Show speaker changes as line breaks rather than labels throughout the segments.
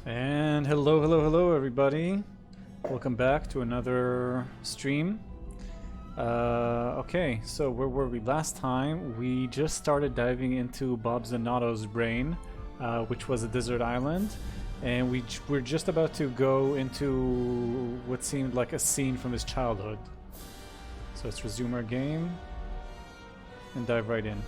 And hello everybody. Welcome back to another stream. Okay, so where were we last time? We just started diving into Bob Zanotto's brain, which was a desert island, and we're just about to go into what seemed like a scene from his childhood. So let's resume our game and dive right in.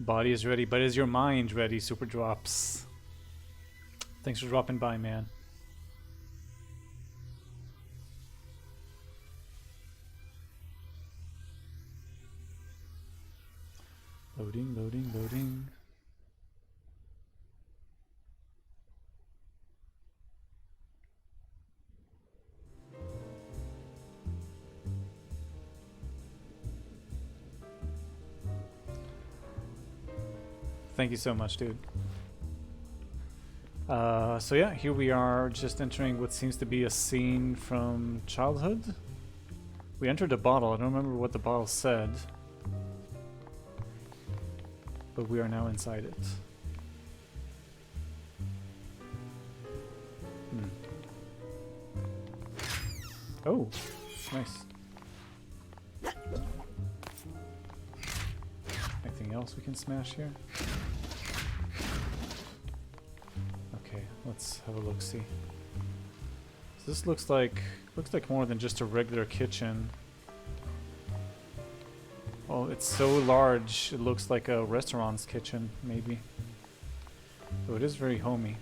Body is ready, but is your mind ready? Super drops. Thanks for dropping by, man. Loading, loading, loading. Thank you so much, dude. So yeah, here we are just entering what seems to be a scene from childhood. We entered a bottle. I don't remember what the bottle said. But we are now inside it. Oh, nice. Anything else we can smash here? Okay, let's have a look-see. So this looks like more than just a regular kitchen. Oh, it's so large, it looks like a restaurant's kitchen, maybe. Oh, it is very homey.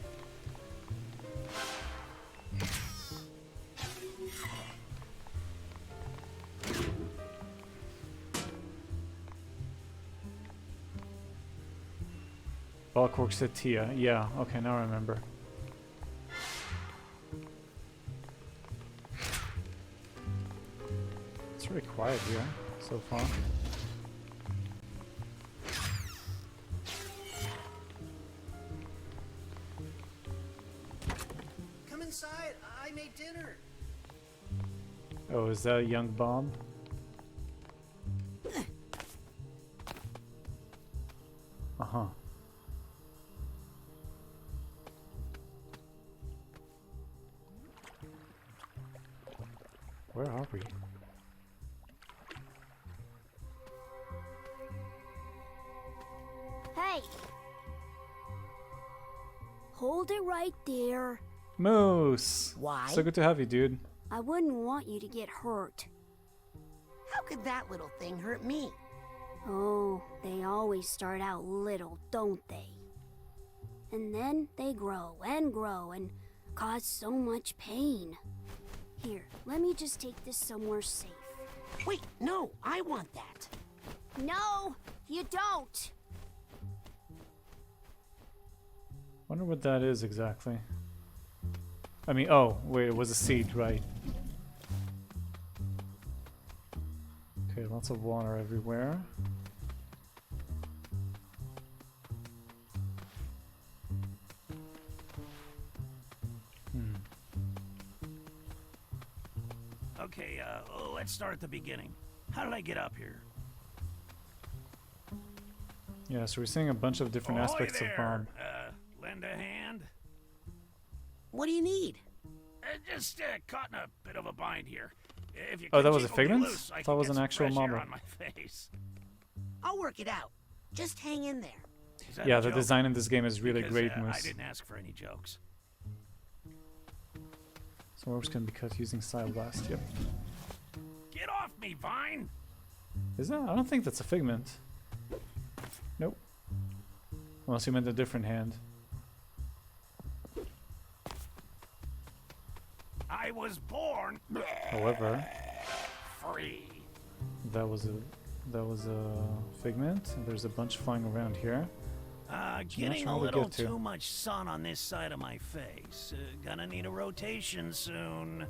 Balkwork said Tia. Yeah, okay, now I remember. It's very quiet here so far.
Come inside. I made dinner.
Oh, is that young Bob? Uh-huh. Where are we?
Hey! Hold it right there.
Moose!
Why?
So good to have you, dude.
I wouldn't want you to get hurt.
How could that little thing hurt me?
Oh, they always start out little, don't they? And then they grow and cause so much pain. Here, let me just take this somewhere safe.
Wait, no, I want that.
No, you don't!
Wonder what that is exactly. I mean, oh, wait, it was a seed, right. Okay, lots of water everywhere.
Okay, let's start at the beginning. How did I get up here?
Yeah, so we're seeing a bunch of different aspects of Bob.
Lend a hand?
What do you need?
Just caught in a bit of a bind here. If you
Oh, that
could
was a
jiggle me
figment?
loose, I
Thought it was
could
an
get
actual
some fresh air
model.
on my face.
I'll work it out. Just hang in there.
Is that
Yeah,
a
the
joke?
design in this game is really
Because,
great,
I
Moose.
didn't ask for any jokes.
So we're just gonna be cut using Psy Blast, yep.
Get off me, Vine!
Is that? I don't think that's a figment. Nope. Unless you meant a different hand.
I was born
However,
free.
that was a figment. There's a bunch flying around here.
Getting
sure
a
how to
little
get to.
too much sun on this side of my face. Gonna need a rotation soon.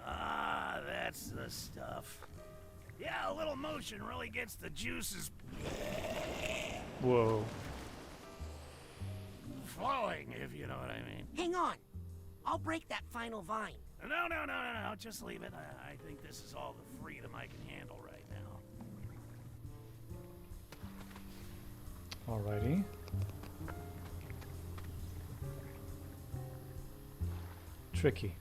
Ah, that's the stuff. Yeah, a little motion really gets the juices
Whoa.
flowing, if you know what I mean.
Hang on. I'll break that final vine.
No. Just leave it. I think this is all the freedom I can handle right now.
Alrighty. Tricky.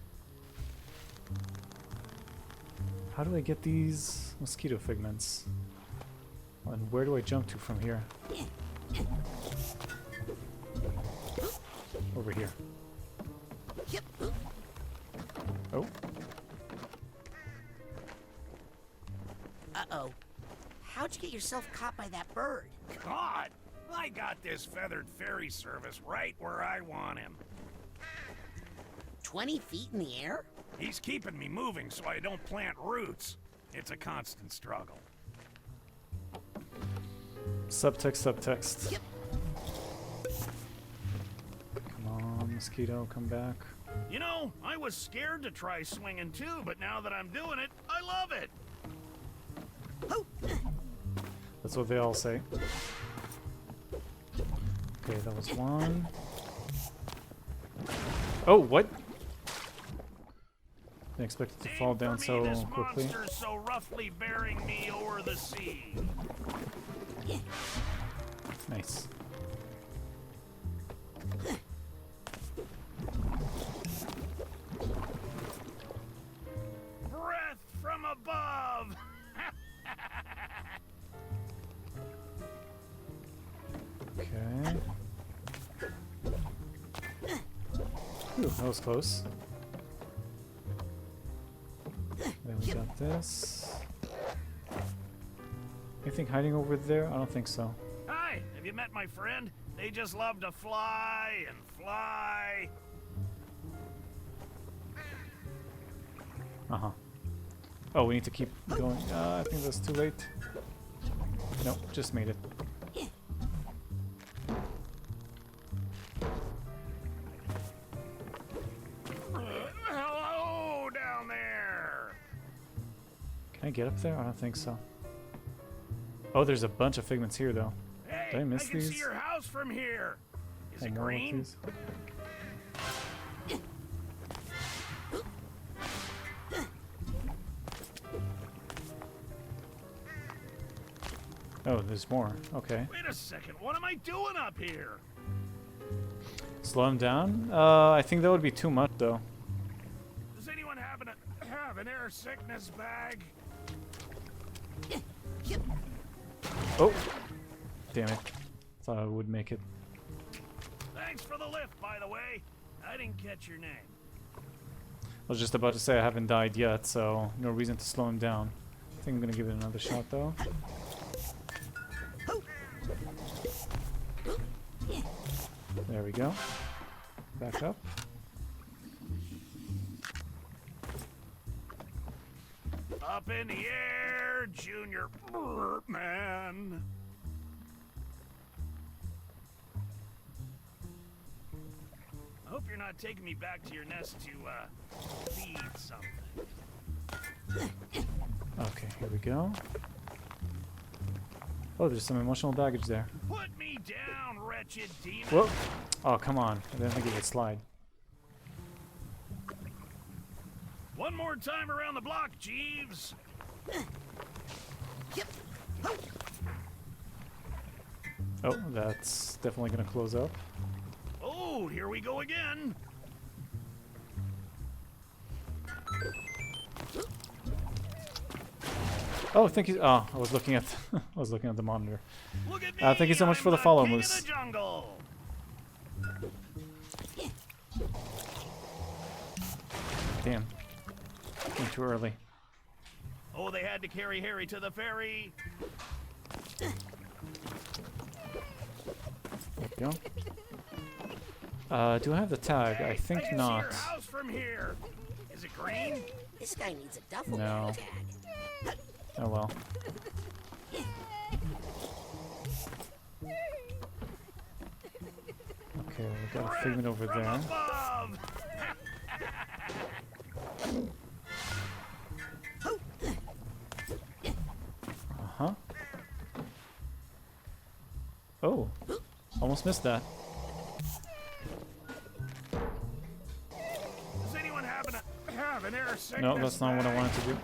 How do I get these mosquito figments? And where do I jump to from here? Over here. Oh.
Uh-oh. How'd you get yourself caught by that bird?
God, I got this feathered fairy service right where I want him.
20 feet in the air?
He's keeping me moving so I don't plant roots. It's a constant struggle.
Subtext, subtext. Come on, mosquito, come back.
You know, I was scared to try swinging too, but now that I'm doing it, I love it.
That's what they all say. Okay, that was one. Oh, what? Didn't expect it to fall down so quickly.
Monster so roughly bearing me o'er the sea.
Nice.
Breath from above.
Okay. Ooh, that was close. Then we got this. Anything hiding over there? I don't think so.
Hi, have you met my friend? They just love to fly and fly.
Uh-huh. Oh, we need to keep going. I think that's too late. Nope, just made it.
Hello down there.
Can I get up there? I don't think so. Oh, there's a bunch of figments here, though.
Hey,
Did I miss
can
these?
see your house from here. Is it
More of
green?
these? Oh, there's more. Okay.
Wait a second, what am I doing up here?
Slow him down? I think that would be too much, though.
Does anyone happen to have an air sickness bag?
Oh! Damn it. Thought I would make it.
Thanks for the lift, by the way. I didn't catch your name.
I was just about to say I haven't died yet, so no reason to slow him down. I think I'm gonna give it another shot, though. There we go. Back up.
Up in the air, Junior Man. I hope you're not taking me back to your nest to feed something.
Okay, here we go. Oh, there's some emotional baggage there.
Put me down, wretched demon.
Whoa! Oh, come on. I didn't think it would slide.
One more time around the block, Jeeves.
Oh, that's definitely gonna close up.
Oh, here we go again.
Oh, thank you. Oh, I was looking at I was looking at the monitor.
Look at me.
Thank you so much
I'm
for the follow,
king
Moose.
of the jungle.
Damn. Came too early.
Oh, they had to carry Harry to the ferry.
There we go. Do I have the tag?
Hey,
I think
can
not.
see your house from here. Is it green?
This guy needs a duffel
No.
bag tag.
Oh well. Okay, we got a figment over
From
there.
above.
Uh-huh. Oh. Almost missed that.
Does anyone happen to have an air sickness
No, that's not what I
bag?
wanted to do.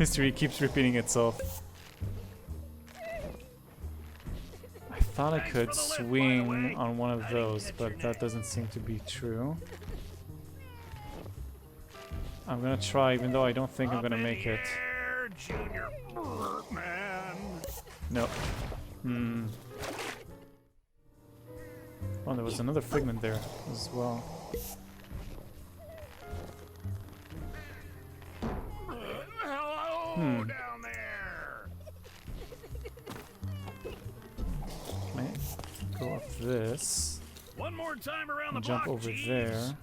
History keeps repeating itself. I thought I could swing on one of those, but that doesn't seem to be true. I'm gonna try, even though I don't think I'm gonna make it.
Junior man.
Nope. Hmm. Oh, there was another figment there as well.
Hello down there.
Can I go up this
One more time around the
and jump
block,
over
Jeeves.
there?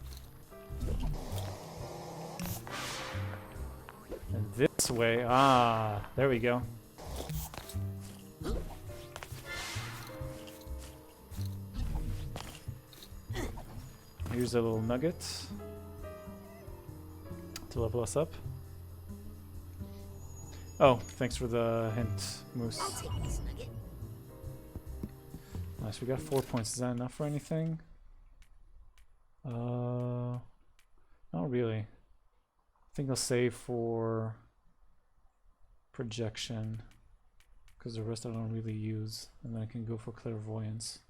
And this way. Ah, there we go. Here's a little nugget to level us up. Oh, thanks for the hint, Moose.
I'll take this nugget.
Nice, we got 4 points. Is that enough for anything? Not really. I think I'll save for projection, because the rest I don't really use, and then I can go for clairvoyance.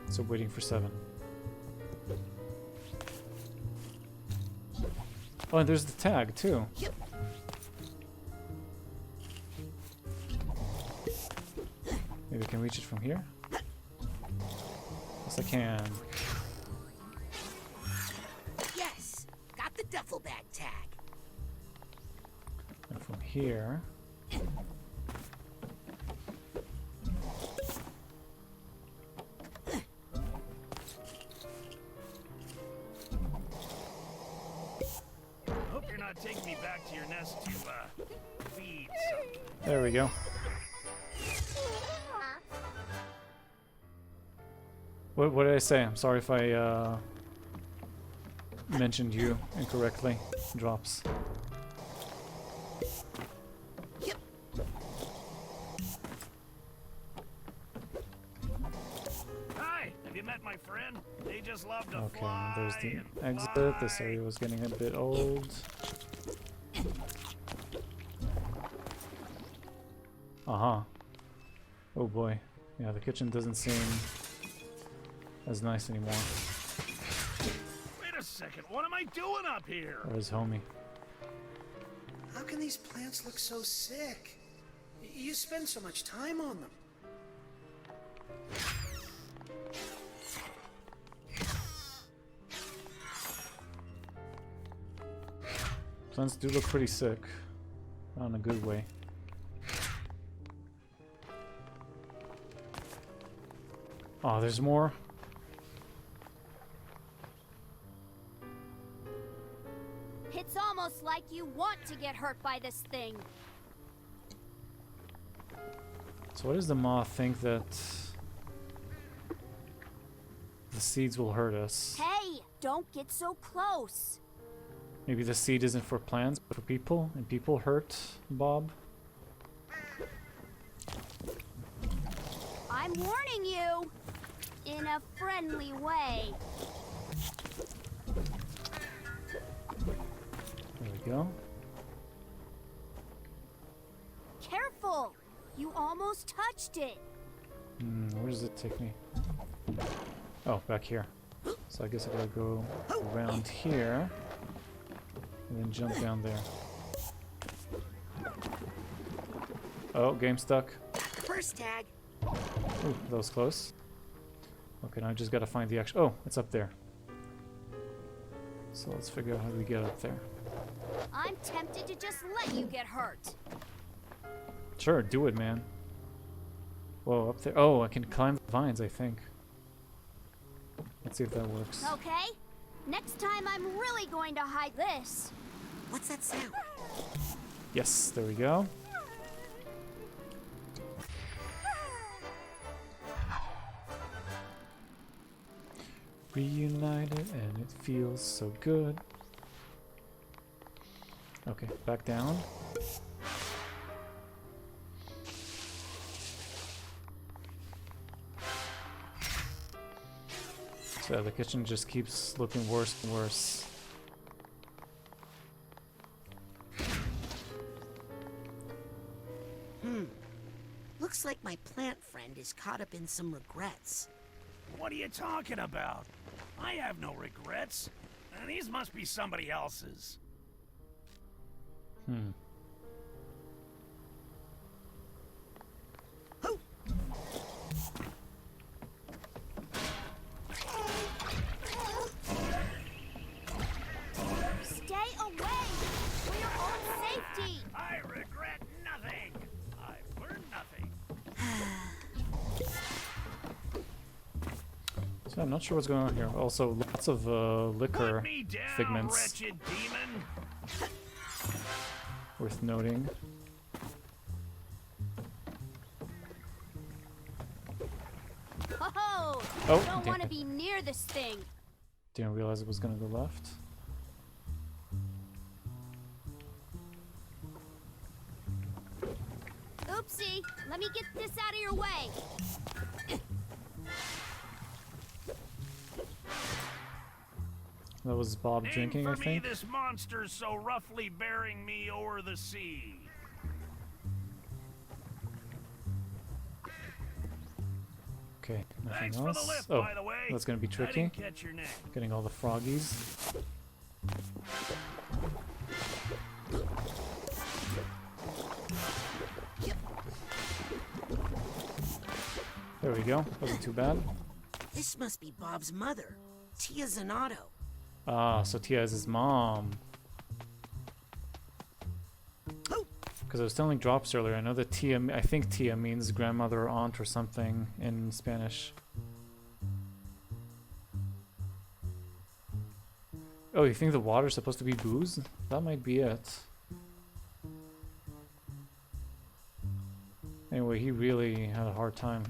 So waiting for 7. Oh, and there's the tag too. Maybe I can reach it from here? Yes, I can.
Yes, got the duffel bag tag.
And from here...
Hope you're not taking me back to your nest to feed something.
There we go. What did I say? I'm sorry if I mentioned you incorrectly. Drops.
Hi, have you met my friend? They just love to
Okay,
fly
there's the
and
exit. This
fly.
area was getting a bit old. Uh-huh. Oh boy. Yeah, the kitchen doesn't seem as nice anymore.
Wait a second, what am I doing up here?
Or as homey.
How can these plants look so sick? You spend so much time on them.
Plants do look pretty sick. Not in a good way. Oh, there's more?
It's almost like you want to get hurt by this thing.
So why does the moth think that the seeds will hurt us?
Hey, don't get so close.
Maybe the seed isn't for plants, but for people, and people hurt Bob?
I'm warning you. In a friendly way.
There we go.
Careful! You almost touched it.
Where does it take me? Oh, back here. So I guess I gotta go around here and then jump down there. Oh, game stuck.
First tag.
Ooh, that was close. Okay, now I just gotta find the actual... Oh, it's up there. So let's figure out how we get up there.
I'm tempted to just let you get hurt.
Sure, do it, man. Whoa, up there. Oh, I can climb the vines, I think. Let's see if that works.
Okay? Next time I'm really going to hide this.
What's that sound?
Yes, there we go. Reunited and it feels so good. Okay, back down. So the kitchen just keeps looking worse and worse.
Looks like my plant friend is caught up in some regrets.
What are you talking about? I have no regrets. These must be somebody else's.
Stay away for your own safety.
I regret nothing. I've learned nothing.
So I'm not sure what's going on here. Also, lots of liquor
Put me down,
figments
wretched demon.
worth noting.
Oh,
Oh,
you don't want to
damn.
be near this thing.
Didn't realize it was gonna go left.
Oopsie, let me get this out of your way.
That was Bob
Name
drinking,
for
I
me
think.
this monster so roughly bearing me o'er the sea.
Okay, nothing
Thanks for
else.
the lift,
Oh,
by the way.
that's gonna be
I
tricky.
didn't catch your name.
Getting all the froggies. There we go. Wasn't too bad.
This must be Bob's mother, Tia Zanato.
Ah, so Tia is his mom. Because I was telling Drops earlier, I know that Tia, I think Tia means grandmother or aunt or something in Spanish. Oh, you think the water's supposed to be booze? That might be it. Anyway, he really had a hard time.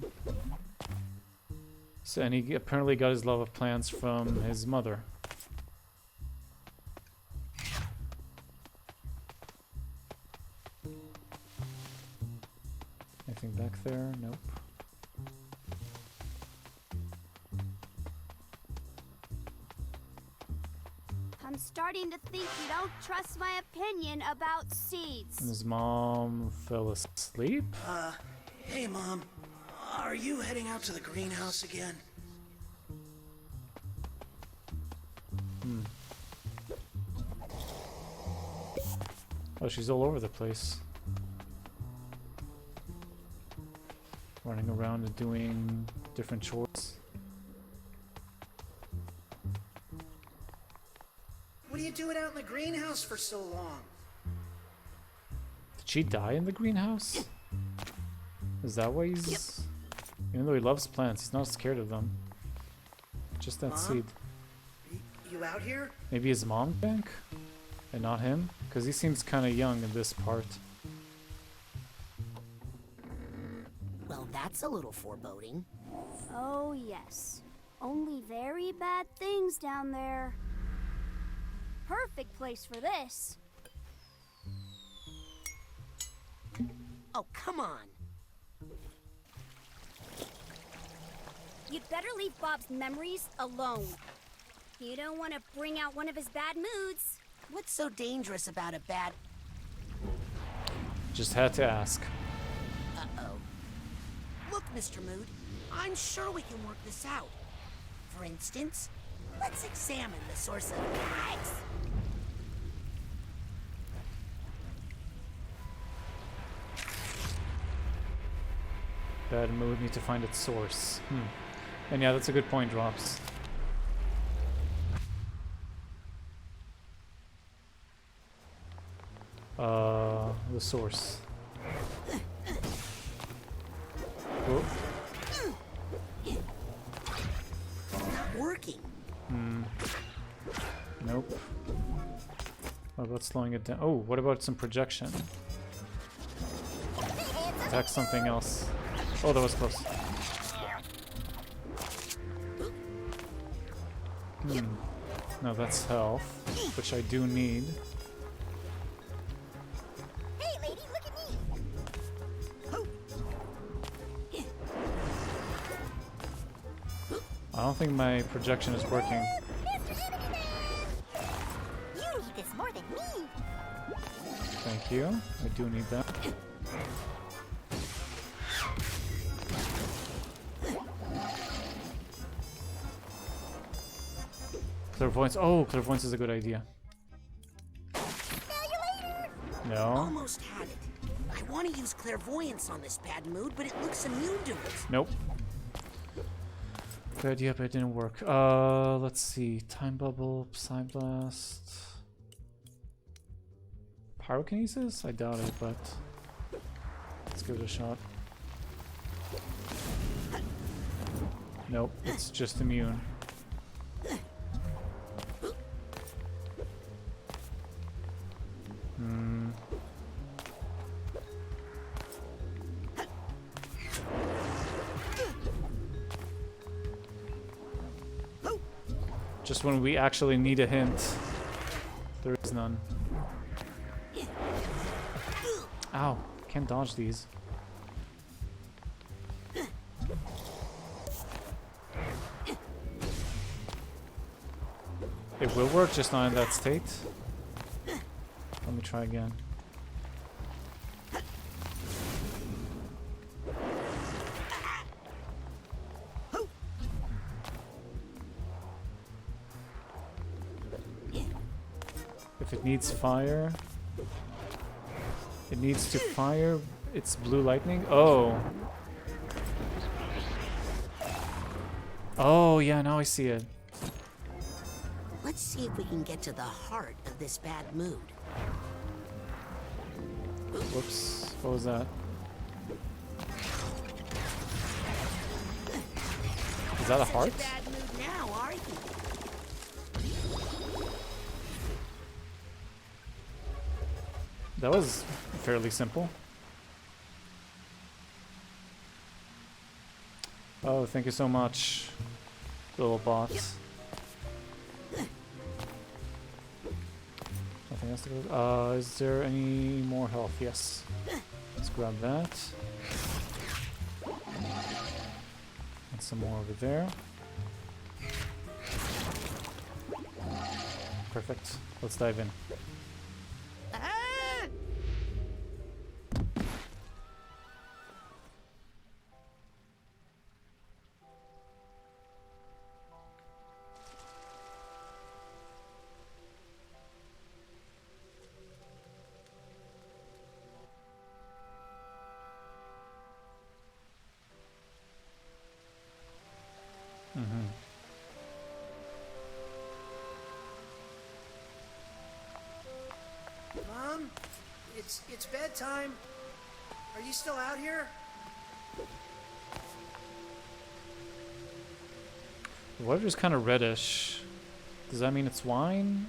So, and he apparently got his love of plants from his mother. Anything back there? Nope.
I'm starting to think you don't trust my opinion about
And
seeds.
his mom fell asleep?
Hey, Mom. Are you heading out to the greenhouse again?
Oh, she's all over the place. Running around and doing different chores.
What are you doing out in the greenhouse for so long?
Did she die in the greenhouse? Is that why he's... Even though he loves plants, he's not scared of them. Just that
Mom?
seed.
You out here?
Maybe his mom drank? And not him? Because he seems kind of young in this part.
Well, that's a little foreboding.
Oh, yes. Only very bad things down there. Perfect place for this.
Oh, come on.
You'd better leave Bob's memories alone. You don't want to bring out one of his bad moods.
What's so dangerous about a bad...
Just had to ask.
Uh-oh. Look, Mr. Mood, I'm sure we can work this out. For instance, let's examine the source of Yikes!
Bad mood, need to find its source. And yeah, that's a good point, Drops. The source. Whoa.
Not working.
Nope. What about slowing it down? Oh, what about some projection? Attack something else. Oh, that was close. No, that's health, which I do need.
Hey, lady, look at me.
I don't think my projection is working.
You need this more than me.
Thank you. I do need that. Clairvoyance. Oh, clairvoyance is a good idea. No.
Almost had it. I want to use clairvoyance on this bad mood, but it looks immune to it.
Nope. Good idea, but it didn't work. Let's see. Time bubble, Psy blast. Pyrokinesis? I doubt it, but let's give it a shot. Nope, it's just immune. Just when we actually need a hint, there is none. Ow, can't dodge these. It will work, just not in that state. Let me try again. If it needs fire, it needs to fire. It's blue lightning. Oh. Oh, yeah, now I see it.
Let's see if we can get to the heart of this bad mood.
Whoops. What was that? Is that a heart?
Such a bad mood now, are you?
That was fairly simple. Oh, thank you so much, little bots. Nothing else to go. Is there any more health? Yes. Let's grab that. And some more over there. Perfect. Let's dive in.
Mom, it's bedtime. Are you still out here?
The water's kind of reddish. Does that mean it's wine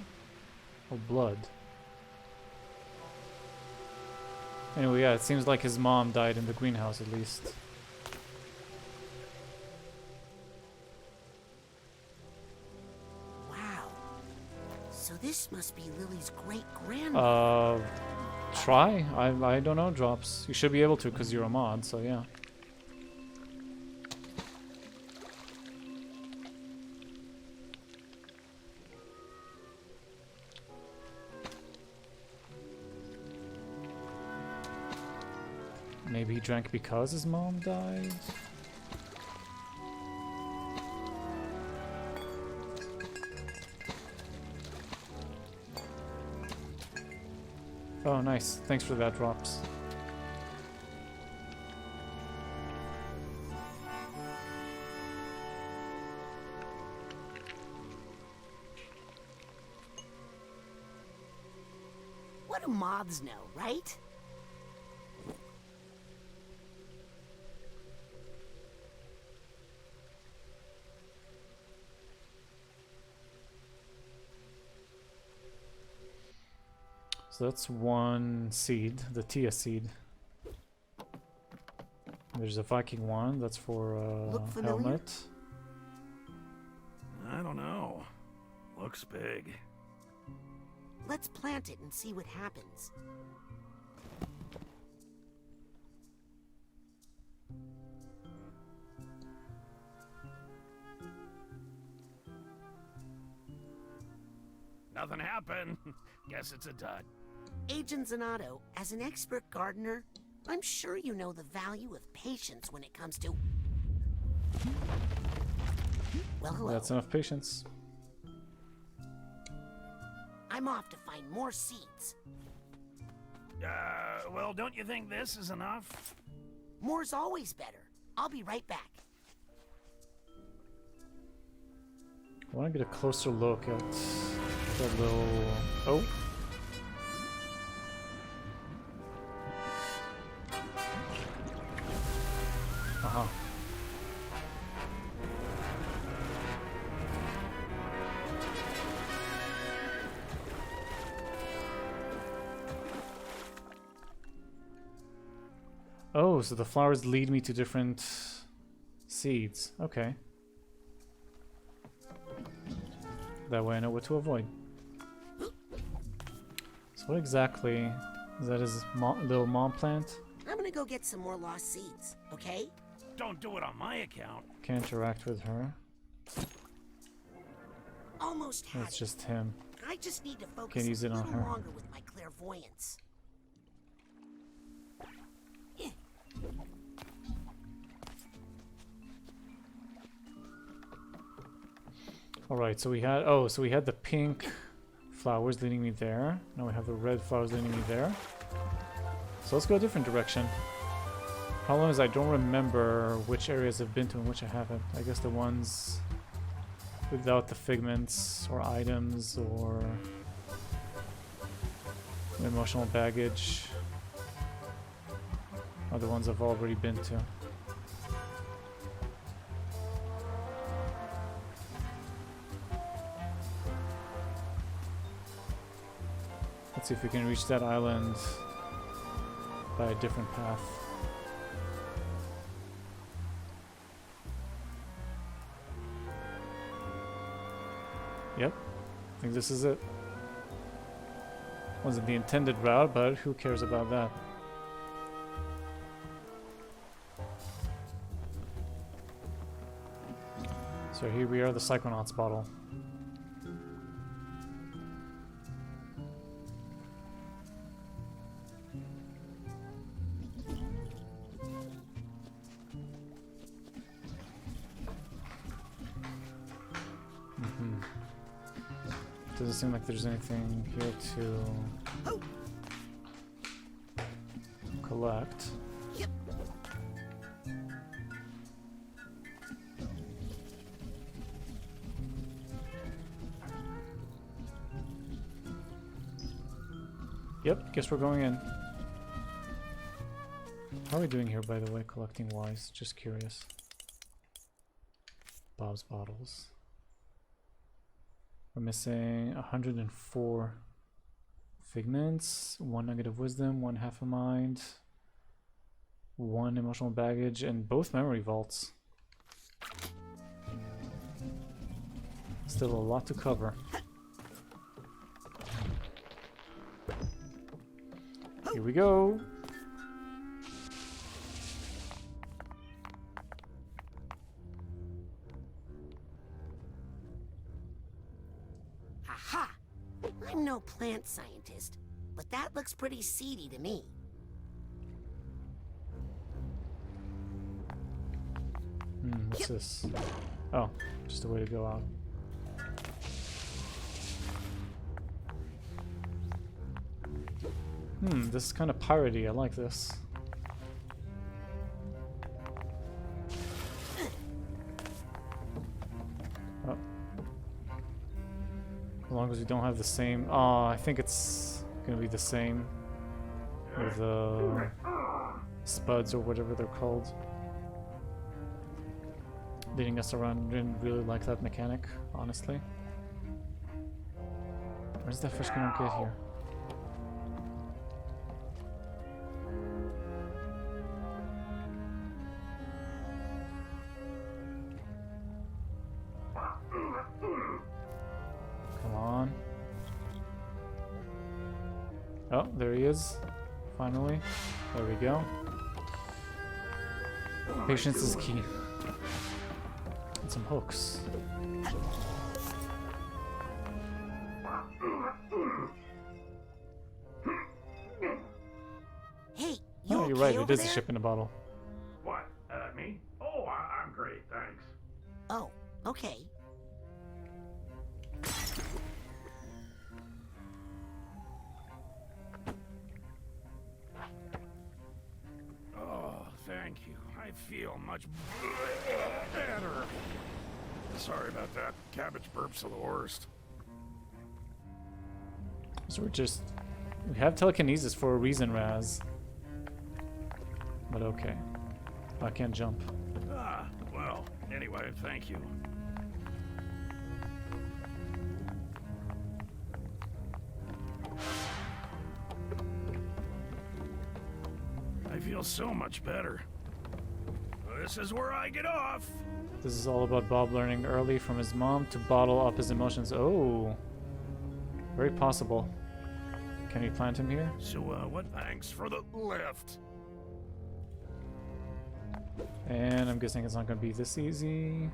or blood? Anyway, yeah, it seems like his mom died in the greenhouse at least.
Wow. So this must be Lily's great-grandmother.
Try? I don't know, Drops. You should be able to because you're a mod, so yeah. Maybe he drank because his mom died? Oh, nice. Thanks for that, Drops.
What do moths know, right?
So that's one seed, the Tia seed. There's a Viking one, that's for
Look familiar?
helmet.
I don't know. Looks big.
Let's plant it and see what happens.
Nothing happened. Guess it's a dud.
Agent Zanato, as an expert gardener, I'm sure you know the value of patience when it comes to... Well, hello.
That's enough patience.
I'm off to find more seeds.
Well, don't you think this is enough?
More's always better. I'll be right back.
I want to get a closer look at the little... Oh! Uh-huh. Oh, so the flowers lead me to different seeds. Okay. That way I know what to avoid. So what exactly is that? His little mom plant?
I'm gonna go get some more lost seeds, okay?
Don't do it on my account.
Can't interact with her.
Almost had
It's
it.
just him.
I just need to focus
Can't use
a
it on
little
her.
longer with my clairvoyance.
Alright, so we had the pink flowers leading me there. Now we have the red flowers leading me there. So let's go a different direction. Problem is I don't remember which areas I've been to and which I haven't. I guess the ones without the figments or items or emotional baggage are the ones I've already been to. Let's see if we can reach that island by a different path. Yep, I think this is it. Wasn't the intended route, but who cares about that? So here we are, the Psychonauts bottle. Doesn't seem like there's anything here to collect.
Yep.
Yep, guess we're going in. How are we doing here, by the way, collecting wise? Just curious. Bob's bottles. We're missing 104 figments, 1 negative wisdom, 1 half a mind, 1 emotional baggage, and both memory vaults. Still a lot to cover. Here we go.
Aha! I'm no plant scientist, but that looks pretty seedy to me.
What's this? Oh, just a way to go out. This is kind of piratey. I like this. Oh. As long as we don't have the same... Oh, I think it's gonna be the same with the spuds or whatever they're called. Leading us around. Didn't really like that mechanic, honestly. Where's that fish gonna get here? Come on. Oh, there he is. Finally. There we go. Patience is key. And some hooks.
Hey,
Oh,
you
you're
okay
right. It
over
is a
there?
ship in a bottle.
What? Me? Oh, I'm great, thanks.
Oh, okay.
I feel much better. Sorry about that. Cabbage burps are the worst.
So we have telekinesis for a reason, Raz. But okay. I can't jump.
Ah, well, anyway, thank you. I feel so much better. This is where I get off.
This is all about Bob learning early from his mom to bottle up his emotions. Oh. Very possible. Can we plant him here?
So, what? Thanks for the lift.
And I'm guessing it's not gonna be this easy.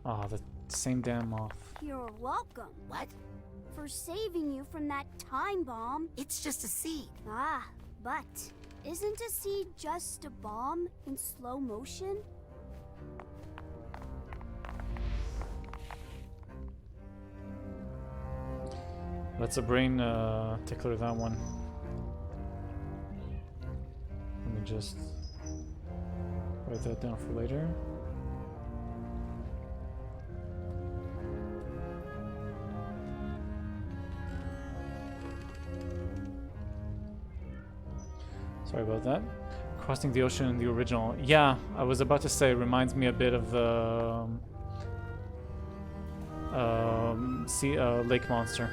Ah, the same damn moth.
You're welcome
What?
for saving you from that time bomb.
It's just a seed.
Ah, but isn't a seed just a bomb in slow motion?
That's a brain tickler, that one. Let me just write that down for later. Sorry about that. Crossing the ocean in the original. Yeah, I was about to say, it reminds me a bit of the lake monster.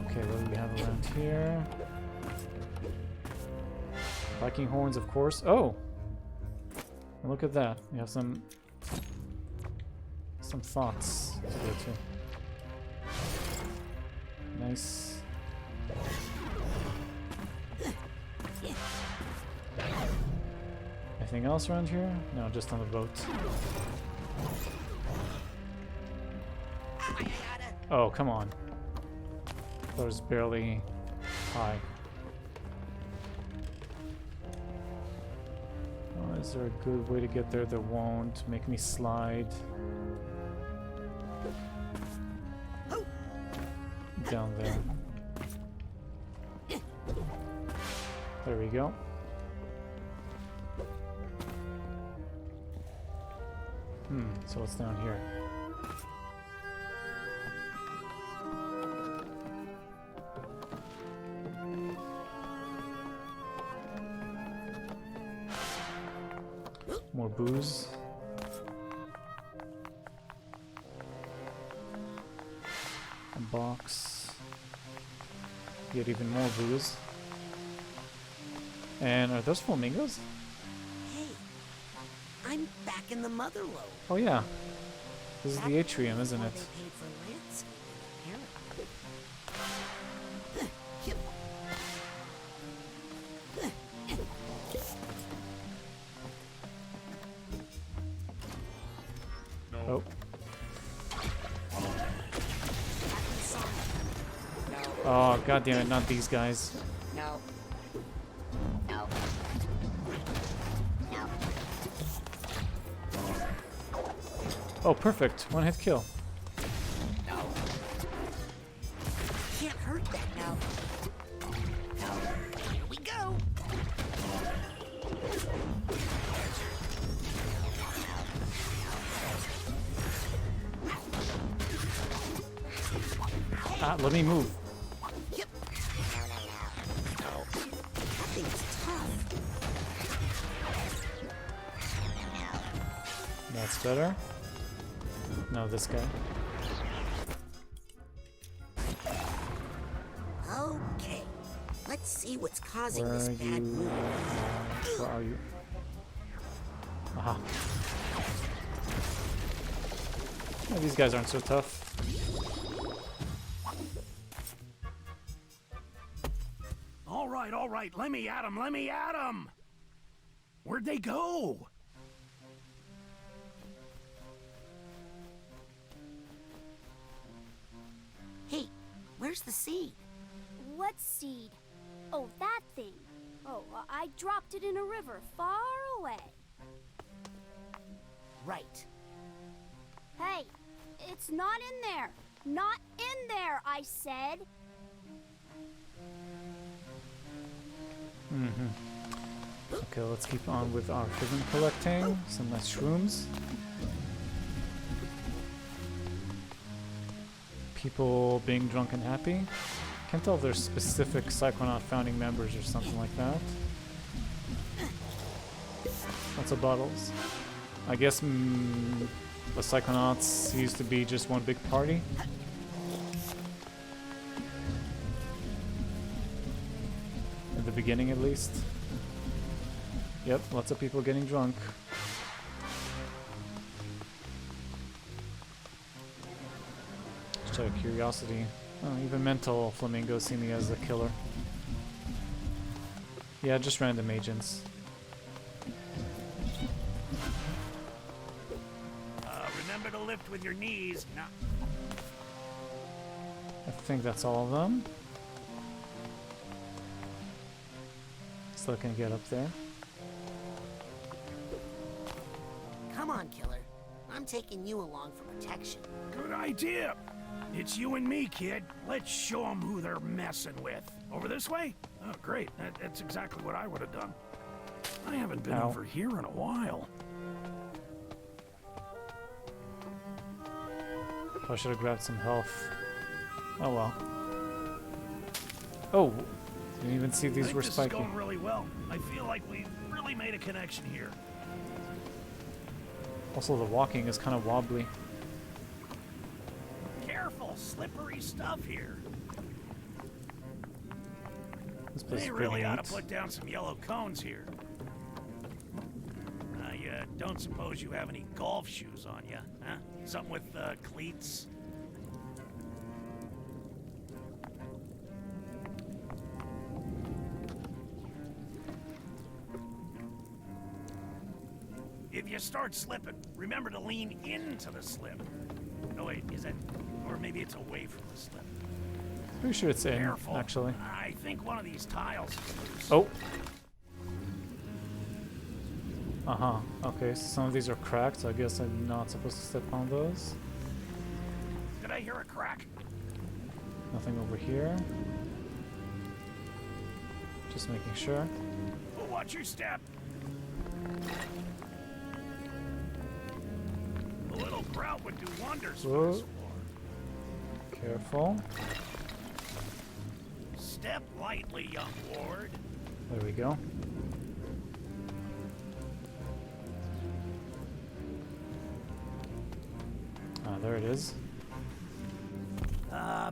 Okay, what do we have around here? Viking horns, of course. Oh! Look at that. We have some thoughts to go to. Nice. Anything else around here? No, just on the boat. Oh, come on. That was barely high. Oh, is there a good way to get there that won't make me slide down there? There we go. So what's down here? More booze. A box. Get even more booze. And are those flamingos?
Hey, I'm back in the mother lode.
Oh yeah. This is the atrium, isn't
Before
it?
they paid for landscaping, apparently.
Oh. Oh, god damn it, not these guys.
No. No. No.
Oh, perfect. One hit kill.
No. Can't hurt that now. No. Here we go.
Ah, let me move.
Yep. No. That thing's tough.
That's better. No, this guy.
Okay. Let's see what's causing
Where
this
are
bad
you?
mood.
Where are you? Aha. Yeah, these guys aren't so tough.
All right, let me at 'em. Where'd they go?
Hey, where's the seed?
What seed? Oh, that thing. Oh, I dropped it in a river far away.
Right.
Hey, it's not in there. Not in there, I said.
Okay, let's keep on with our fizzing collecting. Some nice shrooms. People being drunk and happy. Can't tell if there's specific Psychonaut founding members or something like that. Lots of bottles. I guess the Psychonauts used to be just one big party. At the beginning, at least. Yep, lots of people getting drunk. Just out of curiosity. Oh, even mental flamingos see me as the killer. Yeah, just random agents.
Remember to lift with your knees. No.
I think that's all of them. Still can get up there.
Come on, killer. I'm taking you along for protection.
Good idea. It's you and me, kid. Let's show them who they're messing with. Over this way? Oh, great. That's exactly what I would have done. I haven't been
Ow.
over here in a while.
I should have grabbed some health. Oh well. Oh! Didn't even see these were
This is
spiky.
going really well. I feel like we really made a connection here.
Also, the walking is kind of wobbly.
Careful, slippery stuff here.
This place
They
is
really
pretty
ought
neat.
to put down some yellow cones here. I don't suppose you have any golf shoes on you, huh? Something with cleats? If you start slipping, remember to lean into the slip. Oh wait, is that... or maybe it's away from the slip.
Pretty sure it's in,
Careful.
actually.
I think one of these tiles is loose.
Oh! Uh-huh. Okay, so some of these are cracked, so I guess I'm not supposed to step on those.
Did I hear a crack?
Nothing over here. Just making sure.
Oh, watch your step. A little grout would do wonders for
Whoa.
this floor.
Careful.
Step lightly, young ward.
There we go. Ah, there it is.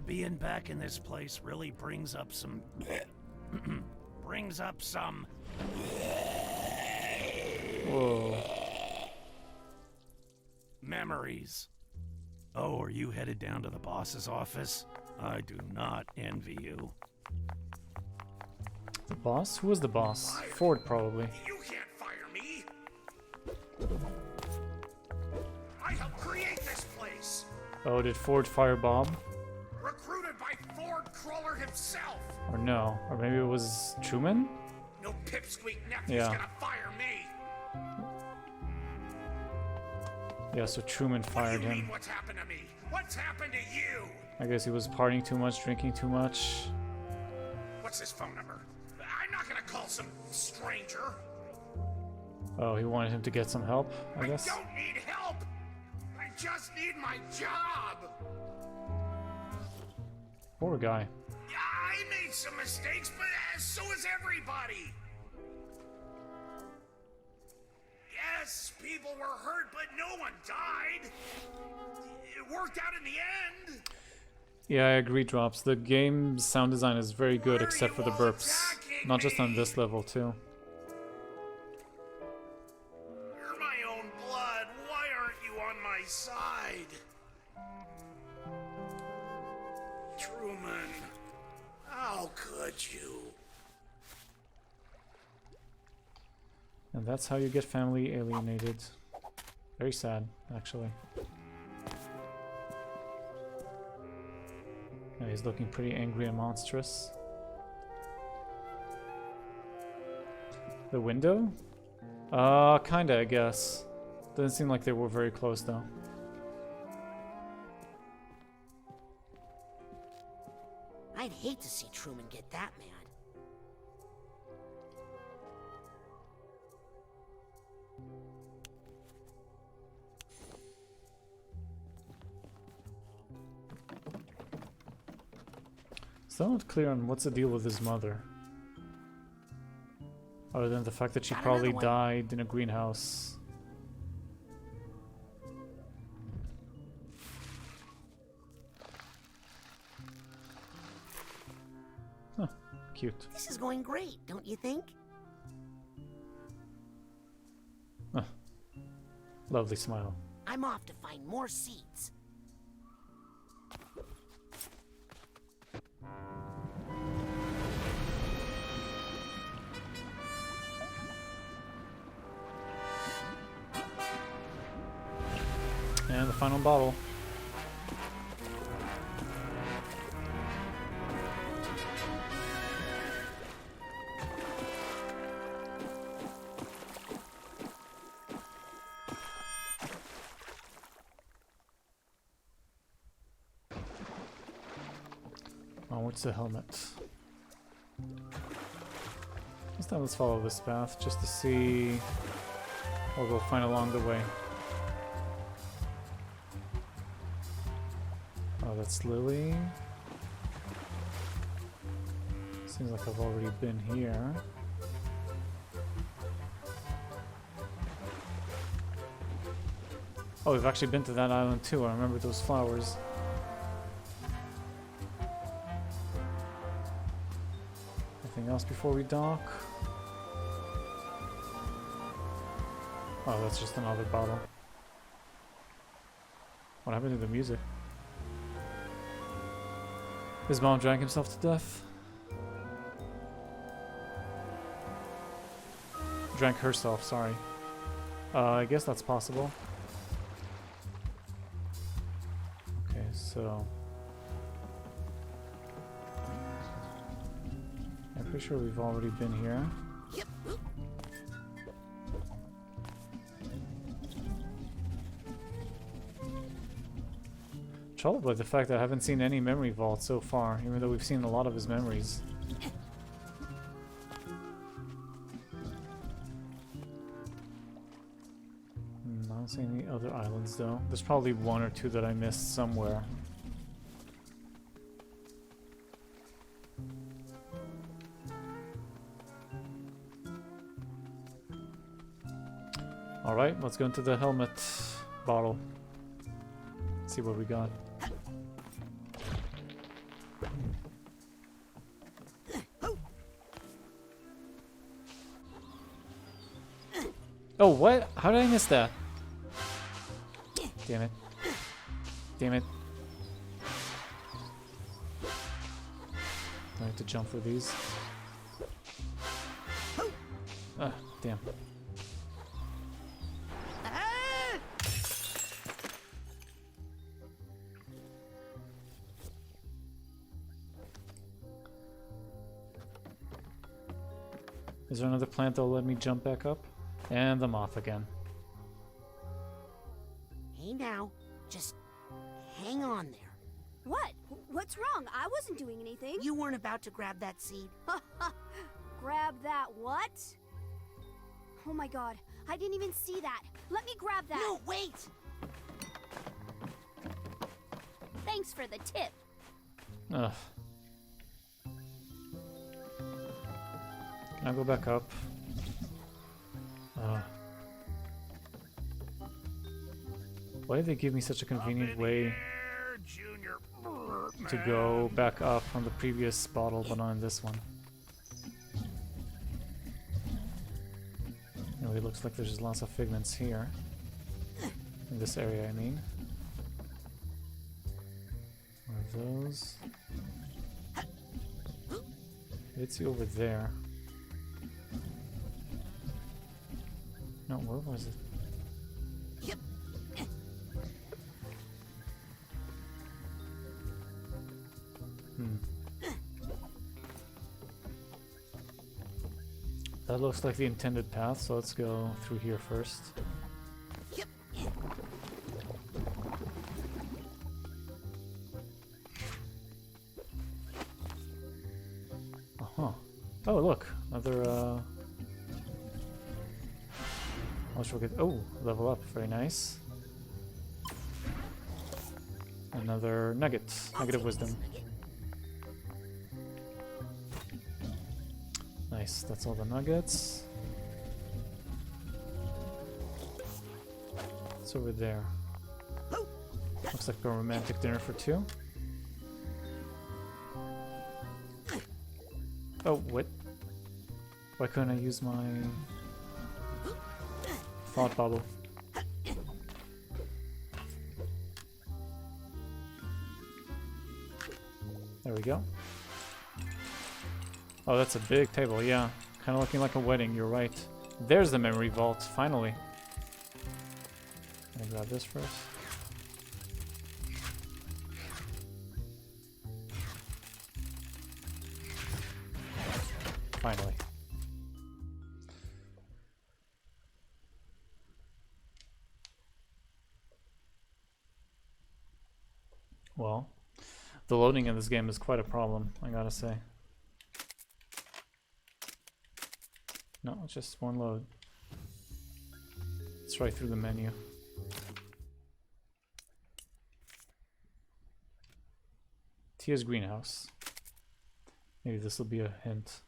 Being back in this place really brings up some... brings up some...
Whoa.
memories. Oh, are you headed down to the boss's office? I do not envy you.
The boss? Who was the boss? Ford, probably.
You can't fire me! I helped create this place!
Oh, did Ford fire Bob?
Recruited by Ford Crawler himself!
Or no? Or maybe it was Truman?
No pipsqueak nephew's
Yeah.
gonna fire me!
Yeah, so Truman
What
fired
do you
him.
mean what's happened to me? What's happened to you?
I guess he was partying too much, drinking too much.
What's his phone number? I'm not gonna call some stranger.
Oh, he wanted him to get some help, I guess.
don't need help! I just need my job!
Poor guy.
Yeah, I made some mistakes, but so has everybody! Yes, people were hurt, but no one died! It worked out in the end!
Yeah, I agree, Drops. The game's sound design is very good,
Why are
except for
you
the
all
burps.
attacking
Not just on
me?
this level, too.
You're my own blood. Why aren't you on my side? Truman, how could you?
And that's how you get family alienated. Very sad, actually. Yeah, he's looking pretty angry and monstrous. The window? Kinda, I guess. Doesn't seem like they were very close, though.
I'd hate to see Truman get that mad.
Still not clear on what's the deal with his mother. Other than the fact that she
Got
probably
another one.
died in a greenhouse. Huh, cute.
This is going great, don't you think?
Huh. Lovely smile.
I'm off to find more seeds.
And the final bottle. Oh, what's the helmet? This time let's follow this path just to see what we'll find along the way. Oh, that's Lily. Seems like I've already been here. Oh, we've actually been to that island too. I remember those flowers. Anything else before we dock? Oh, that's just another bottle. What happened to the music? His mom drank himself to death? Drank herself, sorry. I guess that's possible. Okay, so... I'm pretty sure we've already been here.
Yep.
Troubled by the fact that I haven't seen any memory vault so far, even though we've seen a lot of his memories. I don't see any other islands though. There's probably one or two that I missed somewhere. Alright, let's go into the helmet bottle. See what we got. Oh, what? How did I miss that? Damn it. Damn it. I have to jump for these. Ah, damn. Is there another plant that'll let me jump back up? And the moth again.
Hey now, just hang on there.
What? What's wrong? I wasn't doing anything.
You weren't about to grab that seed.
Grab that what? Oh my god, I didn't even see that. Let me grab that.
No, wait!
Thanks for the tip.
Ugh. Can I go back up? Why did they give me such a convenient way
Junior.
to go back up on the previous bottle, but not in this one? Anyway, it looks like there's lots of figments here. In this area, I mean. One of those. It's over there. No, where was it?
Yep.
That looks like the intended path, so let's go through here first.
Yep.
Uh-huh. Oh, look! Another, What should we get? Oh, level up. Very nice. Another nugget. Negative wisdom. Nice, that's all the nuggets. It's over there. Looks like a romantic dinner for two. Oh, what? Why couldn't I use my thought bubble? There we go. Oh, that's a big table, yeah. Kind of looking like a wedding, you're right. There's the memory vault, finally. Let me grab this first. Finally. Well, the loading in this game is quite a problem, I gotta say. No, it's just one load. It's right through the menu. Tia's greenhouse. Maybe this will be a hint.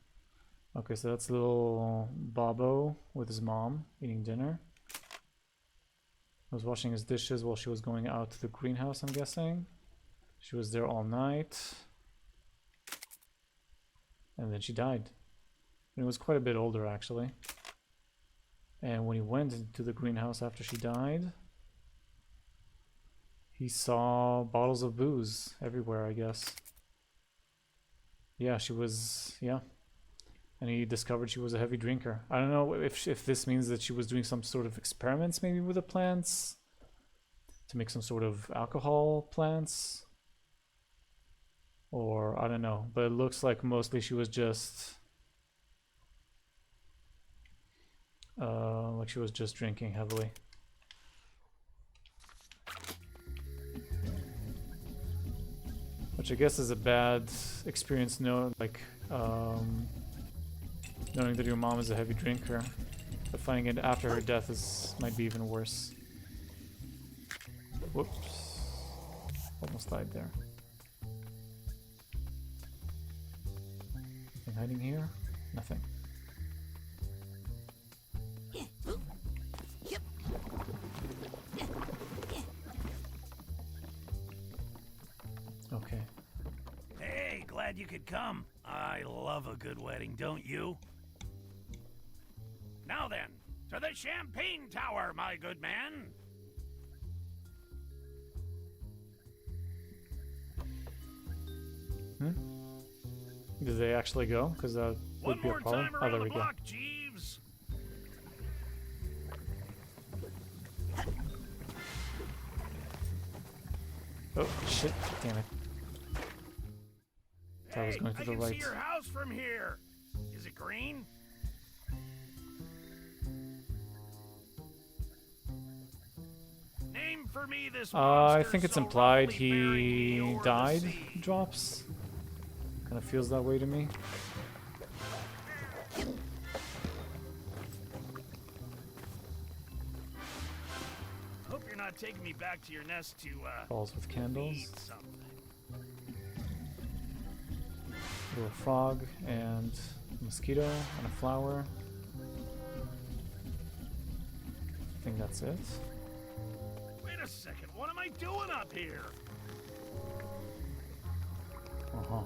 Okay, so that's little Bobo with his mom eating dinner. He was washing his dishes while she was going out to the greenhouse, I'm guessing. She was there all night. And then she died. And he was quite a bit older, actually. And when he went into the greenhouse after she died, he saw bottles of booze everywhere, I guess. Yeah, she was... yeah. And he discovered she was a heavy drinker. I don't know if this means that she was doing some sort of experiments maybe with the plants to make some sort of alcohol plants, or I don't know, but it looks like mostly she was just drinking heavily. Which I guess is a bad experience, knowing that your mom is a heavy drinker, but finding it after her death might be even worse. Whoops. Almost died there. Anything hiding here? Nothing. Okay.
Hey, glad you could come. I love a good wedding, don't you? Now then, to the Champagne Tower, my good man.
Did they actually go? Because that would be a problem. Oh, there we go.
Jeeves.
Oh, shit. Damn it. I was going to the right.
I can see your house from here. Is it green? Name for me this
I
monster
think it's
so
implied
roughly buried
he
o'er the
died.
sea.
Drops. Kind of feels that way to me.
Hope you're not taking me back to your nest to
Balls with candles.
eat something.
Little frog and a mosquito and a flower. I think that's it.
Wait a second, what am I doing up here?
Uh-huh.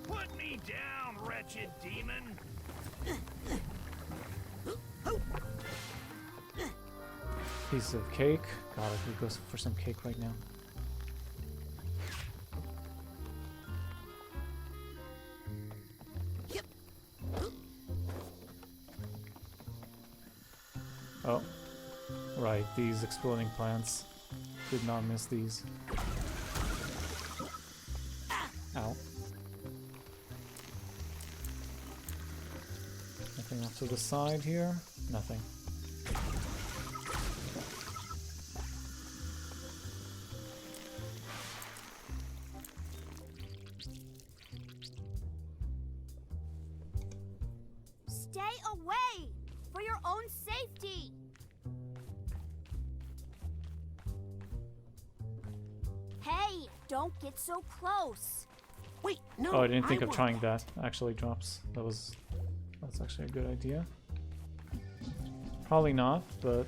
Put me down, wretched demon.
Piece of cake. God, I could go for some cake right now. Oh, right, these exploding plants. Did not miss these. Ow. Nothing off to the side here? Nothing.
Stay away! For your own safety! Hey, don't get so close.
Wait, no.
Oh, I didn't think of
want
trying that. Actually drops. That's actually a good idea. Probably not, but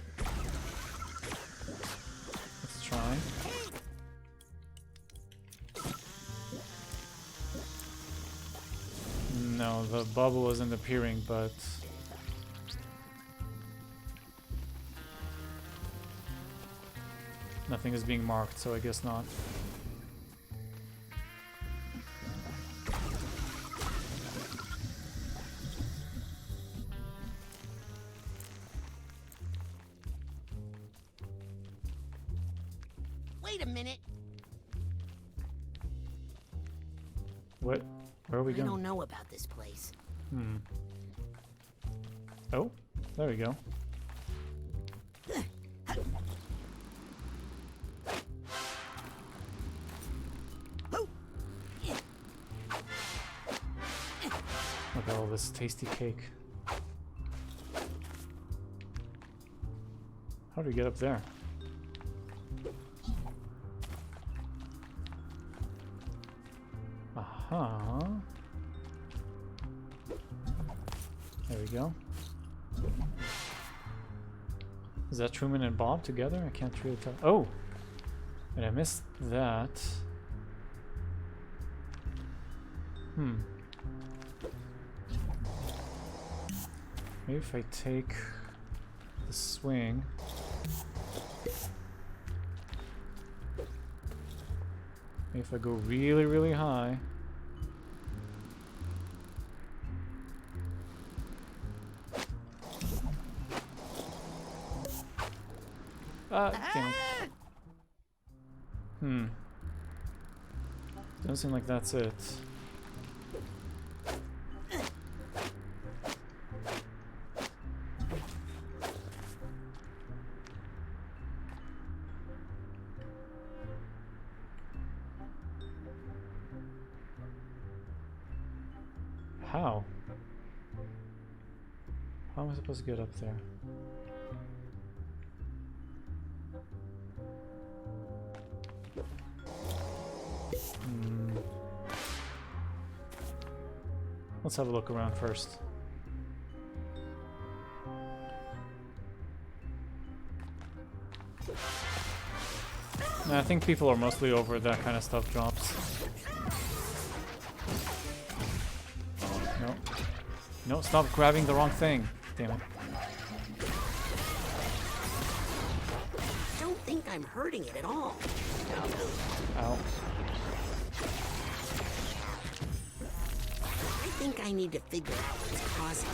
let's try. No, the bubble isn't appearing, but nothing is being marked, so I guess not.
Wait a minute.
What? Where are we
I
going?
don't know about this place.
Oh, there we go. Look at all this tasty cake. How do we get up there? Aha. There we go. Is that Truman and Bob together? I can't really tell. Oh! And I missed that. Maybe if I take the swing. Maybe if I go really, really high. Damn. Doesn't seem like that's it. How? How am I supposed to get up there? Let's have a look around first. I think people are mostly over that kind of stuff drops. No. No, stop grabbing the wrong thing. Damn it.
I don't think I'm hurting it at all.
Ow.
I think I need to figure out what's causing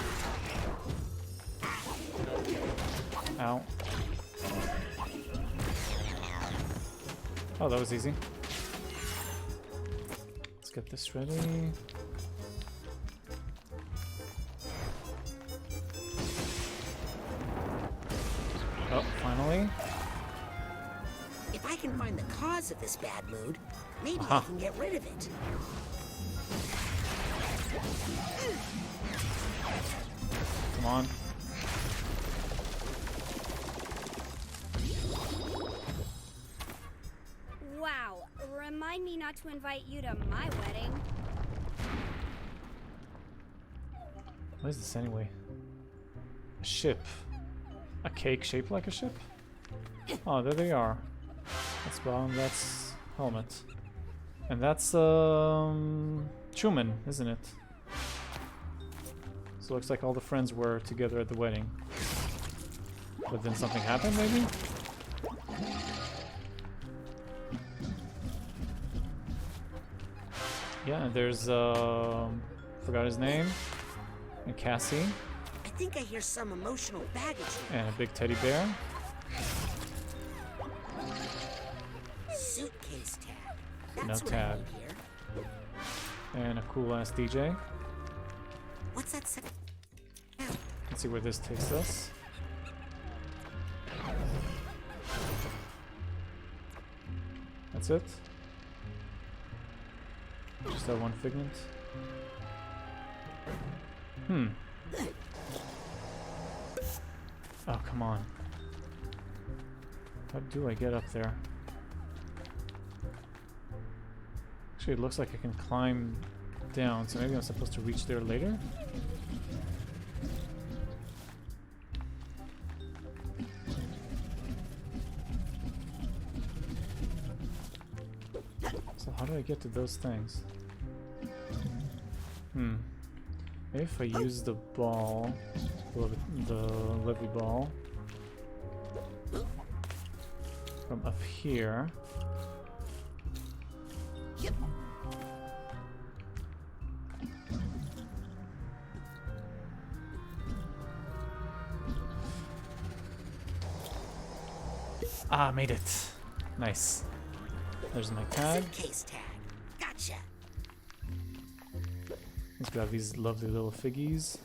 it.
Ow. Oh, that was easy. Let's get this ready. Oh, finally.
If I can find the cause of this bad mood, maybe
Aha.
I can get rid of it.
Come on.
Wow, remind me not to invite you to my wedding.
What is this anyway? A ship. A cake shaped like a ship? Oh, there they are. That's Bob, that's Helmet. And that's, Truman, isn't it? So it looks like all the friends were together at the wedding. But then something happened, maybe? Yeah, and there's, forgot his name. And Cassie.
I think I hear some emotional baggage here.
And a big teddy bear.
Suitcase tag.
No
That's what
tag.
I need here.
And a cool ass DJ.
What's that say?
Let's see where this takes us. That's it. Just that one figment. Oh, come on. How do I get up there? Actually, it looks like I can climb down, so maybe I'm supposed to reach there later? So how do I get to those things? Maybe if I use the ball, the levy ball, from up here.
Yep.
Ah, made it. Nice. There's my tag.
Suitcase tag. Gotcha.
Let's grab these lovely little figgies.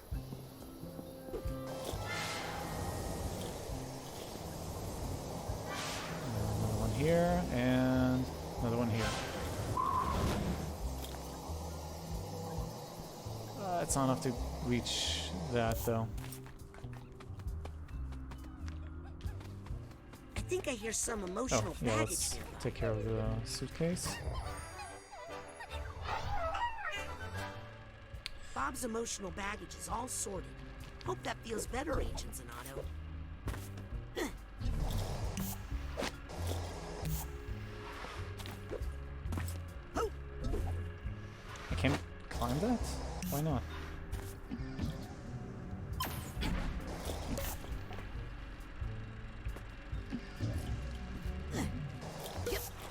Another one here, and another one here. It's not enough to reach that, though.
I think I hear some
Oh,
emotional
yeah,
baggage
let's
nearby.
take care of the suitcase.
Bob's emotional baggage is all sorted. Hope that feels better, Agent Zanotto. Oh,
I can't climb that? Why not?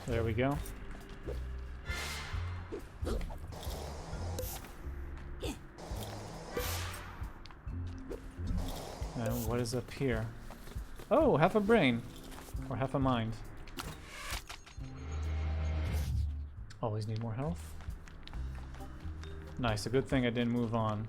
There we go. And what is up here? Oh, half a brain. Or half a mind. Always need more health. Nice, a good thing I didn't move on.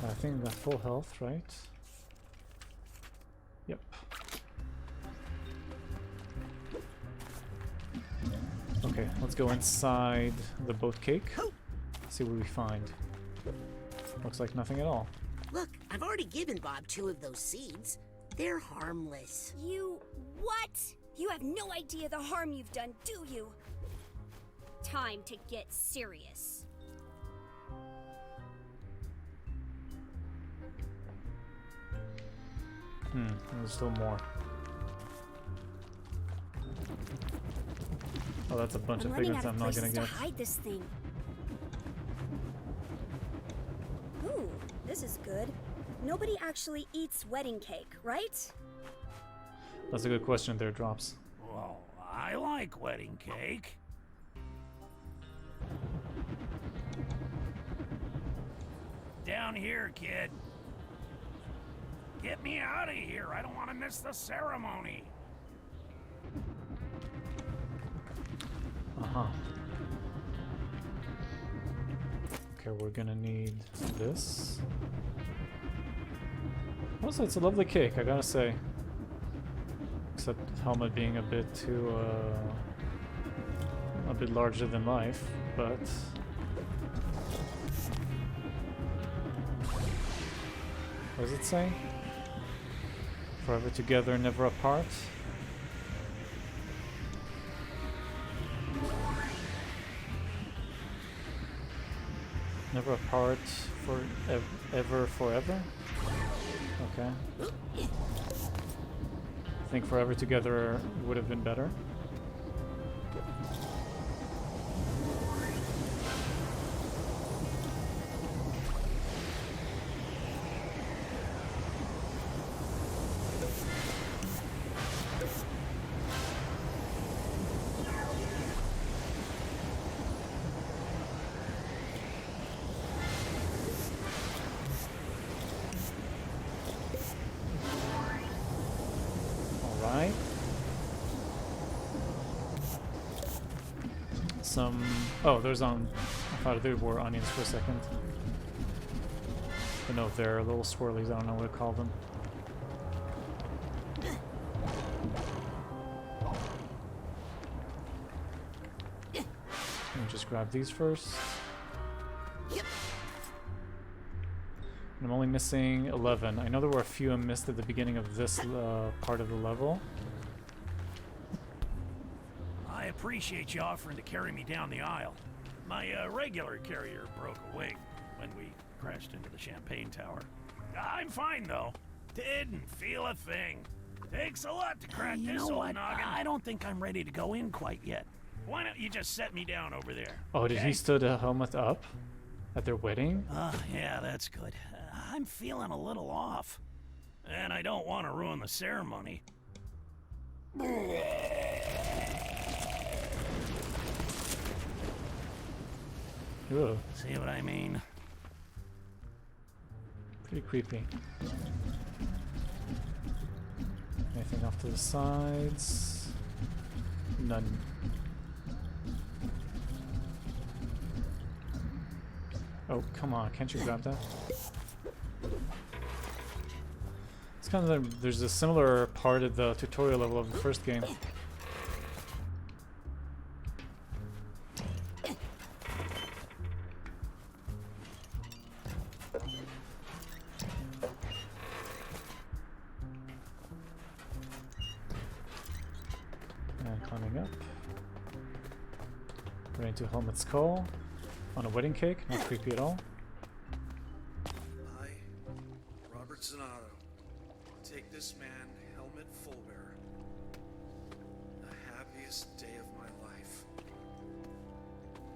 I think I got full health, right? Yep. Okay, let's go inside the boat cake. See what we find. Looks like nothing at all.
look, I've already given Bob 2 of those seeds. They're harmless.
You... what? You have no idea the harm you've done, do you? Time to get serious.
There's still more. Oh, that's a bunch
I'm
of
running
figments
out
I'm
of
not
places
gonna
to
get.
hide this thing. Ooh, this is good. Nobody actually eats wedding cake, right?
That's a good question there, Drops.
Well, I like wedding cake. Down here, kid. Get me out of here. I don't want to miss the ceremony.
Uh-huh. Okay, we're gonna need this. Also, it's a lovely cake, I gotta say. Except helmet being a bit too, a bit larger than life, but... What does it say? Forever together, never apart? Never apart for ever forever? Okay. I think forever together would have been better. Alright. Some... Oh, there's I thought there were onions for a second. But no, they're little swirlies, I don't know what to call them. Let me just grab these first.
Yep.
I'm only missing 11. I know there were a few I missed at the beginning of this part of the level.
I appreciate you offering to carry me down the aisle. My regular carrier broke a wing when we crashed into the Champagne Tower. I'm fine, though. Didn't feel a thing. Takes a lot to crack this old noggin. I don't think I'm ready to go in quite yet. Why don't you just set me down over there?
Oh, did he stood the helmet up at their wedding?
Yeah, that's good. I'm feeling a little off. And I don't want to ruin the ceremony.
Ugh,
See what I mean?
pretty creepy. Anything off to the sides? None. Oh, come on, can't you grab that? It's kind of there's a similar part of the tutorial level of the first game. And climbing up. Right into Helmet's skull. On a wedding cake, not creepy at all.
I, Robert Zanotto, take this man, Helmet Fullbearer, the happiest day of my life.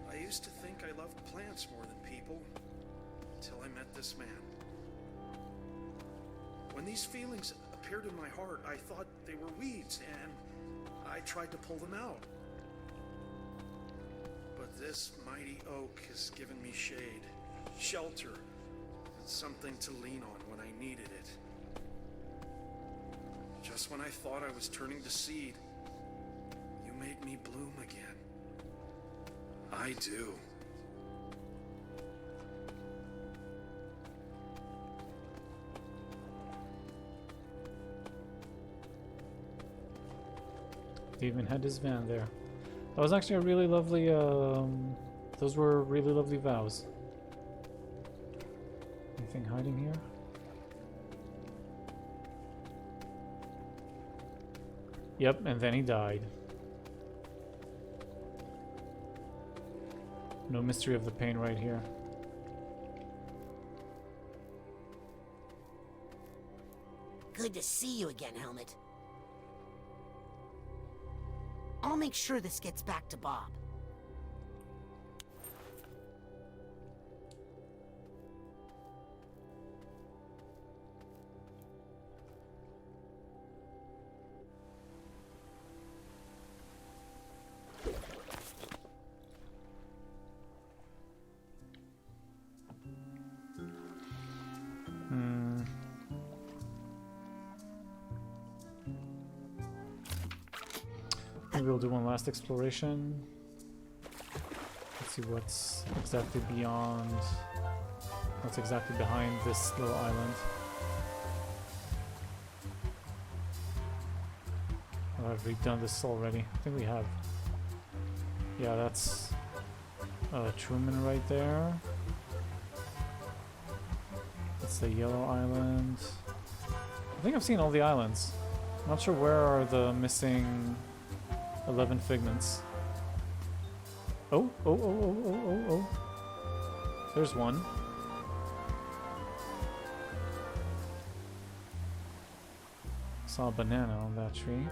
I used to think I loved plants more than people, until I met this man. When these feelings appeared in my heart, I thought they were weeds, and I tried to pull them out. But this mighty oak has given me shade, shelter, and something to lean on when I needed it. Just when I thought I was turning to seed, you made me bloom again. I do.
He even had his van there. That was actually a really lovely, those were really lovely vows. Anything hiding here? Yep, and then he died. No mystery of the pain right here.
Good to see you again, Helmet. I'll make sure this gets back to Bob.
Maybe we'll do one last exploration. Let's see what's exactly beyond, what's exactly behind this little island. Oh, have we done this already? I think we have. Yeah, that's Truman right there. That's the yellow island. I think I've seen all the islands. I'm not sure where are the missing 11 figments. Oh. There's one. Saw a banana on that tree.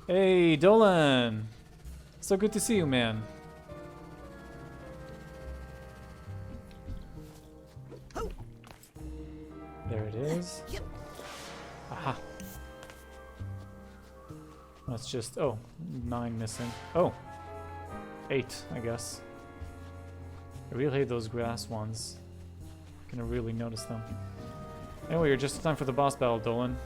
Hey, Dolan! So good to see you, man. There it is. Aha. That's just, oh, 9 missing. Oh, 8, I guess. I really hate those grass ones. I can really notice them. Anyway, you're just in time for the boss battle, Dolan.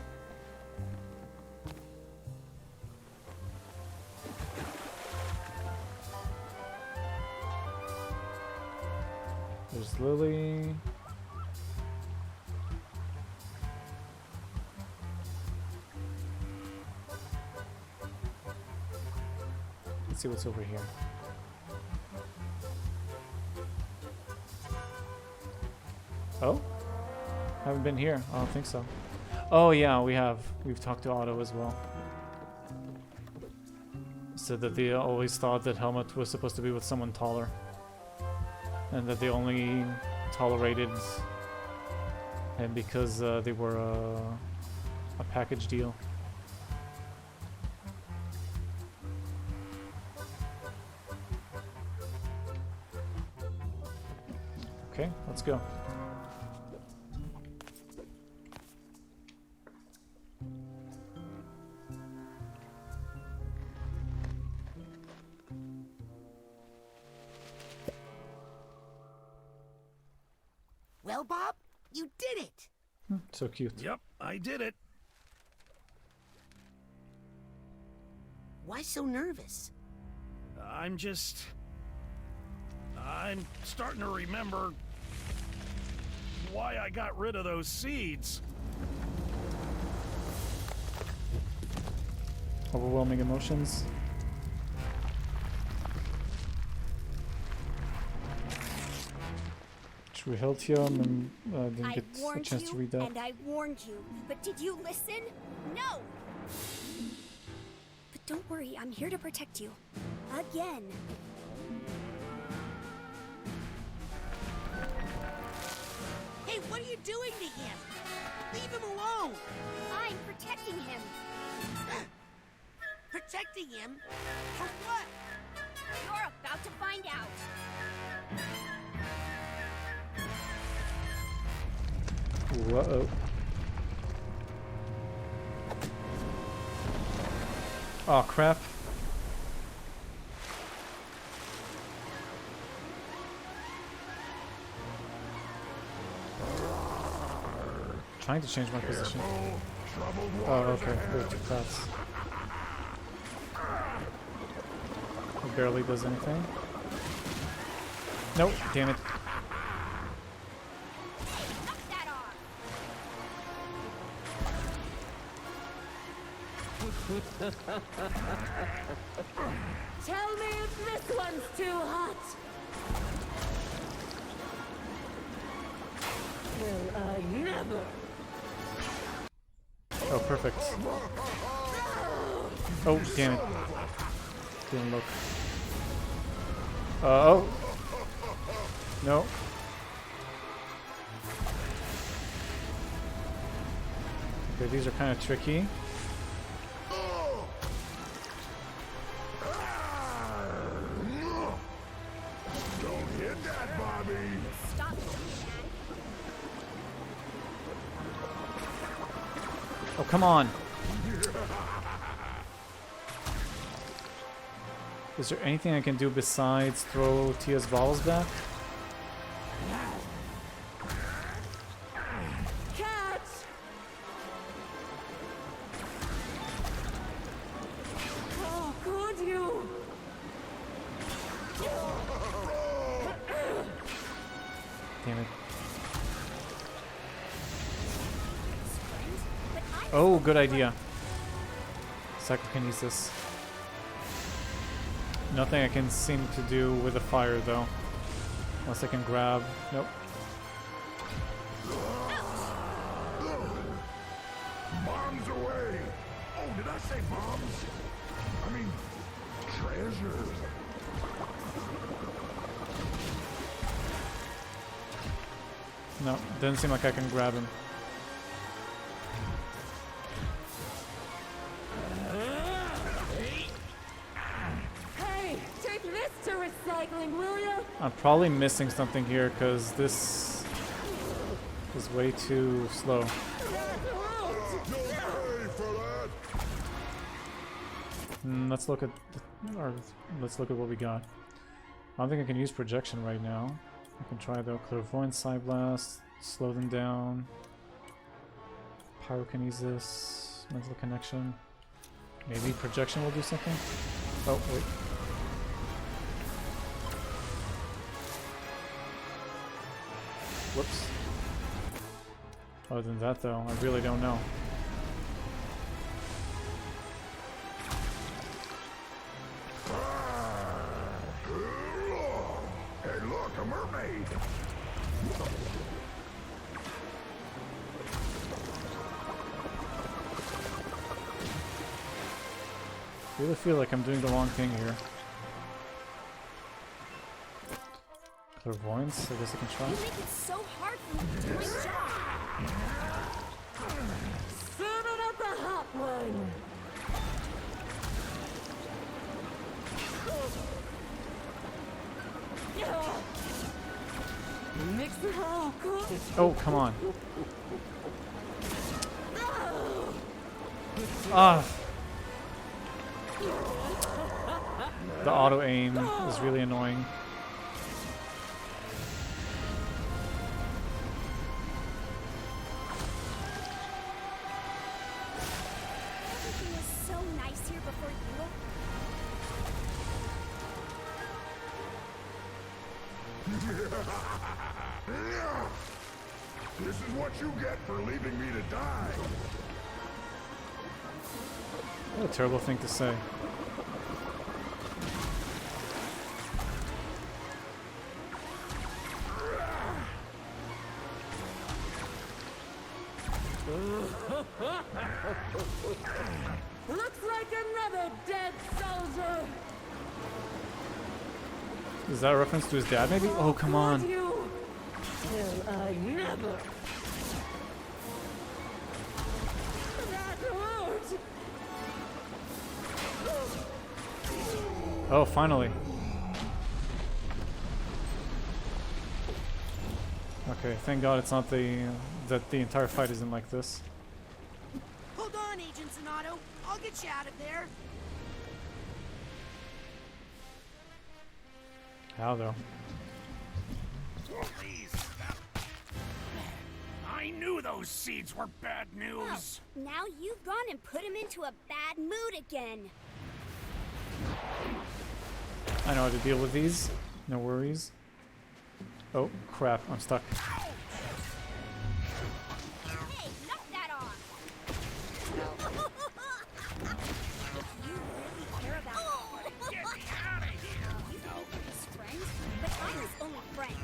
There's Lily. Let's see what's over here. Oh? Haven't been here. I don't think so. Oh yeah, we have. We've talked to Otto as well. Said that they always thought that Helmut was supposed to be with someone taller. And that they only tolerated him because they were a package deal. Okay, let's go.
Well, Bob, you did it.
So cute.
Yep, I did it.
Why so nervous?
I'm starting to remember why I got rid of those seeds.
Overwhelming emotions. We held him and didn't get a chance to read that.
And I warned you, but did you listen? No! But don't worry, I'm here to protect you. Again.
Hey, what are you doing to him? Leave him alone.
I'm protecting him.
Protecting him? For what?
You're about to find out.
Whoa. Oh crap. Trying to change my position. Oh, okay. There are two crats. It barely does anything. Nope, damn it.
Tell me if this one's too hot. Will I never?
Oh, perfect. Oh, damn it. Didn't look. Oh. No. Okay, these are kind of tricky. Oh, come on. Is there anything I can do besides throw Tia's balls back?
Catch! Oh, could you?
Damn it. Oh, good idea. Psychokinesis. Nothing I can seem to do with the fire though. Unless I can grab. Nope.
Bombs away! Oh, did I say bombs? I mean, treasure.
No, doesn't seem like I can grab him.
Hey, take this to recycling, will ya?
I'm probably missing something here because this is way too slow. Let's look at let's look at what we got. I don't think I can use projection right now. I can try though. Clairvoyance, Side Blast, slow them down. Pyrokinesis, mental connection. Maybe projection will do something. Oh wait. Whoops. Other than that, though, I really don't know.
Hey, look, a mermaid.
I really feel like I'm doing the wrong thing here. Clairvoyance, I guess I can try.
You make it so hard for me to do my job.
Serving up the hot one. Mix it all cool.
Oh, come on. Ah! The auto aim is really annoying.
Everything was so nice here before you.
This is what you get for leaving me to die.
What a terrible thing to say.
Looks like another dead soldier.
Is that a reference to his dad, maybe? Oh, come on.
You till I never. That hurt.
Oh, finally. Okay, thank God it's not that the entire fight isn't like this.
Hold on, Agent Sonato. I'll get you out of there.
How though?
Please stop. I knew those seeds were bad news.
Now you've gone and put him into a bad mood again.
I know how to deal with these. No worries. Oh, crap. I'm stuck.
Hey, knock that off. If you really care about
Get me out of here.
you think you're his friend, but I'm his only friend.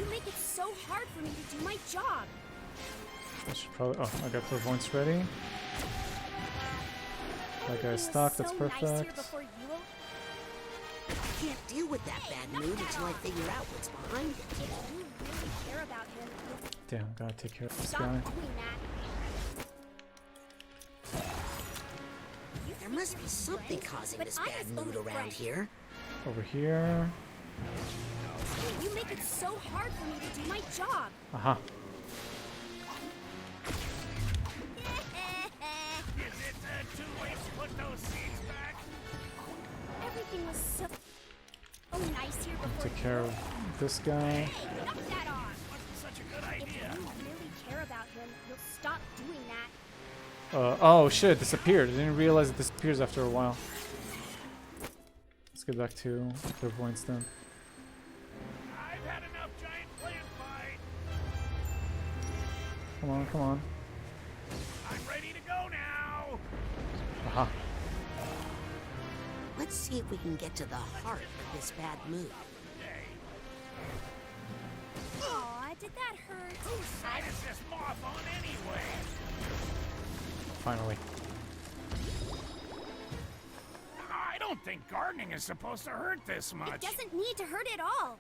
You make it so hard for me to do my job.
I should probably... Oh, I got clairvoyance ready. That guy's stuck. That's
Nice here
perfect.
before you.
I can't deal with that bad mood until I figure out what's behind it.
If you really care about him, you'll
Damn, gotta take care of this
stop
guy.
doing that.
There must be something causing
But
this
I'm
bad
his
mood
only
around
friend.
here.
Over here.
You make it so hard for me to do my job.
Aha.
Is it too late to put those seeds back?
Everything was so nice here before
Take
you.
care of this guy.
Hey, knock that off.
Wasn't such a good
If
idea.
you really care about him, you'll stop doing that.
Oh shit, it disappeared. I didn't realize it disappears after a while. Let's get back to clairvoyance then.
I've had enough giant plant fight.
Come on, come on.
I'm ready to go now.
Aha.
Let's see if we can get to the heart of this bad mood.
Aw, did that hurt?
Whose side is this moth on anyway?
Finally.
I don't think gardening is supposed to hurt this
It
much.
doesn't need to hurt at all.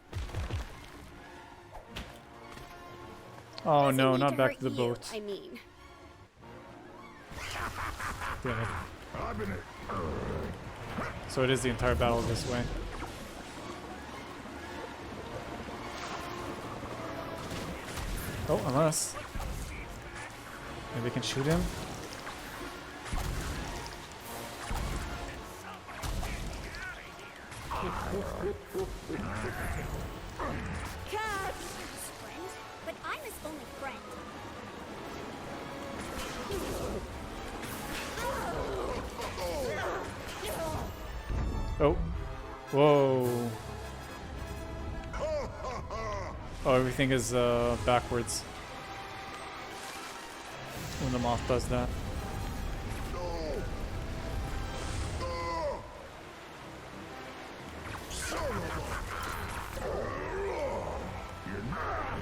Oh
Doesn't
no,
need
not
to
back
hurt
to the
you,
boat.
I mean,
Damn it.
I've been
So it is the entire battle this way. Oh, unless... Maybe I can shoot him?
Catch!
his friend, but I'm his only friend.
Oh. Whoa. Oh, everything is backwards when the moth does that.
No! Ah! Son of a... You're not...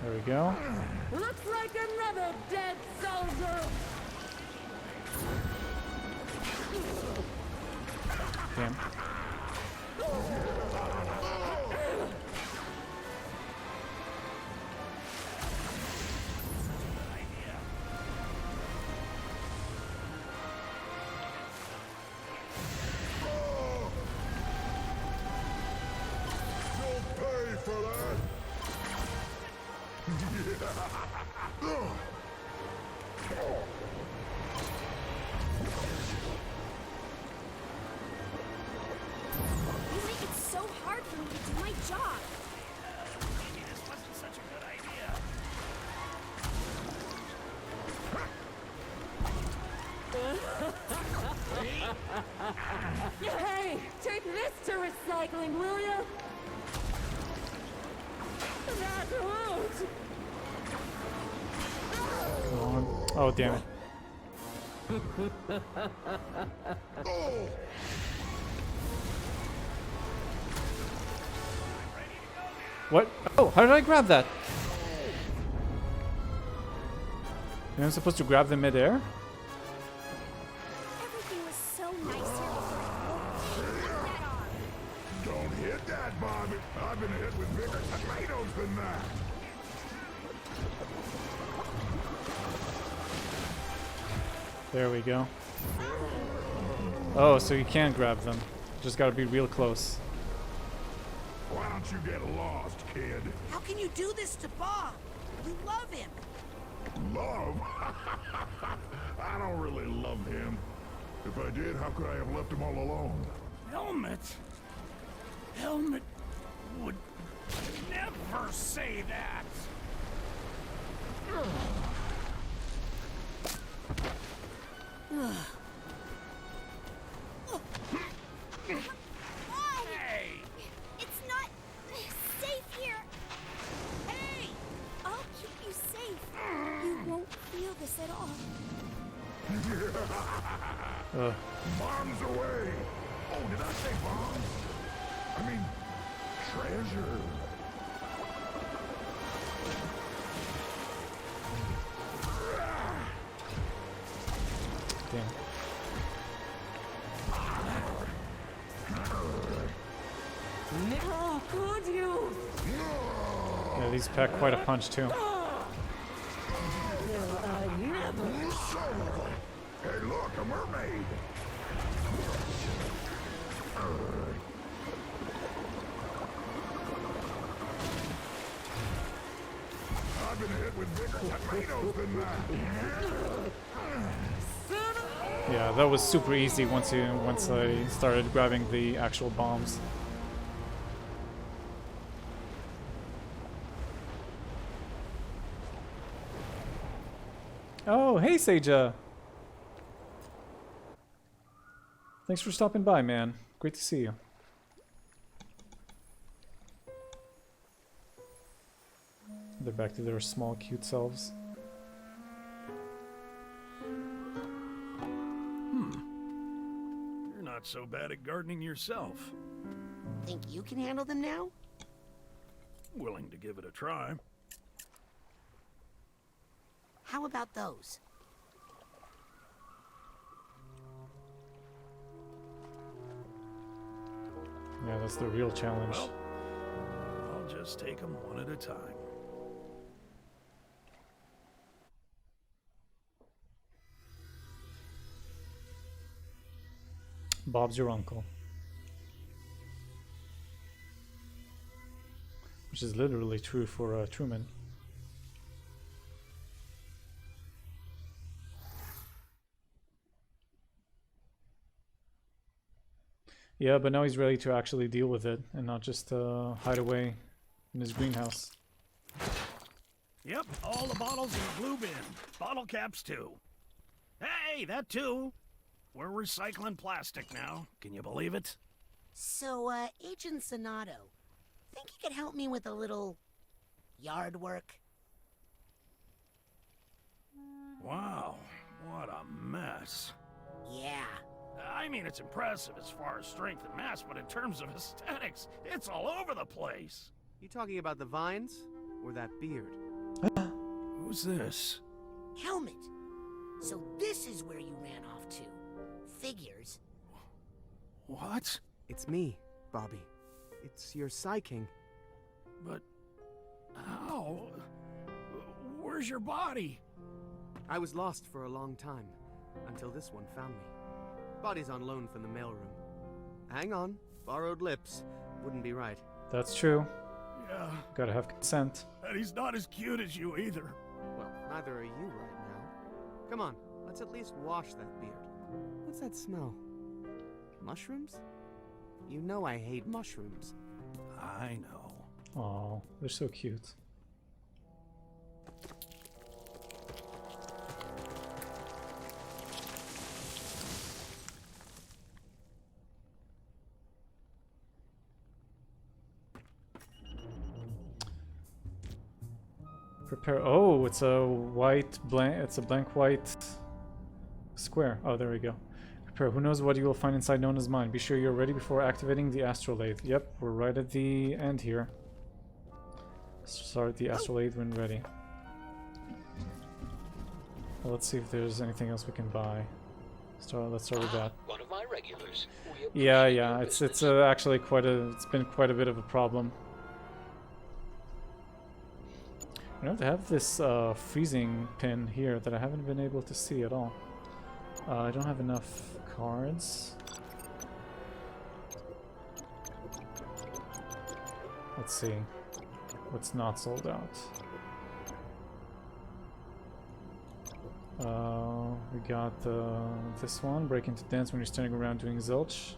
There we go.
Looks like another dead soldier.
Damn.
You'll pay for that!
You make it so hard for me to do my job.
Maybe this wasn't such a good idea.
Hey, take this to recycling, will ya? That wound.
Come on. Oh, damn it.
Oh!
What? Oh, how did I grab that? Am I supposed to grab them midair?
Everything was so nice here before I broke that arm.
Don't hit that, Bobby! I've been hit with bigger tomatoes than that!
There we go. Oh, so you can't grab them. Just gotta be real close.
Why don't you get lost, kid?
How can you do this to Bob? You love him.
Love? I don't really love him. If I did, how could I have left him all alone?
Helmet? Helmet would never say that. Hey!
It's not safe here.
Hey!
I'll keep you safe. You won't feel this at all.
Bombs away! Oh, did I say bombs? I mean, treasure.
Damn.
Oh, could you?
Yeah, these pack quite a punch too.
Hey, look, a mermaid! I've been hit with bigger tomatoes than that.
Yeah, that was super easy once I started grabbing the actual bombs. Oh, hey Seija! Thanks for stopping by, man. Great to see you. They're back to their small, cute selves.
You're not so bad at gardening yourself.
Think you can handle them now?
Willing to give it a try.
How about those?
Yeah, that's the real challenge.
Well, I'll just take them one at a time.
Bob's your uncle. Which is literally true for Truman. Yeah, but now he's ready to actually deal with it and not just hide away in his greenhouse.
Yep, all the bottles in the blue bin. Bottle caps, too. Hey, that too. We're recycling plastic now. Can you believe it?
So, Agent Sonato, think you could help me with a little yard work?
Wow, what a mess.
Yeah.
I mean, it's impressive as far as strength and mass, but in terms of aesthetics, it's all over the place.
You talking about the vines? Or that beard?
Who's this?
Helmet. So this is where you ran off to. Figures.
What?
It's me, Bobby. It's your Psy-King.
But how? Where's your body?
I was lost for a long time, until this one found me. Body's on loan from the mailroom. Hang on, borrowed lips. Wouldn't be right.
That's true.
Yeah,
Gotta have consent.
and he's not as cute as you either.
Well, neither are you right now. Come on, let's at least wash that beard. What's that smell? Mushrooms? You know I hate mushrooms.
I know.
Oh, they're so cute. Prepare. Oh, it's a white blank. It's a blank white square. Oh, there we go. Prepare. Who knows what you will find inside Nona's mind? Be sure you're ready before activating the astrolabe. Yep, we're right at the end here. Start the astrolabe when ready. Well, let's see if there's anything else we can buy. Let's start with that.
One of my regulars.
Yeah. It's actually it's been quite a bit of a problem. I know they have this freezing pin here that I haven't been able to see at all. I don't have enough cards. Let's see what's not sold out. We got this one, break into dance when you're standing around doing zilch.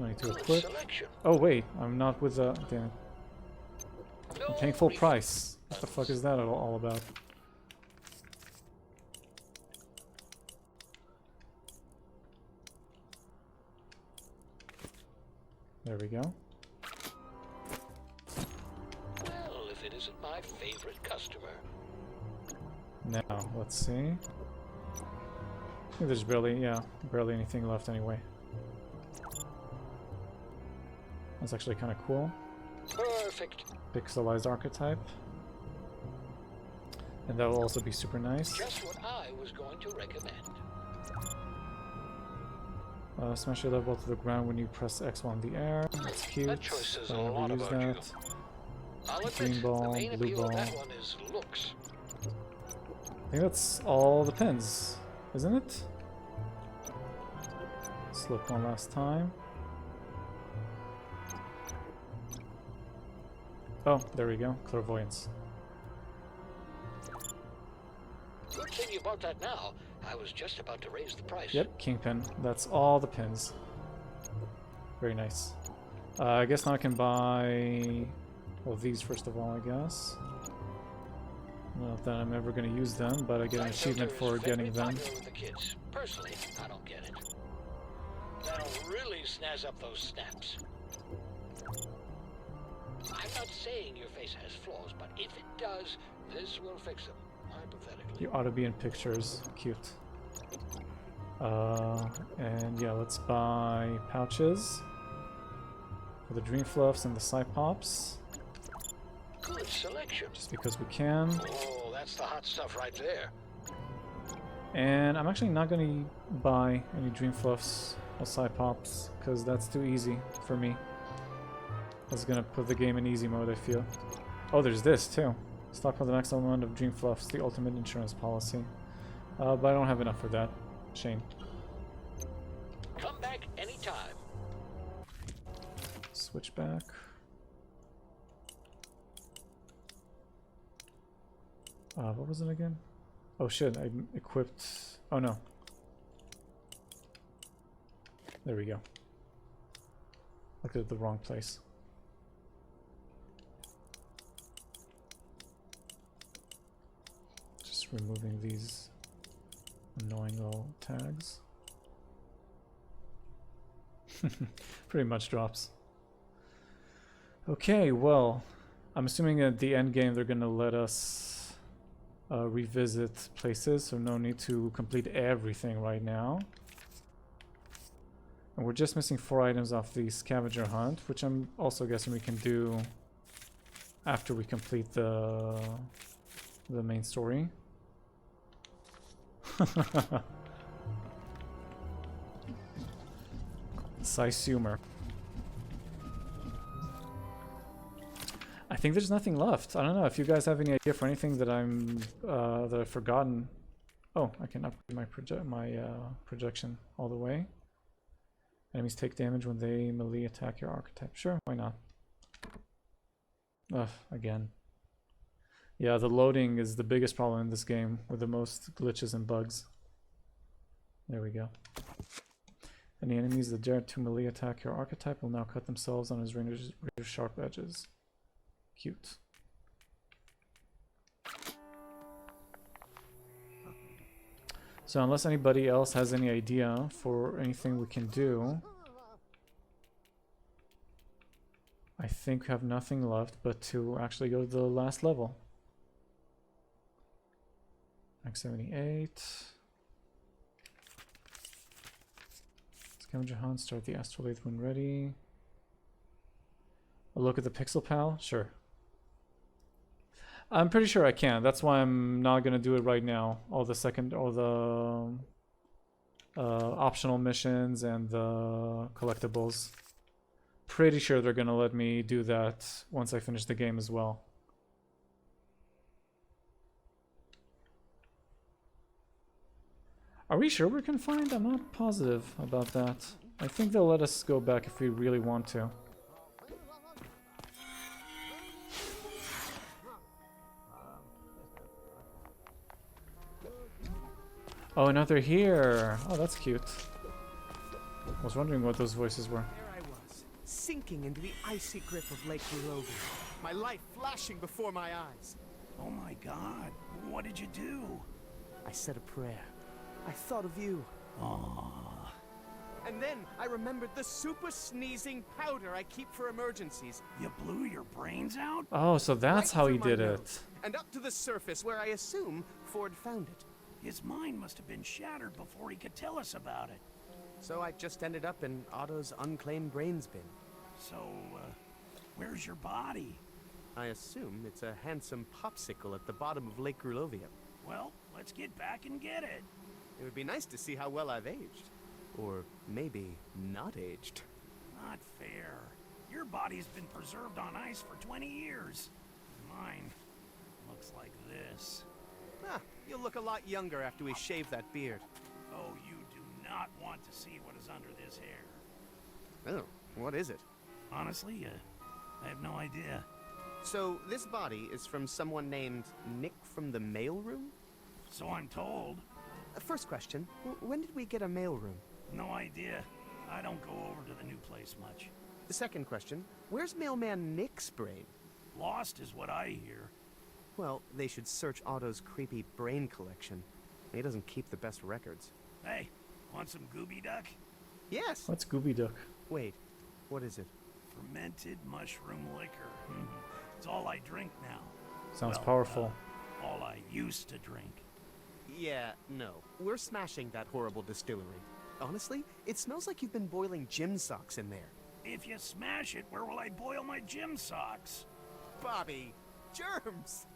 I need to equip. Oh wait, I'm not with the. Damn it. I'm paying full price. What the fuck is that all about? There we go.
Well, if it isn't my favorite customer.
Now, let's see. I think there's barely anything left anyway. That's actually kind of cool.
Perfect.
Pixelized archetype. And that will also be super nice.
Just what I was going to recommend.
Smash your level to the ground when you press X1 in the air. That's cute.
That choice says a
Don't
lot
ever use
about you.
that.
I'll admit,
Green ball,
the main
blue
appeal
ball.
of that one is looks.
I think that's all the pins, isn't it? Let's look one last time. Oh, there we go. Clairvoyance.
Good thing you bought that now. I was just about to raise the price.
Yep, Kingpin. That's all the pins. Very nice. I guess now I can buy... Well, these first of all, I guess. Not that I'm ever going to use them, but I get an achievement for getting them.
With the kids. Personally, I don't get it. That'll really snazz up those snaps. I'm not saying your face has flaws, but if it does, this will fix them, hypothetically.
You ought to be in pictures. Cute. And yeah, let's buy pouches for the Dream Fluffs and the Psypops.
Good selection.
Just because we can.
Oh, that's the hot stuff right there.
And I'm actually not going to buy any Dream Fluffs or Psypops because that's too easy for me. That's going to put the game in easy mode, I feel. Oh, there's this too. Stockpile the maximum amount of Dream Fluffs, the ultimate insurance policy. But I don't have enough for that. Shame.
Come back anytime.
Switch back. What was it again? Oh shit, I equipped... Oh no. There we go. Looked at the wrong place. Just removing these annoying little tags. Pretty much drops. Okay, well, I'm assuming at the end game they're gonna let us revisit places, so no need to complete everything right now. And we're just missing 4 items off the scavenger hunt, which I'm also guessing we can do after we complete the main story. Psychonauts. I think there's nothing left. I don't know if you guys have any idea for anything that that I've forgotten. Oh, I can upgrade my projection all the way. Enemies take damage when they melee attack your archetype. Sure, why not? Ugh, again. Yeah, the loading is the biggest problem in this game, with the most glitches and bugs. There we go. Any enemies that dare to melee attack your archetype will now cut themselves on his razor sharp edges. Cute. So unless anybody else has any idea for anything we can do, I think we have nothing left but to actually go to the last level. X78. Scavenger hunt, start the astrolabe when ready. A look at the pixel pal? Sure. I'm pretty sure I can. That's why I'm not gonna do it right now. All the optional missions and the collectibles. Pretty sure they're gonna let me do that once I finish the game as well. Are we sure we're confined? I'm not positive about that. I think they'll let us go back if we really want to. Oh, and now they're here. Oh, that's cute. I was wondering what those voices were.
There I was, sinking into the icy grip of Lake Rulovia, my life flashing before my eyes.
Oh my God, what did you do?
I said a prayer. I thought of you.
Aww.
And then I remembered the super sneezing powder I keep for emergencies.
You blew your brains out?
Oh, so that's
Right
how he
through my
did
nose,
it.
And up to the surface where I assume Ford found it.
His mind must have been shattered before he could tell us about it.
So I just ended up in Otto's unclaimed brains bin.
So, where's your body?
I assume it's a handsome popsicle at the bottom of Lake Rulovia.
Well, let's get back and get it.
It would be nice to see how well I've aged. Or maybe not aged.
Not fair. Your body's been preserved on ice for 20 years. Mine looks like this.
Ah, you'll look a lot younger after we shave that beard.
Oh, you do not want to see what is under this hair.
Oh, what is it?
Honestly, I have no idea.
So, this body is from someone named Nick from the mailroom?
So I'm told.
First question, when did we get a mailroom?
No idea. I don't go over to the new place much.
The second question, where's mailman Nick's brain?
Lost is what I hear.
Well, they should search Otto's creepy brain collection. He doesn't keep the best records.
Hey, want some Gooby Duck?
Yes!
What's Gooby Duck?
Wait, what is it?
Fermented mushroom liquor. It's all I drink now.
Sounds
Well,
powerful.
All I used to drink.
Yeah, no. We're smashing that horrible distillery. Honestly, it smells like you've been boiling gym socks in there.
If you smash it, where will I boil my gym socks?
Bobby, germs!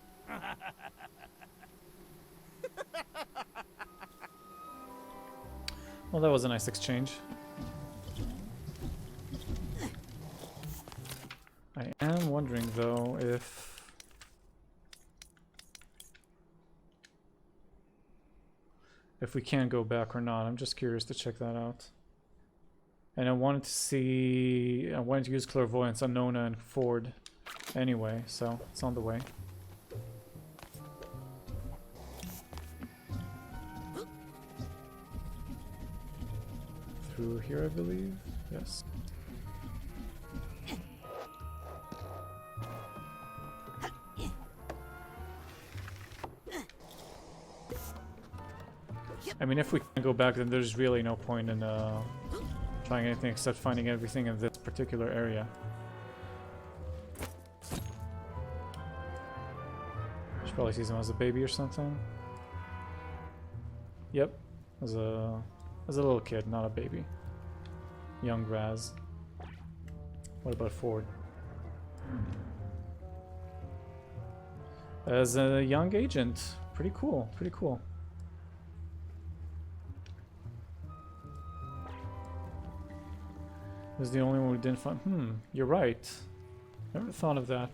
Well, that was a nice exchange. I am wondering, though, if we can go back or not. I'm just curious to check that out. And I wanted to use clairvoyance on Nona and Ford anyway, so it's on the way. through here, I believe. Yes. I mean, if we can go back, then there's really no point in trying anything except finding everything in this particular area. She probably sees him as a baby or something. Yep, as a little kid, not a baby. Young Raz. What about Ford? As a young agent, pretty cool, pretty cool. This is the only one we didn't find. You're right. Never thought of that.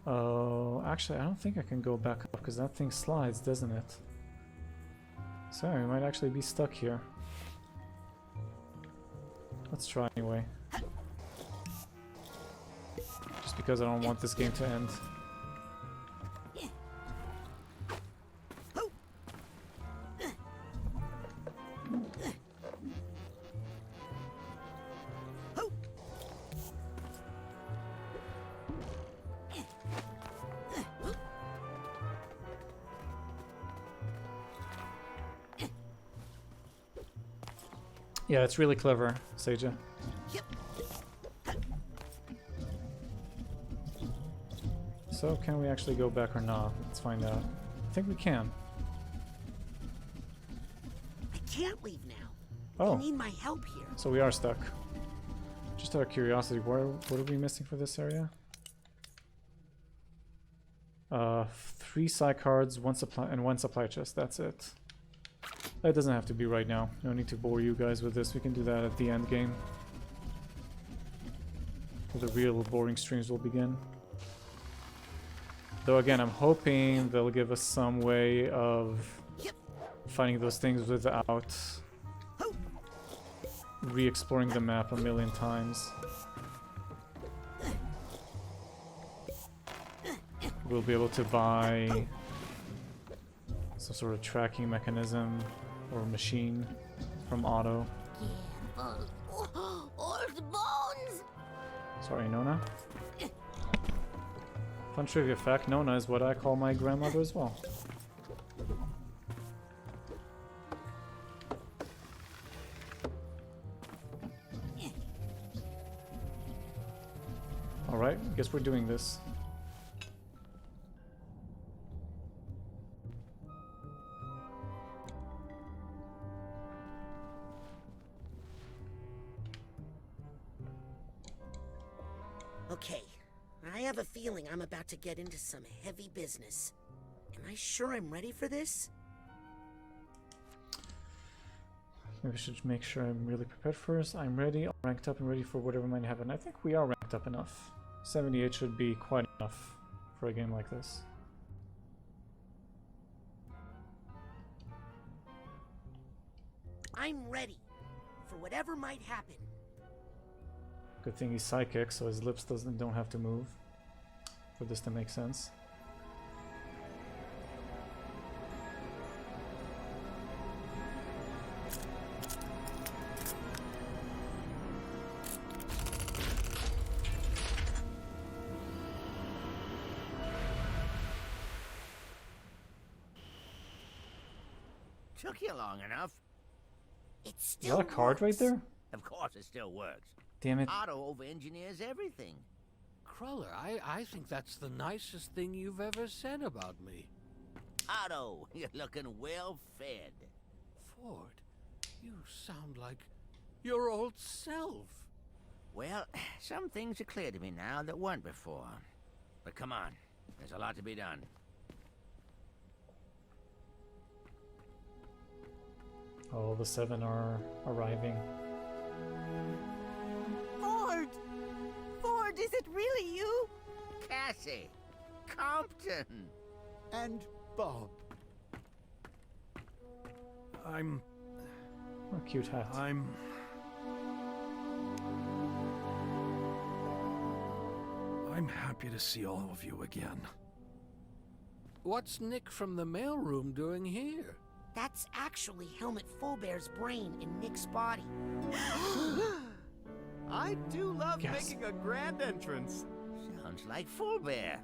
Oh, actually, I don't think I can go back up because that thing slides, doesn't it? So we might actually be stuck here. Let's try anyway. Just because I don't want this game to end. Yeah, it's really clever, Seija. So, can we actually go back or not? Let's find out. I think we can.
I can't leave now.
Oh.
I need my help here.
So we are stuck. Just out of curiosity, what are we missing for this area? 3 psych cards, 1 supply chest. That's it. That doesn't have to be right now. No need to bore you guys with this. We can do that at the end game. Where the real boring streams will begin. Though again, I'm hoping they'll give us some way of finding those things without re-exploring the map a million times. We'll be able to buy some sort of tracking mechanism or machine from Otto.
Old bones!
Sorry, Nona. Fun trivia fact, Nona is what I call my grandmother as well. Alright, guess we're doing this.
Okay, I have a feeling I'm about to get into some heavy business. Am I sure I'm ready for this?
Maybe I should make sure I'm really prepared first. I'm ready, I'm ranked up and ready for whatever might happen. I think we are ranked up enough. 78 should be quite enough for a game like this.
I'm ready for whatever might happen.
Good thing he's psychic, so his lips don't have to move for this to make sense.
Took you long enough.
It's
Is
still
that a card right there?
Of course, it still works.
Damn it.
Otto over-engineers everything.
Cruller, I think that's the nicest thing you've ever said about me.
Otto, you're looking well fed.
Ford, you sound like your old self.
Well, some things are clear to me now that weren't before. But come on, there's a lot to be done.
Oh, the 7 are arriving.
Ford! Ford, is it really you?
Cassie! Compton!
And Bob.
I'm
Oh, cute hat.
I'm happy to see all of you again.
What's Nick from the mailroom doing here?
That's actually Helmet Fullbear's brain in Nick's body.
I do love
Yes.
making a grand entrance.
Sounds like Full Bear.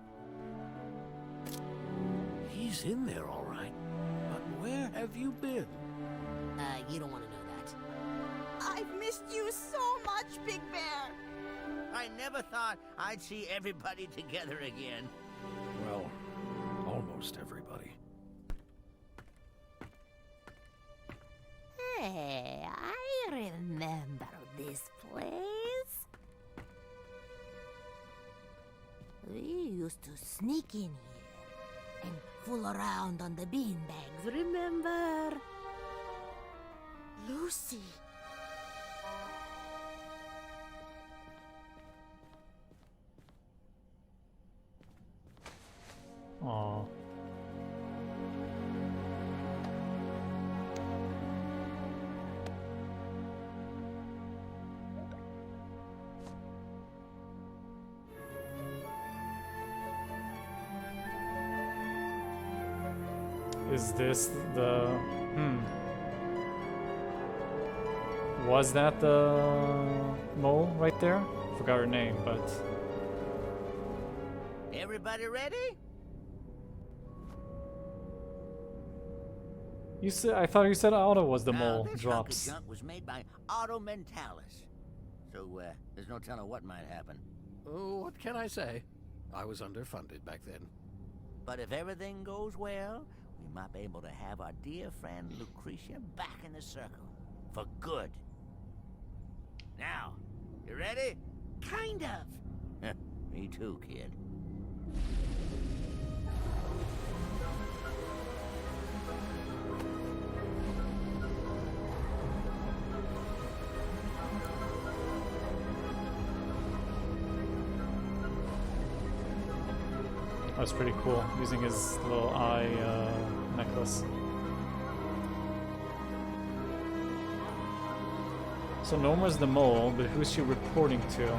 He's in there, all right. But where have you been?
You don't want to know that.
I've missed you so much, Big Bear.
I never thought I'd see everybody together again.
Well, almost everybody.
Hey, I remember this place. We used to sneak in here and fool around on the beanbags, remember? Lucy.
Aw. Is this the... Was that the mole right there? Forgot her name, but...
Everybody ready?
You said, I thought you said Otto was the
Now,
mole.
this hunk of
Drops.
junk was made by Auto Mentalis. So, there's no telling what might happen.
Oh, what can I say? I was underfunded back then.
But if everything goes well, we might be able to have our dear friend Lucretia back in the circle. For good. Now, you ready?
Kind of.
Me too, kid.
That was pretty cool, using his little eye necklace. So Noma's the mole, but who's she reporting to?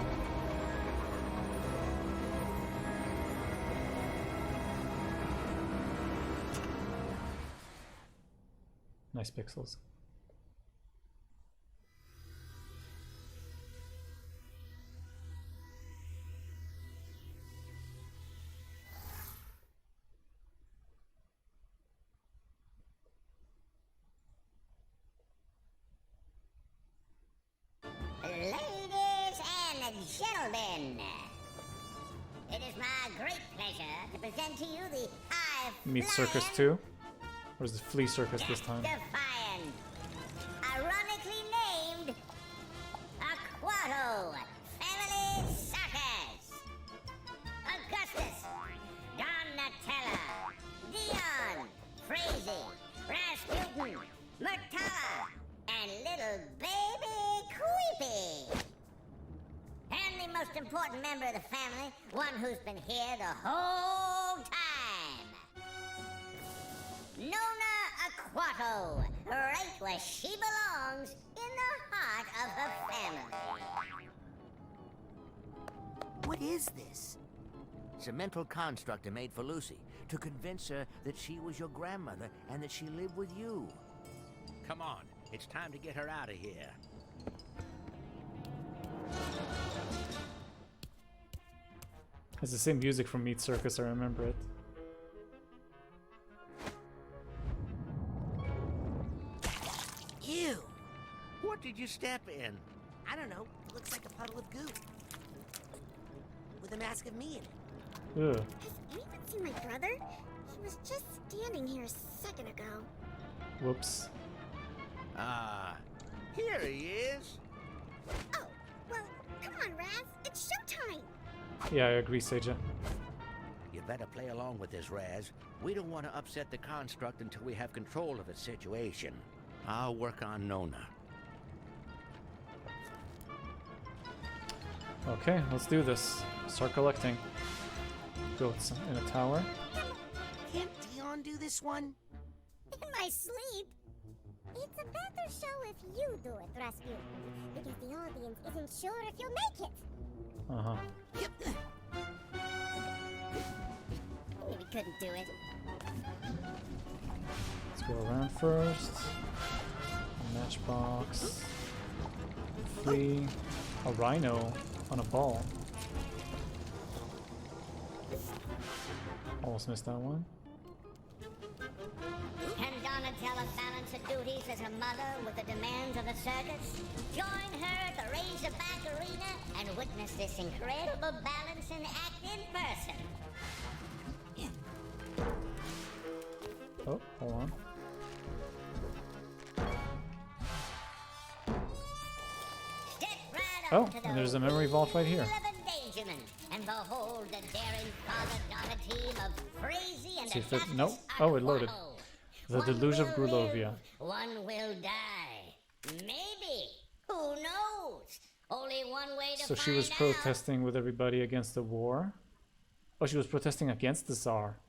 Nice pixels.
Ladies and gentlemen, it is my great pleasure to present to you the high
Meet Circus 2? Or is it Flea Circus this time?
defiant, ironically named Aquato Family Circus. Augustus, Donatella, Dion, Frazee, Rasputin, Murtala, and little baby Creepy. And the most important member of the family, one who's been here the whole time. Nona Aquato, right where she belongs, in the heart of her family.
What is this?
It's a mental construct I made for Lucy to convince her that she was your grandmother and that she lived with you. Come on, it's time to get her out of here.
It's the same music from Meet Circus, I remember it.
Ew.
What did you step in?
I don't know. Looks like a puddle of goo. With a mask of me in it.
Ugh.
Has anyone seen my brother? He was just standing here a second ago.
Whoops.
Ah, here he is.
Oh, well, come on, Raz. It's showtime.
Yeah, I agree, Seija.
You better play along with this, Raz. We don't want to upset the construct until we have control of its situation. I'll work on Nona.
Okay, let's do this. Start collecting. Goats in a tower.
Can't Dion do this one?
In my sleep. It's a better show if you do it, Rasputin. Because the audience isn't sure if you'll make it.
Uh-huh.
I knew we couldn't do it.
Let's go around first. A matchbox. A flea. A rhino on a ball. Almost missed that one.
Can Donatella balance her duties as a mother with the demands of the circus? Join her at the Razorback Arena and witness this incredible balancing act in person.
Oh, hold on.
Step right
Oh,
up to the
and there's a memory vault right here.
wheel of endangerment and behold the daring Father Donna team of Crazy and
See
the
if it.
Duchess
Nope. Oh, it loaded.
Aquato.
The
One
Deluge of
will
Grulovia.
live, one will die. Maybe. Who knows? Only one way to
So she was
find out.
protesting with everybody against the war. Oh, she was protesting against the Tsar.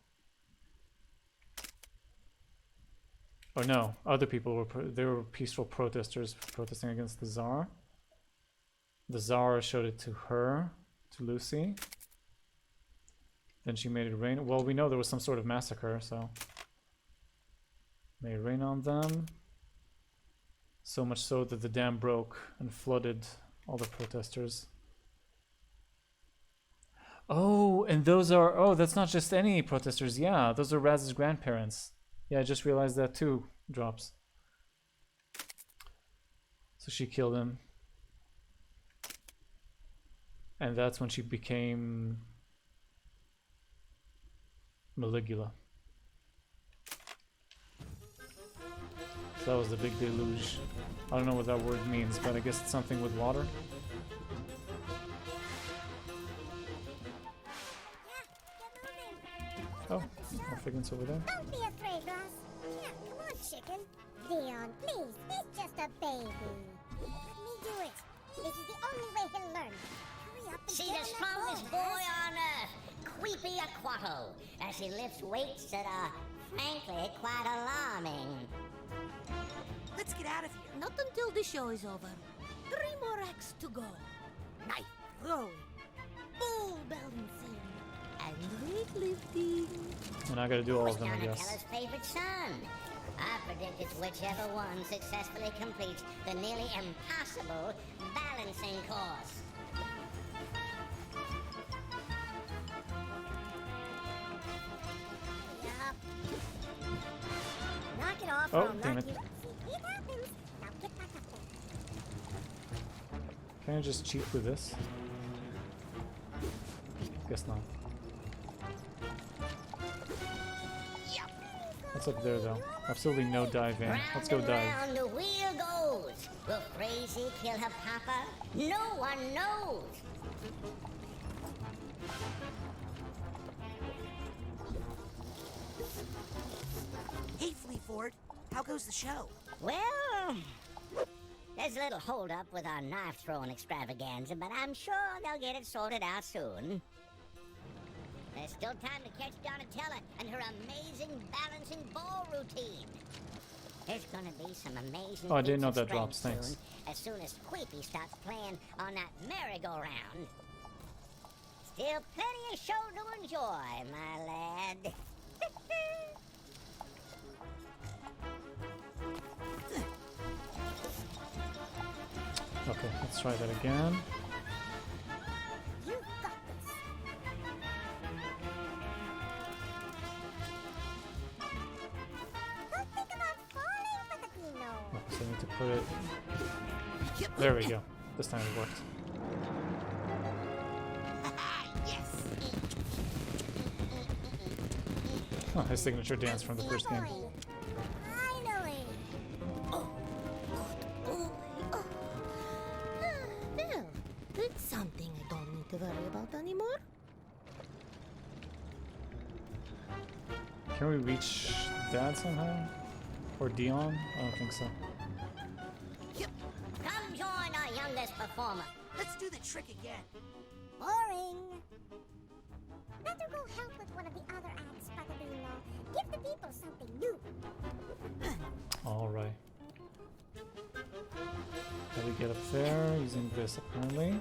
Oh no, other people were they were peaceful protesters protesting against the Tsar. The Tsar showed it to her, to Lucy. Then she made it rain. Well, we know there was some sort of massacre, so made it rain on them. So much so that the dam broke and flooded all the protesters. Oh, and those are... Oh, that's not just any protesters. Yeah, those are Raz's grandparents. Yeah, I just realized that too. Drops. So she killed him. And that's when she became... Maligula. So that was the big deluge. I don't know what that word means, but I guess it's something with water. Oh, more figments over there.
Don't be afraid, Ross. Yeah, come on, chicken. Leon, please. He's just a baby. Let me do it. This is the only way he'll learn. Hurry up and
See
get
the
on that
strongest
boat,
boy
Ross.
on earth, Creepy Aquato, as he lifts weights that are, frankly, quite alarming.
Let's get out of here.
Not until the show is over. 3 more acts to go. Knife throwing, bull balancing, and weightlifting.
And I gotta do all of them, I guess.
Donatella's favorite son. I predict it's whichever one successfully completes the nearly impossible balancing course.
Yup. Knock it off,
Oh,
or I'll
damn
knock
it.
you. See, it happens. Now get back up there.
Can I just cheat with this? Guess not. What's up there, though? Absolutely no diving. Let's go
Round and
dive.
round the wheel goes. Will Crazy kill her papa? No one knows.
Hey, Fleaford, how goes the show?
Well, there's a little holdup with our knife-throwing extravaganza, but I'm sure they'll get it sorted out soon. There's still time to catch Donatella and her amazing balancing ball routine. There's gonna be some amazing
Oh, I didn't
feats
know
of
that
strength
drops, thanks.
soon, as soon as Queepy starts playing on that merry-go-round. Still plenty of show to enjoy, my lad.
Okay, let's try that again.
You got this. Don't think about falling, Patatino.
Oh, so I need to put it... There we go. This time it worked.
Yes.
Oh, his signature dance from the first game.
Finally.
Well, that's something I don't need to worry about anymore.
Can we reach Dad somehow? Or Dion? I don't think so.
Come join our youngest performer.
Let's do the trick again.
Boring. Better go help with one of the other acts, Patatino. Give the people something new.
Alright. How do we get up there? Using this, apparently.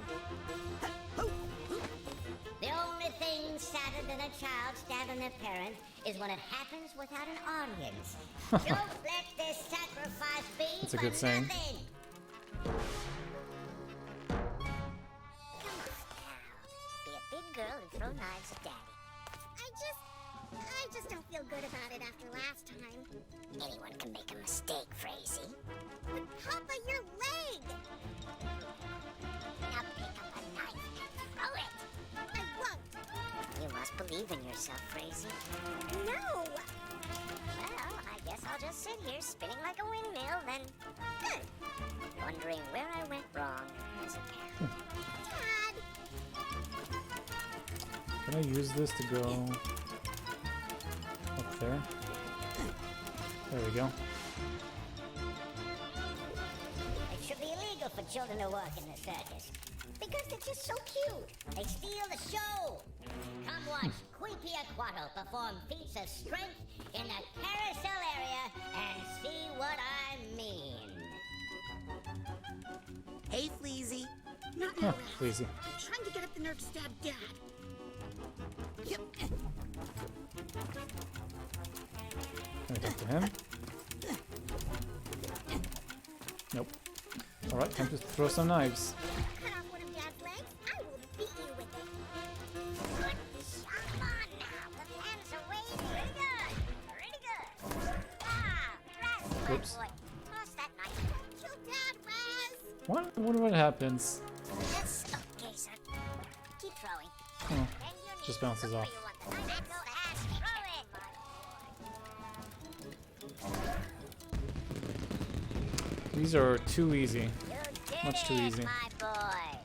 The only thing sadder than a child stabbing their parent is when it happens without an audience. Don't let this sacrifice be
That's a
for
good saying.
nothing.
Be a big girl and throw knives at Daddy. I just don't feel good about it after last time.
Anyone can make a mistake, Frazee.
But Papa, your leg!
Now pick up a knife and throw it.
I won't.
You must believe in yourself, Frazee.
No!
Well, I guess I'll just sit here spinning like a windmill, then wondering where I went wrong as a parent.
Dad!
Can I use this to go up there? There we go.
It should be illegal for children to work in the circus because they're just so cute. They steal the show. Come watch Queepy Aquato perform feats of strength in the carousel area and see what I mean.
Hey, Fleazy.
Not
Huh,
now, Ralph.
Fleazy.
I'm trying to get up the nerve to stab Dad.
Yep.
Can I talk to him? Nope. Alright, time to throw some knives.
Cut off one of Dad's legs. I will beat you with it.
Good shot. Come on now. The hands are waving. Pretty good. Pretty good. Ah, Raz, my
Oops.
boy. Toss that knife.
Kill Dad, Raz!
What? I wonder what happens.
Yes. Okay, sir. Keep throwing.
Oh,
Bend your
just
knees.
bounces
Look
off.
where you want the knife. That's fast. Throw it, my boy.
These are too easy.
You did
Much too
it,
easy.
my boy.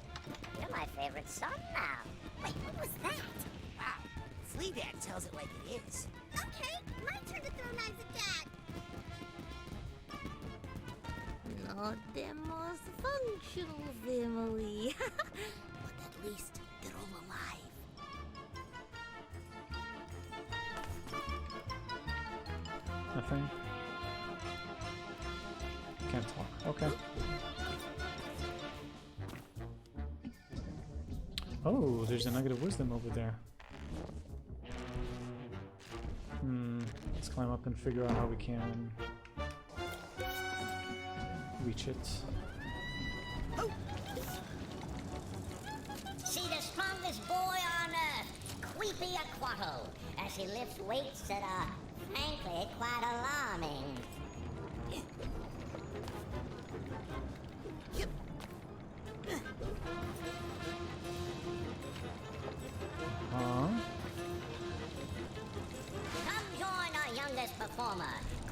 You're my favorite son now.
Wait, what was that?
Wow. Flea Dad tells it like it is.
Okay, my turn to throw knives at Dad.
Not the most functional family.
But at least they're all alive.
Nothing. Can't talk. Okay. Oh, there's a nugget of wisdom over there. Let's climb up and figure out how we can reach it.
See the strongest boy on earth, Queepy Aquato, as he lifts weights that are, frankly, quite alarming.
Huh?
Come join our youngest performer,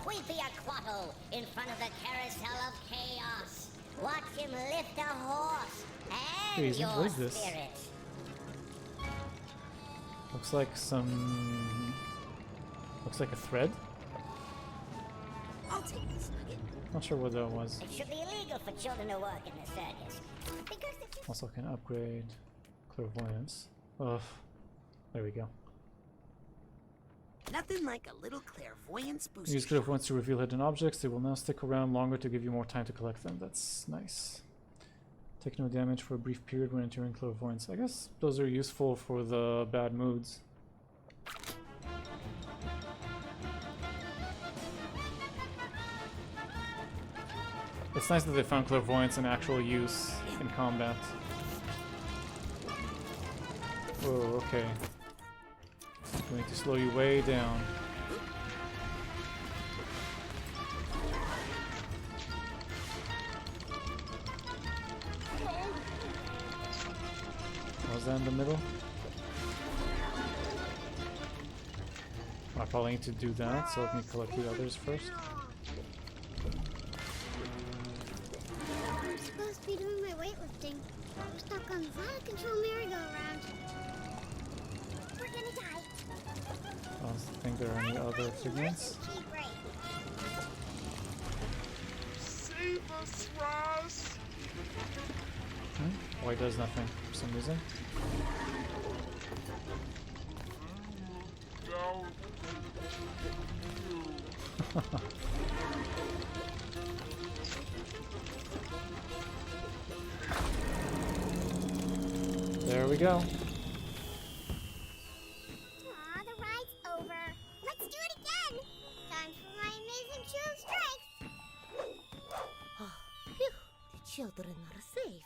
Queepy Aquato, in front of the Carousel of Chaos. Watch him lift a horse and
Jeez, what
your
is this?
spirit.
Looks like some... Looks like a thread?
I'll take this nugget.
Not sure what that was.
It should be illegal for children to work in the circus because they're just
Also can upgrade clairvoyance. Ugh. There we go.
Nothing like a little clairvoyance booster.
Use clairvoyance to reveal hidden objects. They will now stick around longer to give you more time to collect them. That's nice. Take no damage for a brief period when entering clairvoyance. I guess those are useful for the bad moods. It's nice that they found clairvoyance in actual use in combat. Oh, okay. We need to slow you way down. Was that in the middle? I probably need to do that, so let me collect the others first.
I'm supposed to be doing my weightlifting. I'm stuck on this out-of-control merry-go-round. We're gonna die.
I don't think there are any other figments.
Save us, Ross!
Why does nothing for some reason? There we go.
safe.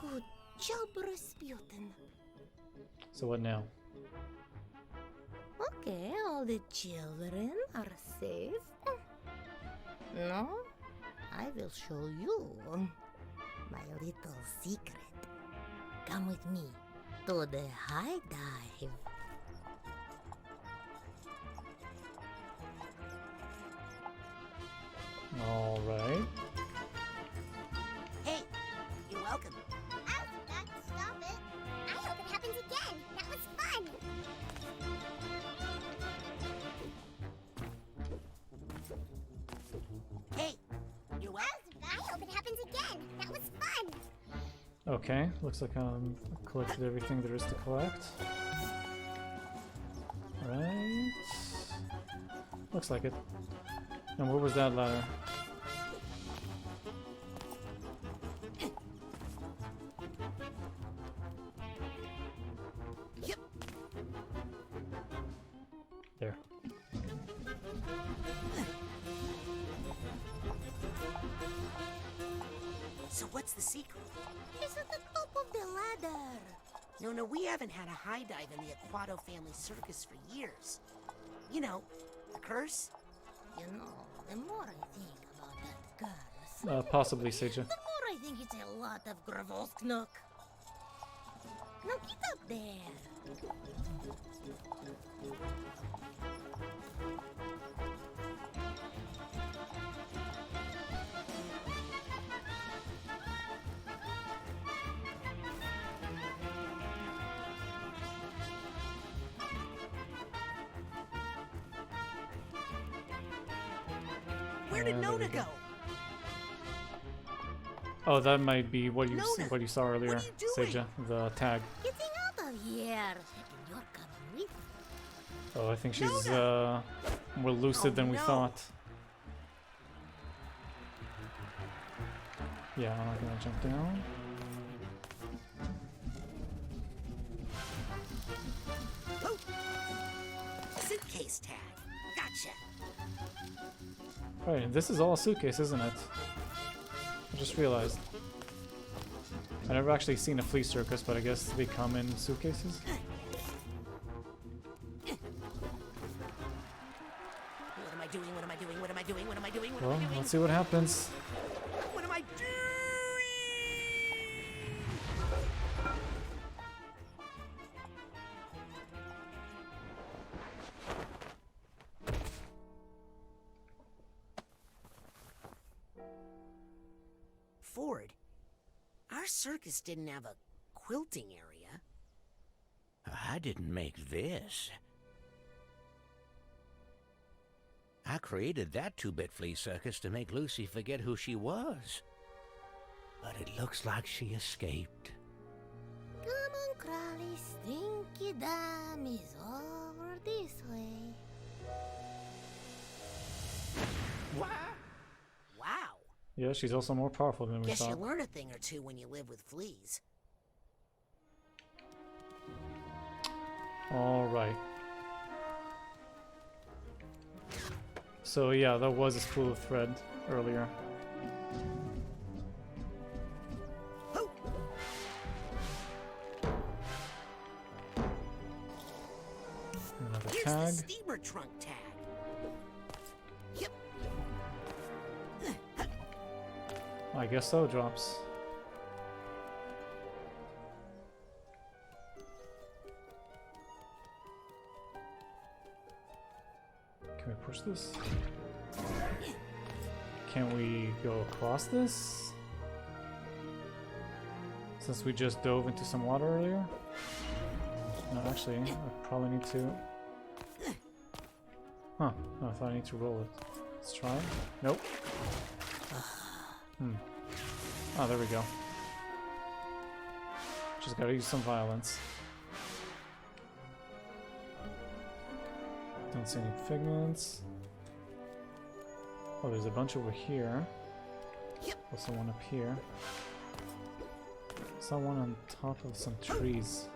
Good job, Rasputin.
So what now?
Okay, all the children are safe. No, I will show you my little secret. Come with me to the high dive.
All right.
Hey, you're welcome.
Stop it. I hope it happens again. That was fun.
Hey, you're welcome.
I hope it happens again. That was fun.
Okay, looks like collected everything there is to collect. Right. Looks like it. And where was that ladder?
Yep.
There.
So what's the secret?
It's at the top of the ladder.
No, we haven't had a high dive in the Aquato family circus for years. You know, the curse?
You know, the more I think about that curse,
Possibly, Seja.
the more I think it's a lot of Gravolsknok. Now get up there.
Where did
there
Nona
we go.
go?
Oh, that might be what you
Nona,
what you saw earlier,
what are you doing?
Seja. The tag.
Getting out of here. And you're coming with me.
Oh, I think she's
Nona!
more lucid
Oh,
than we
no.
thought. Yeah, I'm not gonna jump down.
Oh. Suitcase tag. Gotcha.
Right, and this is all a suitcase, isn't it? I just realized. I've never actually seen a flea circus, but I guess they come in suitcases.
What am I doing? What am I doing? What am I doing? What am I doing? What am
Well,
I doing?
let's see what happens.
What am I doing? Ford, our circus didn't have a quilting area.
I didn't make this. I created that two-bit flea circus to make Lucy forget who she was. But it looks like she escaped.
Come on, Crowley. Stinky Dam is over this way.
Wow.
Yeah, she's also more powerful than we
Guess you
thought.
learn a thing or two when you live with fleas.
All right. So yeah, that was a spool of thread earlier.
Oh.
Another
Here's
tag.
the steamer trunk tag. Yep.
I guess so, drops. Can we push this? Can we go across this? Since we just dove into some water earlier? No, actually, I probably need to... Huh, no, I thought I need to roll it. Let's try. Nope. Oh, there we go. Just gotta use some violence. Don't see any figments. Oh, there's a bunch over here.
Yep.
Also one up here. Saw one on top of some trees.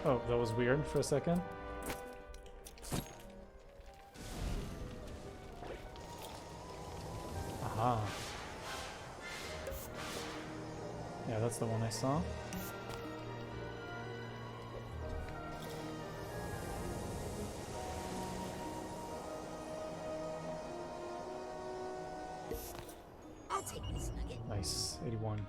Oh, that was weird for a second. Aha. Yeah, that's the one I saw.
I'll take this nugget.
Nice. 81.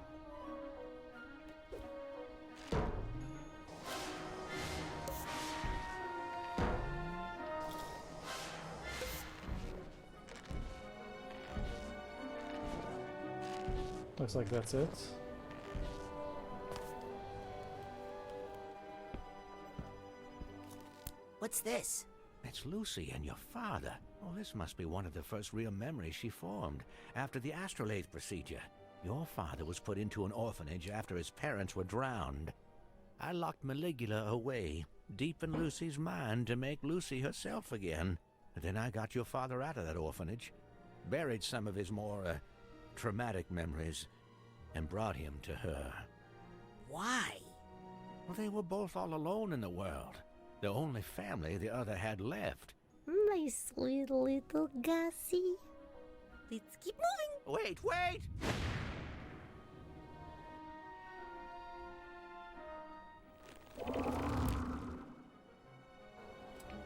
Looks like that's it.
What's this?
It's Lucy and your father. Oh, this must be one of the first real memories she formed after the astrolabe procedure. Your father was put into an orphanage after his parents were drowned. I locked Maligula away, deep in Lucy's mind, to make Lucy herself again. Then I got your father out of that orphanage, buried some of his more, traumatic memories, and brought him to her.
Why?
Well, they were both all alone in the world. The only family the other had left.
My sweet little Gussie. Let's keep moving.
Wait, wait!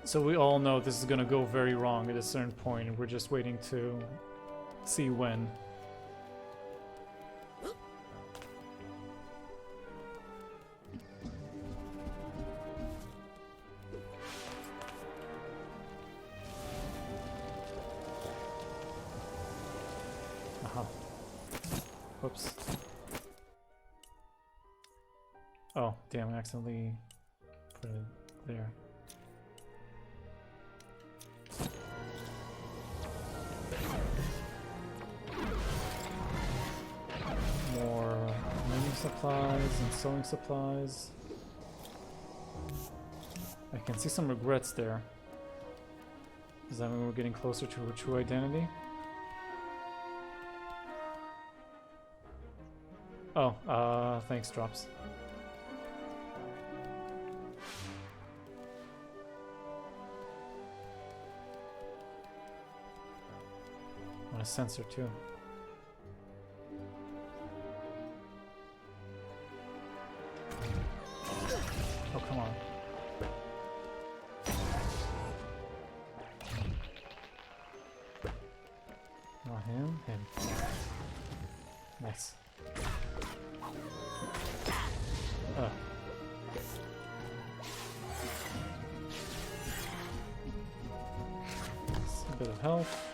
So we all know this is gonna go very wrong at a certain point, and we're just waiting to see when. Aha. Whoops. Oh, damn, I accidentally put it there. More mining supplies and sewing supplies. I can see some regrets there. Does that mean we're getting closer to a true identity? Oh, thanks, Drops. I want a sensor too. Oh, come on. Not him, him. Nice. A bit of health.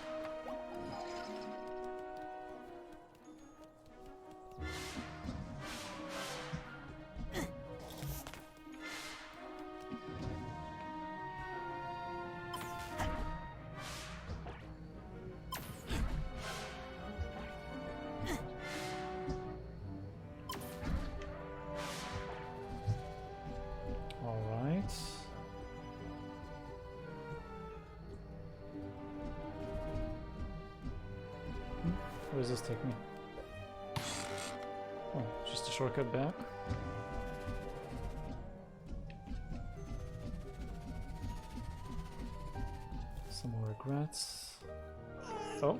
Where does this take me? Oh, just a shortcut back. Some more regrets. Oh.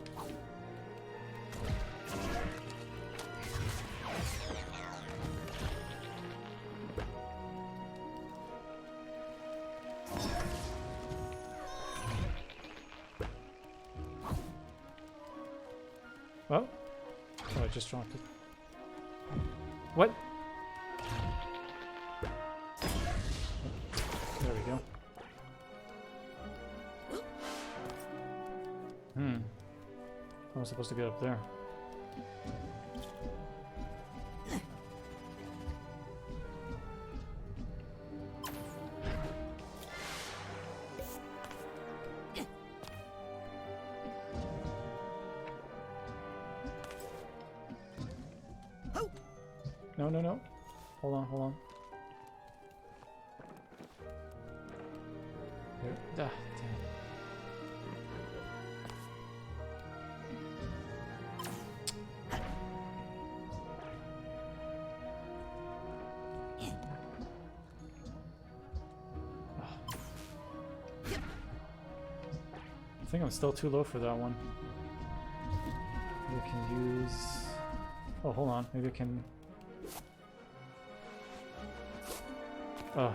Oh, I just dropped it. What? There we go. I was supposed to get up there. No, no, no. Hold on, hold on. There. Ah, damn. I think I'm still too low for that one. Maybe I can use... Oh, hold on. Maybe I can... Ugh.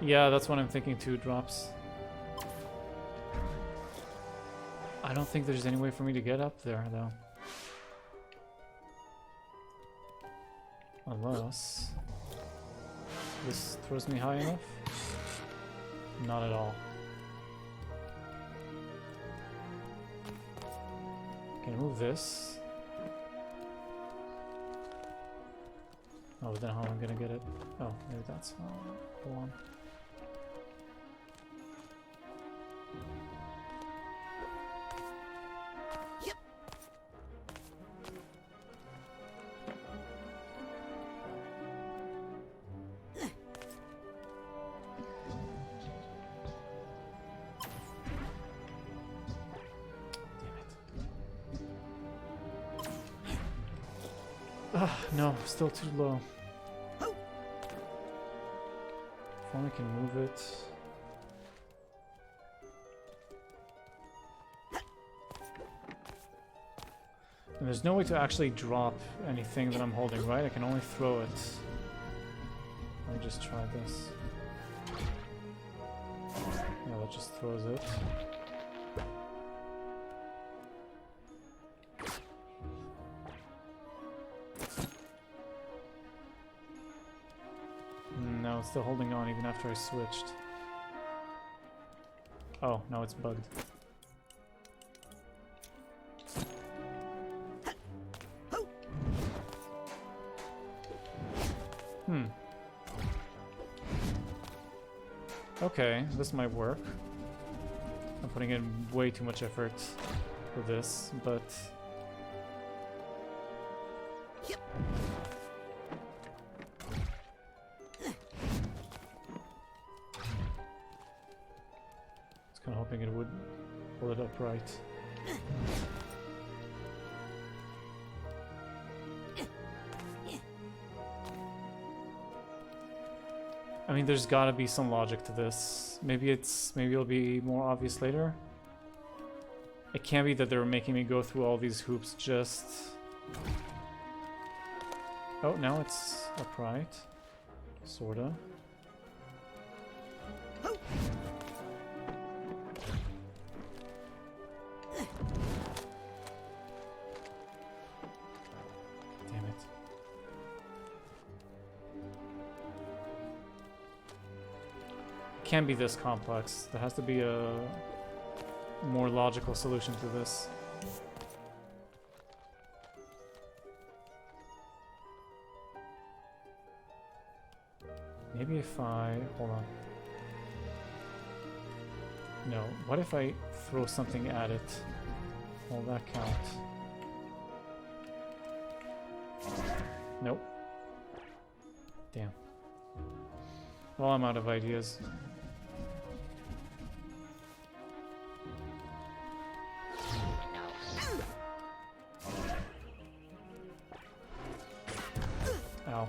Yeah, that's what I'm thinking too, drops. I don't think there's any way for me to get up there, though. Unless... this throws me high enough? Not at all. Can I move this? Oh, but then how am I gonna get it? Oh, maybe that's... hold on. No, still too low. If only I can move it. And there's no way to actually drop anything that I'm holding, right? I can only throw it. Let me just try this. Yeah, that just throws it. No, it's still holding on even after I switched. Oh, now it's bugged. Okay, this might work. I'm putting in way too much effort for this, but... kind of hoping it would pull it upright. I mean, there's gotta be some logic to this. Maybe it'll be more obvious later. It can't be that they're making me go through all these hoops just... Oh, now it's upright. Sorta. Can't be this complex. There has to be a more logical solution to this. Maybe if I... hold on. No, what if I throw something at it? Will that count? Nope. Damn. Well, I'm out of ideas. Ow.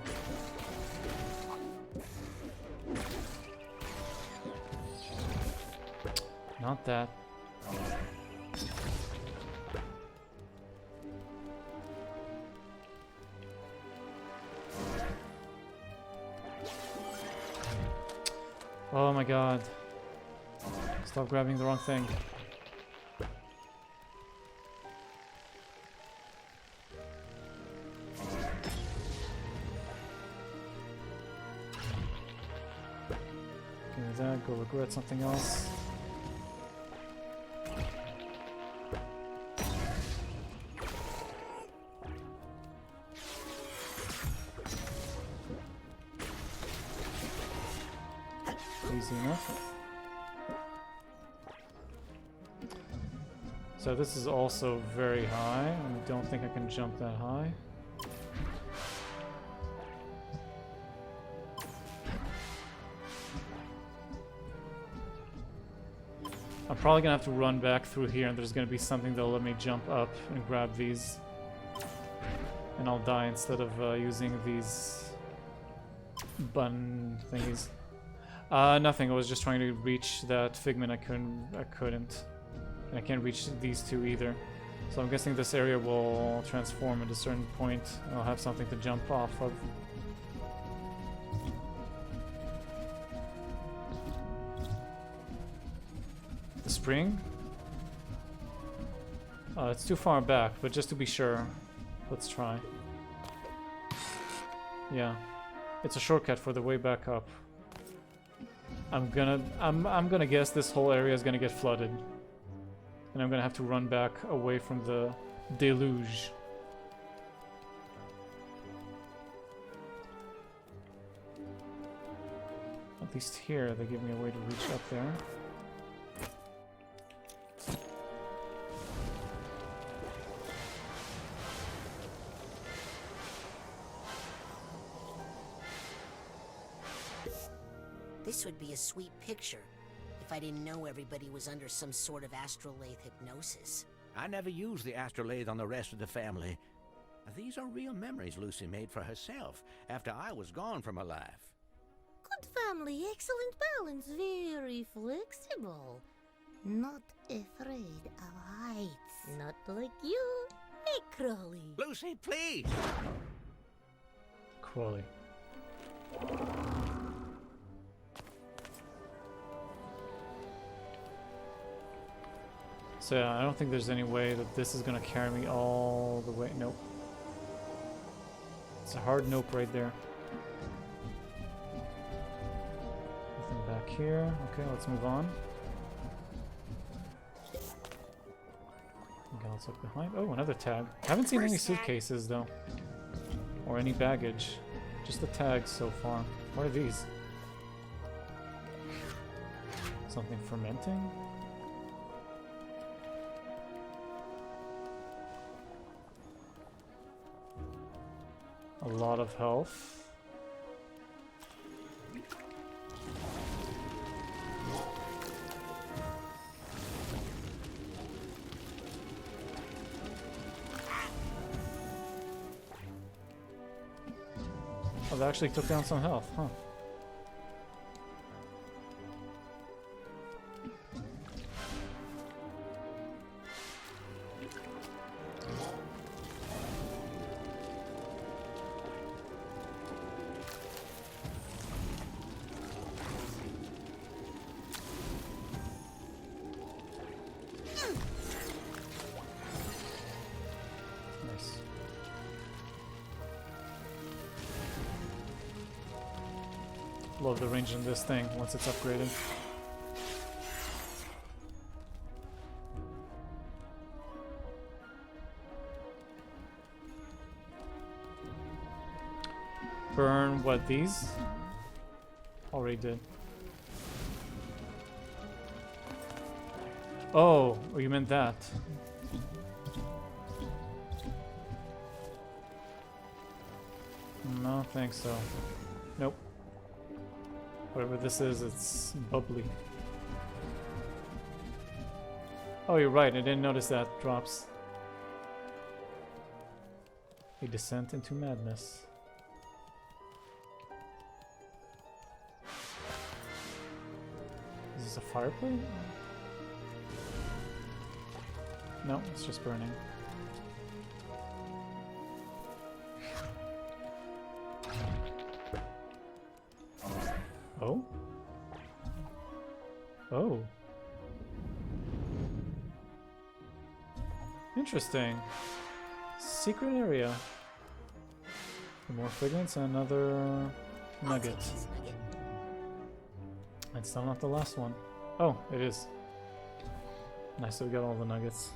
Not that. Oh my god. Stop grabbing the wrong thing. Give me that, go regret something else. Easy enough. So this is also very high. I don't think I can jump that high. I'm probably gonna have to run back through here, and there's gonna be something that'll let me jump up and grab these. and I'll die instead of using these button thingies. Nothing. I was just trying to reach that figment. I couldn't. And I can't reach these two either. So I'm guessing this area will transform at a certain point. I'll have something to jump off of. The spring? It's too far back, but just to be sure, let's try. Yeah, it's a shortcut for the way back up. I'm gonna guess this whole area is gonna get flooded, and I'm gonna have to run back away from the deluge. At least here, they give me a way to reach up there.
This would be a sweet picture if I didn't know everybody was under some sort of astrolabe hypnosis.
I never used the astrolabe on the rest of the family. These are real memories Lucy made for herself after I was gone from her life.
Good family, excellent balance, very flexible. Not afraid of heights. Not like you, hey, Crowley.
Lucy, please!
Crowley. So yeah, I don't think there's any way that this is gonna carry me all the way. Nope. It's a hard nope right there. Nothing back here. Okay, let's move on. Let's look behind. Oh, another tag. Haven't seen any suitcases though. Or any baggage. Just the tags so far. What are these? Something fermenting? A lot of health. Oh, that actually took down some health, huh? Love the range in this thing once it's upgraded. Burn what, these? Already did. Oh, you meant that. No, think so. Nope. Whatever this is, it's bubbly. Oh, you're right. I didn't notice that. Drops. A descent into madness. Is this a fireplace? No, it's just burning. Oh? Oh. Interesting. Secret area. More fragments and another nugget. It's still not the last one. Oh, it is. Nice that we got all the nuggets.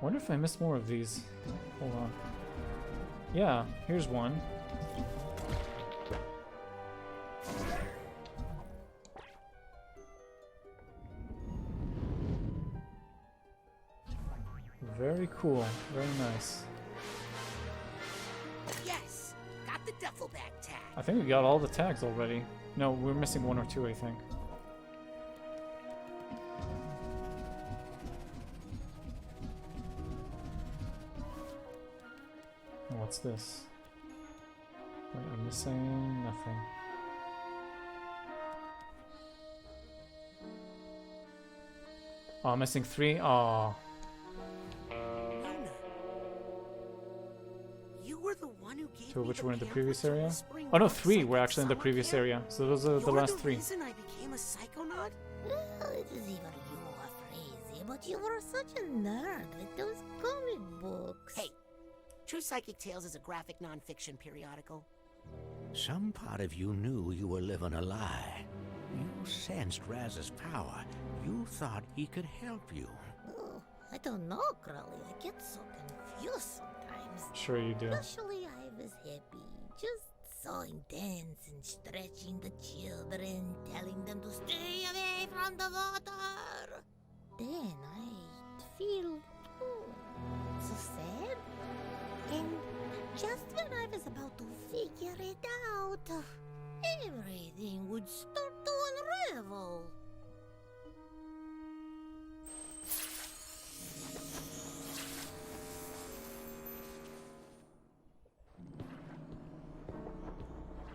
Wonder if I missed more of these. Hold on. Yeah, here's one. Very cool. Very nice.
Yes! Got the duffel bag tag.
I think we got all the tags already. No, we're missing one or two, I think. What's this? Wait, I'm missing nothing. Oh, I'm missing 3. Oh.
Luna, you were the one who gave
2 of
me
which
the
were in the
pamphlet
previous
to
area.
Whispering
Oh no,
Rock's
3 were
Psychic
actually in the
Summer
previous
Camp?
area. So those are the
You're
last 3.
reason I became a psychonaut?
Well, it is even you are crazy, but you were such a nerd with those comic books.
Hey, True Psychic Tales is a graphic non-fiction periodical.
Some part of you knew you were living a lie. You sensed Raz's power. You thought he could help you.
Oh, I don't know, Crowley. I get so confused sometimes.
Sure you do.
Usually I was happy, just sawing dance and stretching the children, telling them to stay away from the water. Then I feel so sad. And just when I was about to figure it out, everything would start to unravel.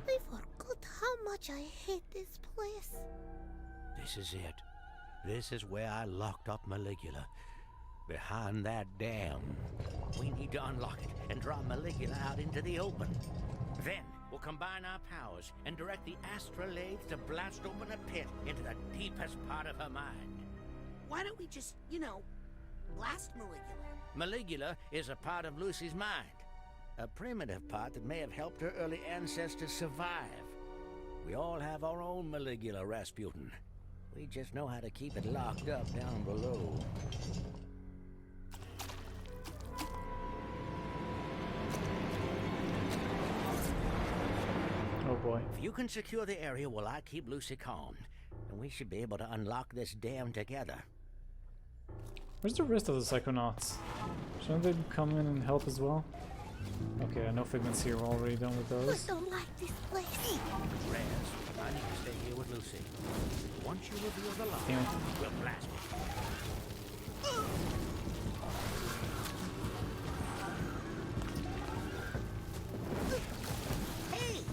I forgot how much I hate this place.
This is it. This is where I locked up Maligula. Behind that dam. We need to unlock it and draw Maligula out into the open. Then we'll combine our powers and direct the astrolabe to blast open a pit into the deepest part of her mind.
Why don't we just, blast Maligula?
Maligula is a part of Lucy's mind. A primitive part that may have helped her early ancestors survive. We all have our own Maligula, Rasputin. We just know how to keep it locked up down below.
Oh boy.
If you can secure the area while I keep Lucy calm, then we should be able to unlock this dam together.
Where's the rest of the Psychonauts? Shouldn't they come in and help as well? Okay, I know Figment's here. We're already done with
I
those.
don't like this place.
Raz, I need to stay here with Lucy. Once you reveal the lock,
Damn it.
we'll blast it.
Hey!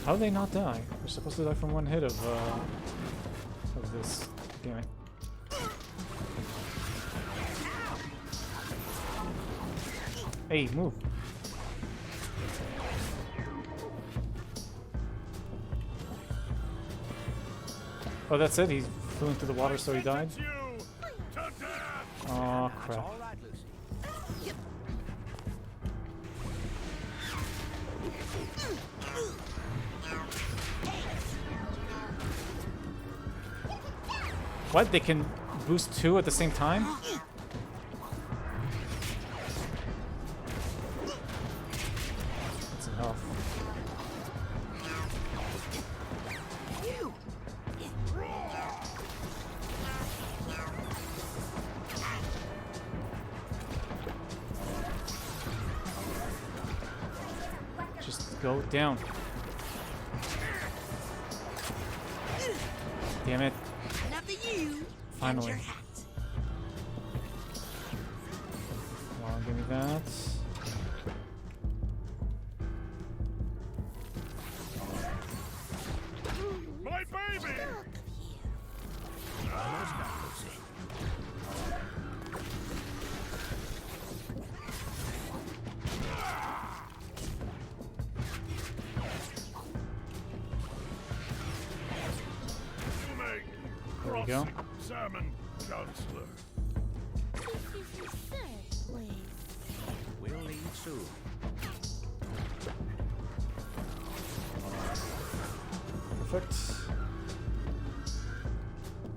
How do they not die? They're supposed to die from one hit of this. Damn it. Hey, move. Oh, that's it? He flew into the water, so he died? Oh, crap.
All right, Lucy.
What? They can boost 2 at the same time? That's some health. Just go down. Damn it.
And after you,
Finally.
and your hat.
Come on, give me that.
My baby!
Almost done, Lucy.
There we go.
Salmon counselor.
This is a sad place.
We'll leave soon.
Perfect.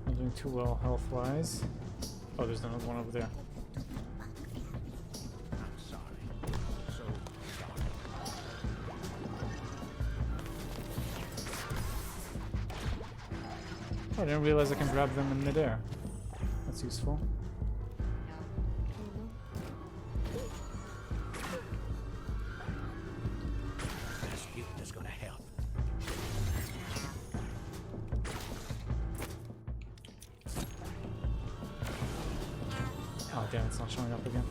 Not doing too well health-wise. Oh, there's another one over there.
I'm sorry. So sorry.
Oh, I didn't realize I can grab them in midair. That's useful.
Rescue
damn, it's not showing up again.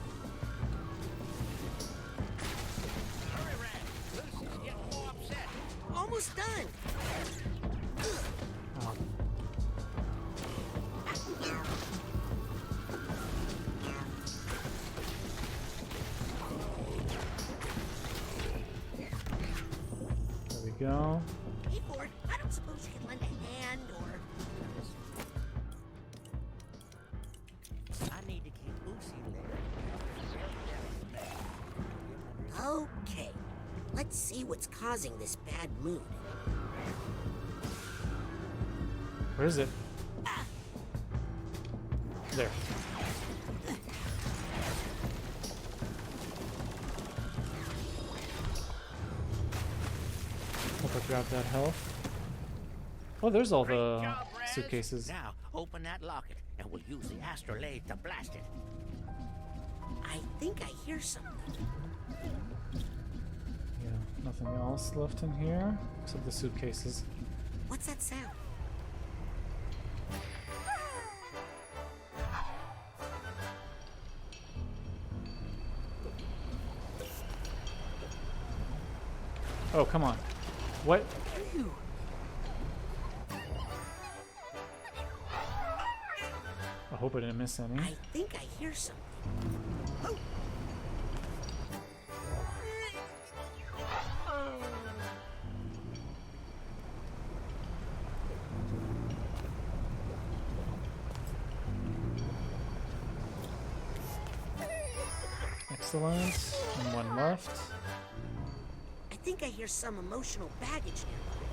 Hurry, Red. Lucy's getting more upset.
Almost done.
Oh. There we go.
Hey, Ford, I don't suppose you can lend a hand or...
I need to keep Lucy there.
Okay, let's see what's causing this bad mood.
Where is it? There. Hope I grabbed that health. Oh, there's all the
Job, Red.
suitcases.
Now, open that locket, and we'll use the astrolabe to blast it.
I think I hear something.
Yeah, nothing else left in here except the suitcases.
What's that sound?
Oh, come on. What?
Phew.
I hope I didn't miss any.
I think I hear something. Oh.
Excellent. And one left.
I think I hear some emotional baggage nearby.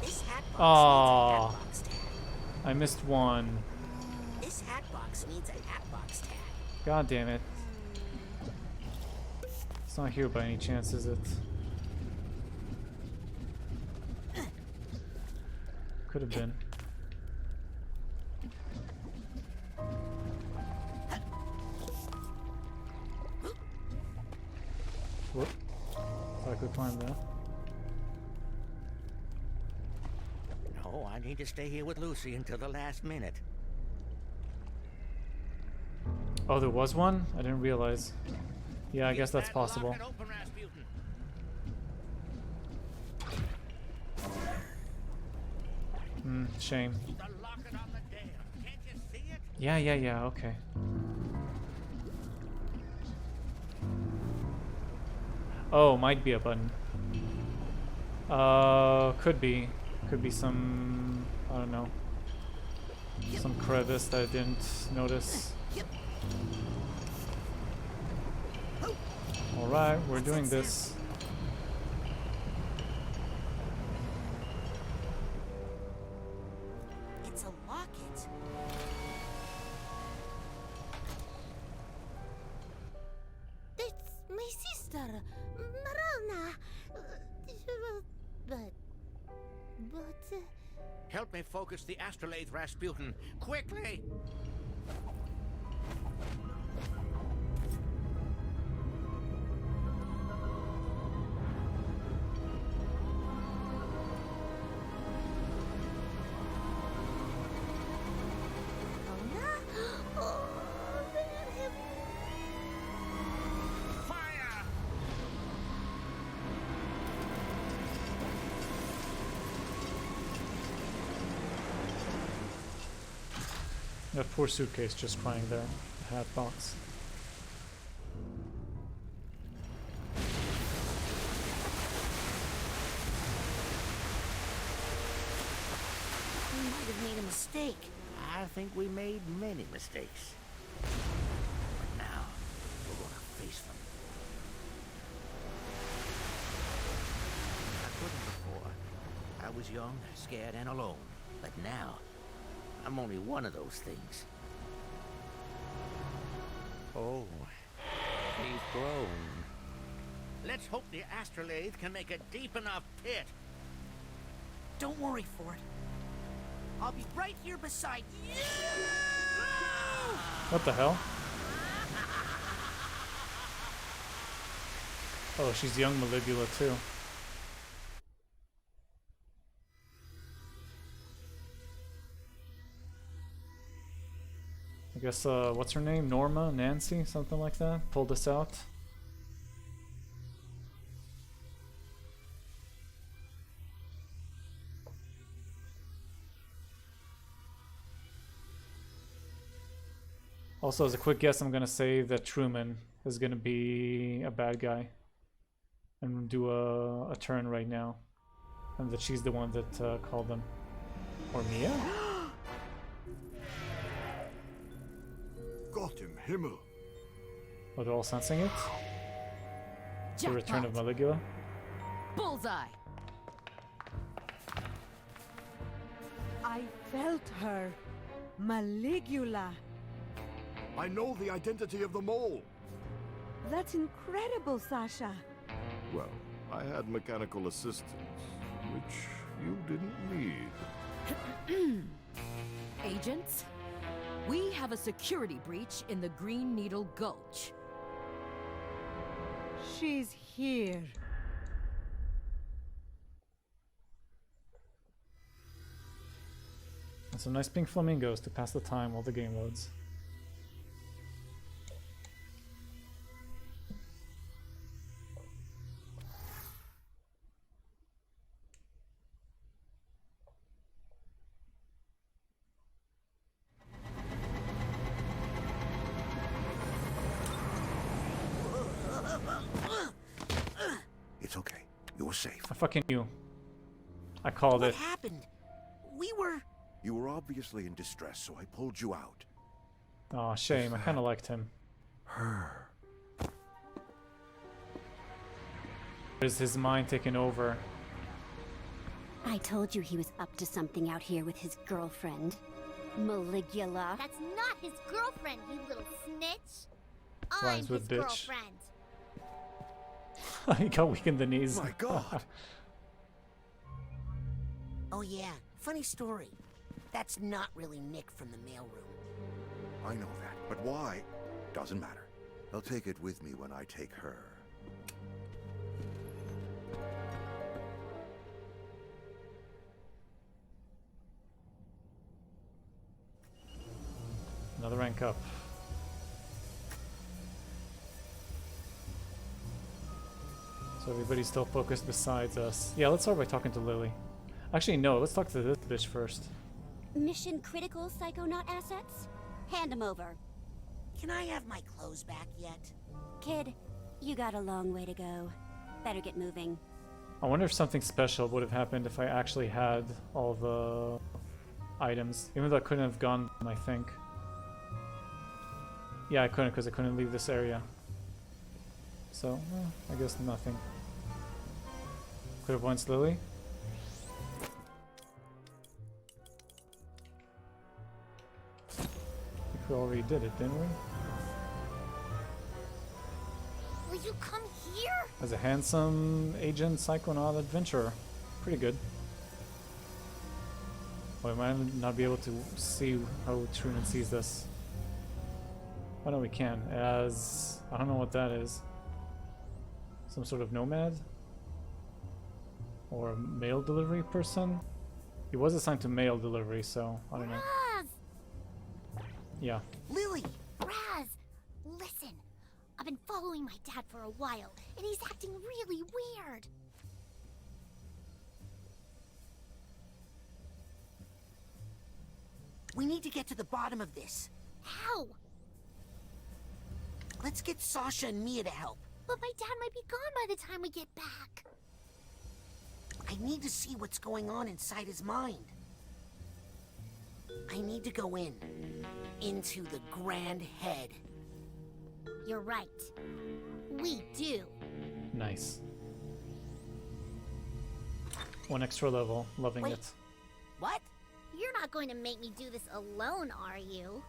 This hat box
Aw.
needs a hat box tag.
I missed one.
This hat box needs a hat box tag.
God damn it. It's not here by any chance, is it? Could have been. Whoop. Thought I could climb that.
No, I need to stay here with Lucy until the last minute.
Oh, there was one? I didn't realize. Yeah, I
Get
guess that's
that
possible.
locket open, Rasputin.
Shame.
The locket on the dam. Can't you see it?
Yeah, okay. Oh, might be a button. Could be. Could be some, I don't know. Some crevice that I didn't notice. Alright, we're doing this.
It's a locket.
It's my sister, Marana. But.
Help me focus the astrolabe, Rasputin. Quickly! Fire!
That poor suitcase just crying there. The hat box.
We might have made a mistake.
I think we made many mistakes. But now, we're gonna face them. I couldn't before. I was young, scared, and alone. But now, I'm only one of those things. Oh, he's grown. Let's hope the astrolabe can make a deep enough pit.
Don't worry, Ford. I'll be right here beside you.
What the hell? Oh, she's young Malibula too. I guess, what's her name? Norma? Nancy? Something like that? Pulled us out. Also, as a quick guess, I'm gonna say that Truman is gonna be a bad guy and do a turn right now, and that she's the one that called them. Or Mia?
Gott im Himmel.
Oh, they're all sensing it? The return of Maligula?
Bullseye! I felt her. Maligula.
I know the identity of the mole.
That's incredible, Sasha.
Well, I had mechanical assistance, which you didn't need.
Agents, we have a security breach in the Green Needle Gulch. She's here.
And some nice pink flamingos to pass the time while the game loads.
It's okay. You're safe.
I fucking knew. I called it.
What happened? We were...
You were obviously in distress, so I pulled you out.
Aw, shame. I kinda liked him.
Her.
Is his mind taken over?
I told you he was up to something out here with his girlfriend. Maligula.
That's not his girlfriend, you little snitch. I'm
Rhymes
his
with bitch.
girlfriend.
He got weak in the knees.
My God.
Oh yeah, funny story. That's not really Nick from the mailroom.
I know that, but why? Doesn't matter. I'll take it with me when I take her.
Another rank up. So everybody's still focused besides us. Yeah, let's start by talking to Lily. Actually, no, let's talk to this bitch first.
Mission critical Psychonaut assets? Hand them over.
Can I have my clothes back yet?
Kid, you got a long way to go. Better get moving.
I wonder if something special would have happened if I actually had all the items. Even though I couldn't have gone, I think. Yeah, I couldn't because I couldn't leave this area. So, I guess nothing. Could have once Lily. I think we already did it, didn't we?
Will you come here?
As a handsome agent psychonaut adventurer. Pretty good. Well, I might not be able to see how Truman sees this. Oh no, we can. As... I don't know what that is. Some sort of nomad? Or a mail delivery person? He was assigned to mail delivery, so I don't know.
Raz!
Yeah.
Lily!
Raz! Listen, I've been following my dad for a while, and he's acting really weird.
We need to get to the bottom of this.
How?
Let's get Sasha and Mia to help.
But my dad might be gone by the time we get back.
I need to see what's going on inside his mind. I need to go in. Into the Grand Head.
You're right. We do.
Nice. One extra level. Loving
Wait.
it.
What?
You're not going to make me do this alone, are you?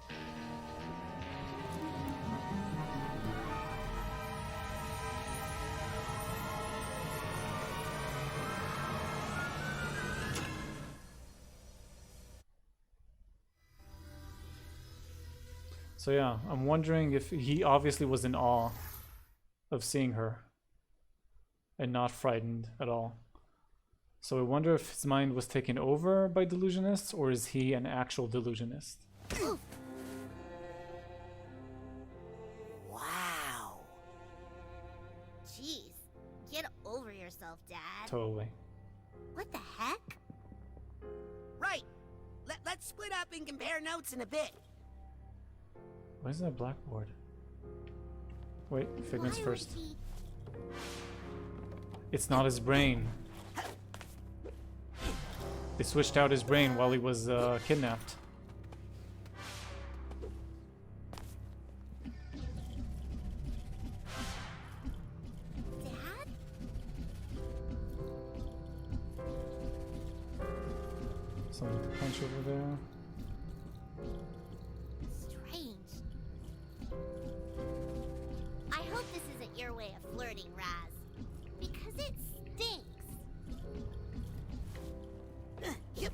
So yeah, I'm wondering if he obviously was in awe of seeing her and not frightened at all. So I wonder if his mind was taken over by delusionists, or is he an actual delusionist?
yourself, Dad.
Totally.
What the heck?
Right. Let's split up and compare notes in a bit.
Why is that blackboard? Wait, Figment's
Why
first.
would he-
It's not his brain. They switched out his brain while he was kidnapped.
Dad?
Something to punch over there.
Strange. I hope this isn't your way of flirting, Raz. Because it stinks.
Yep.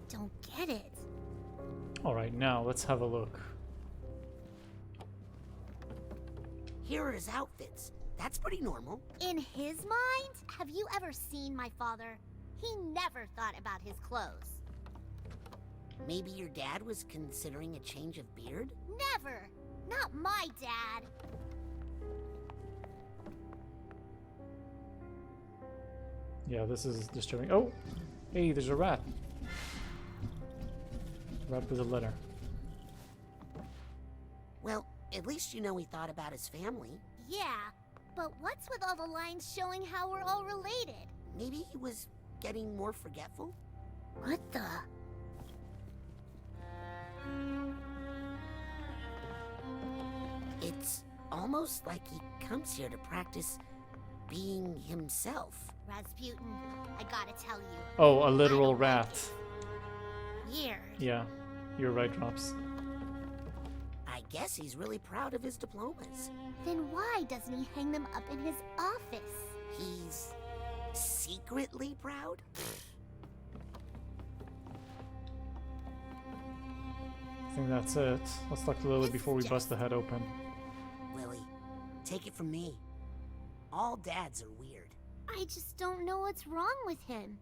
Don't get it.
Alright, now let's have a look.
Here are his outfits. That's pretty normal.
In his mind, have you ever seen my father? He never thought about his clothes.
Maybe your dad was considering a change of beard?
Never! Not my dad!
Yeah, this is disturbing. Oh! Hey, there's a rat. Rat with a letter.
Well, at least you know he thought about his family.
Yeah, but what's with all the lines showing how we're all related?
Maybe he was getting more forgetful?
What the?
It's almost like he comes here to practice being himself.
Rasputin, I gotta tell you.
Oh, a literal rat.
Weird.
Yeah, you're right, Drops.
I guess he's really proud of his diplomas.
Then why doesn't he hang them up in his office?
He's secretly proud?
I think that's it. Let's talk to Lily before we bust the head open.
Lily, take it from me. All dads are weird.
I just don't know what's wrong with him.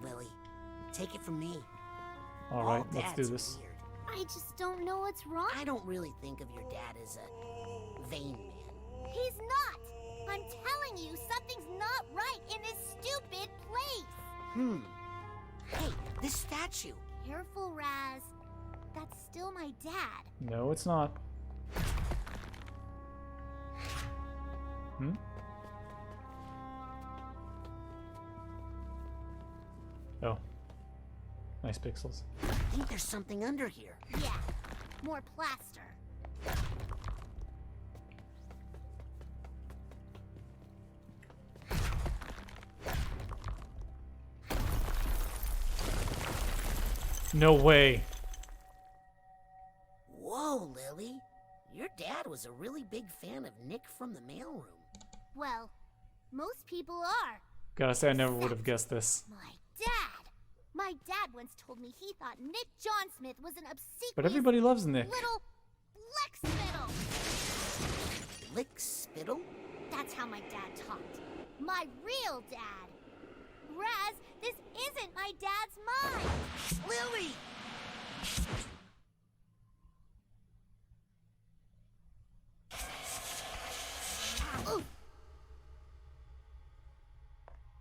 Lily, take it from me.
Alright,
All
let's do
dads are
this.
weird.
I just don't know what's wrong.
I don't really think of your dad as a vain man.
He's not! I'm telling you, something's not right in this stupid place!
Hey, this statue.
Careful, Raz. That's still my dad.
No, it's not. Hmm? Oh. Nice pixels.
I think there's something under here.
Yeah, more plaster.
No way.
Whoa, Lily. Your dad was a really big fan of Nick from the mailroom.
Well, most people are.
Gotta say, I never would have guessed this.
My dad! My dad once told me he thought Nick John Smith was an obsequious
But everybody loves Nick.
little lick-spittle.
Lick-spittle?
That's how my dad talked. My real dad. Raz, this isn't my dad's mind.
Lily!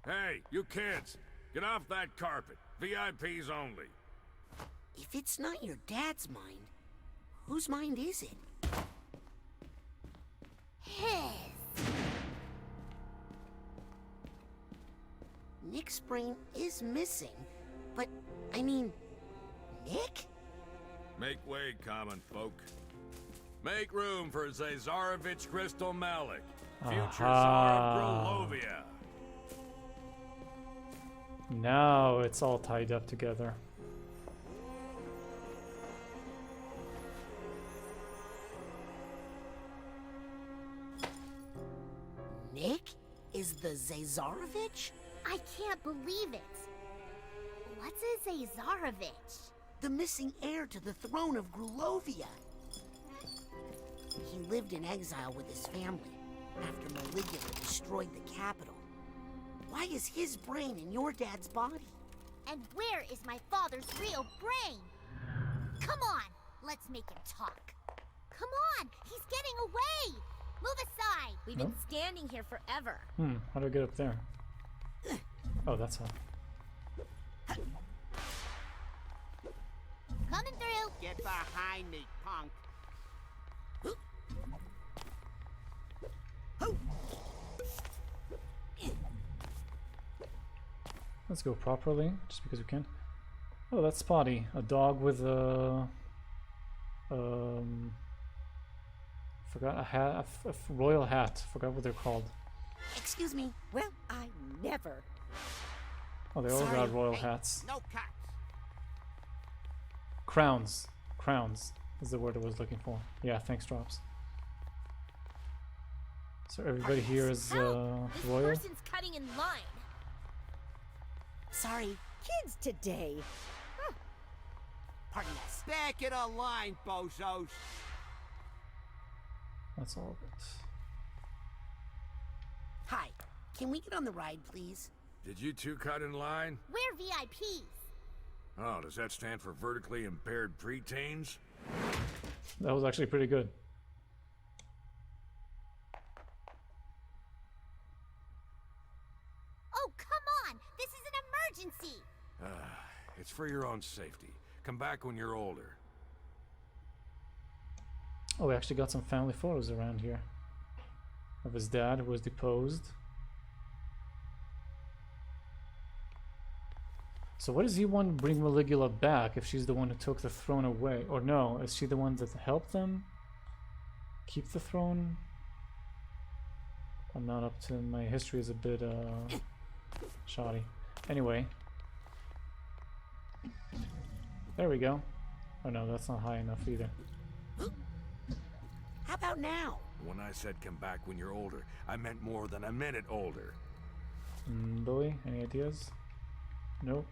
Hey, you kids! Get off that carpet. VIPs only.
If it's not your dad's mind, whose mind is it?
His.
Nick's brain is missing, but, I mean, Nick?
Make way, common folk. Make room for Zazarovich Crystal Malik, future Tsar of Grulovia.
Now it's all tied up together.
Nick is the Zazarovich?
I can't believe it. What's a Zazarovich?
The missing heir to the throne of Grulovia. He lived in exile with his family after Maligula destroyed the capital. Why is his brain in your dad's body?
And where is my father's real brain? Come on, let's make him talk. Come on, he's getting away. Move aside!
We've
Nope.
been standing here forever.
How do I get up there? Oh, that's how.
Coming through!
Get behind me, punk.
Let's go properly, just because we can. Oh, that's Spotty. A dog with a... Forgot a hat, a royal hat. Forgot what they're called.
Excuse me.
Well, I never.
Oh, they all
Sorry.
got royal hats.
No cuts.
Crowns. Crowns is the word I was looking for. Yeah, thanks, Drops. So everybody here is
Help! This
royal?
person's cutting in line.
Sorry.
Kids today.
Pardon us.
Back in a line, bozos.
That's all of it.
Hi. Can we get on the ride, please?
Did you two cut in line?
We're VIPs.
Oh, does that stand for vertically impaired preteens?
That was actually pretty good.
Oh, come on! This is an emergency!
It's for your own safety. Come back when you're older.
Oh, we actually got some family photos around here. Of his dad, who was deposed. So what does he want to bring Maligula back if she's the one who took the throne away? Or no, is she the one that helped them keep the throne? I'm not up to... my history is a bit shoddy. Anyway. There we go. Oh no, that's not high enough either.
How about now?
When I said come back when you're older, I meant more than a minute older.
Billy, any ideas? Nope.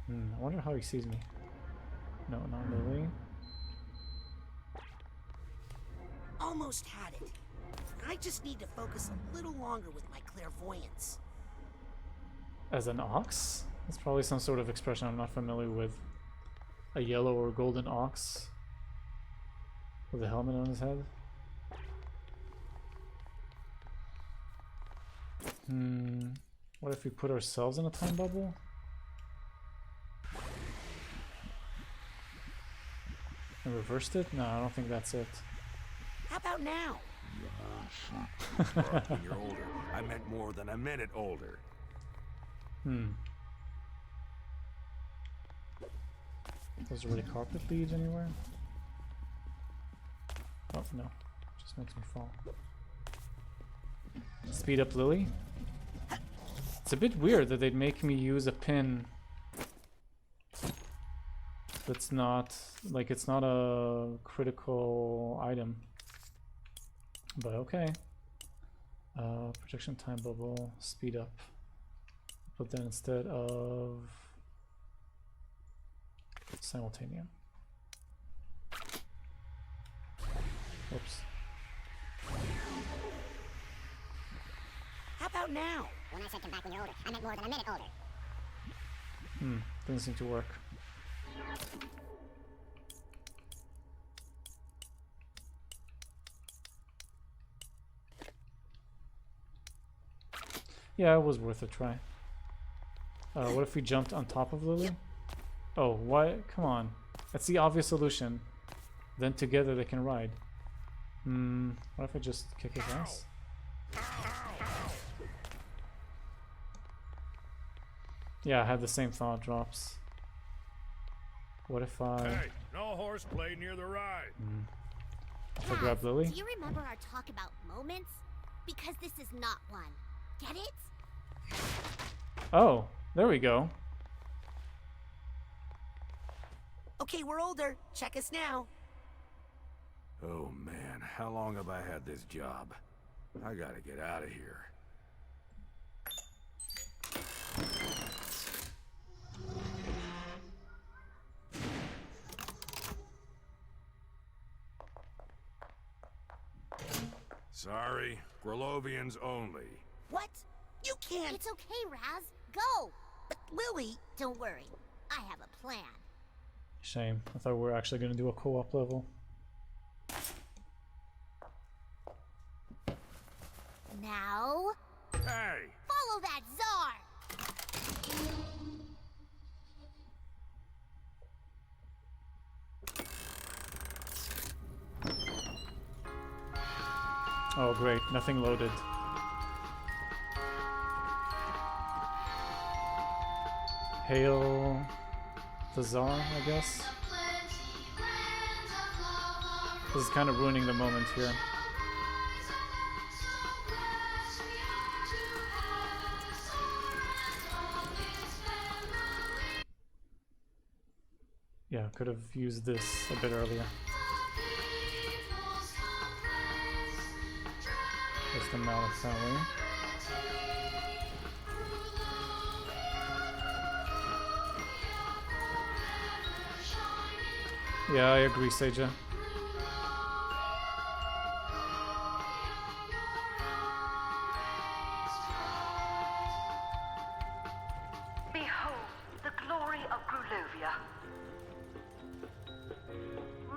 I wonder how he sees me. No, not Lily.
Almost had it. I just need to focus a little longer with my clairvoyance.
As an ox? That's probably some sort of expression I'm not familiar with. A yellow or golden ox with a helmet on his head. What if we put ourselves in a time bubble? And reversed it? No, I don't think that's it.
How about now?
When you're older, I meant more than a minute older.
Does there really carpet leads anywhere? Oh no, just makes me fall. Speed up Lily? It's a bit weird that they'd make me use a pin that's not, like, it's not a critical item. But okay. Protection time bubble, speed up. Put that instead of simultaneum. Whoops.
How about now?
When I said come back when you're older, I meant more than a minute older.
Doesn't seem to work. Yeah, it was worth a try. What if we jumped on top of Lily? Oh, why? Come on. That's the obvious solution. Then together they can ride. What if I just kick his ass? Yeah, I had the same thought, Drops. What if I...
Hey, no horseplay near the ride.
If I grab Lily?
Do you remember our talk about moments? Because this is not one. Get it?
Oh, there we go.
Okay, we're older. Check us now.
Oh man, how long have I had this job? I gotta get out of here. Sorry, Grolovians only.
What? You can't.
It's okay, Raz. Go.
But Lily.
Don't worry. I have a plan.
Shame. I thought we were actually going to do a co-op level. Oh great, nothing loaded. Hail the Tsar, I guess. This is kind of ruining the moment here. Yeah, could have used this a bit earlier. There's the Malik family. Yeah, I agree, Seija.
Behold the glory of Grulovia.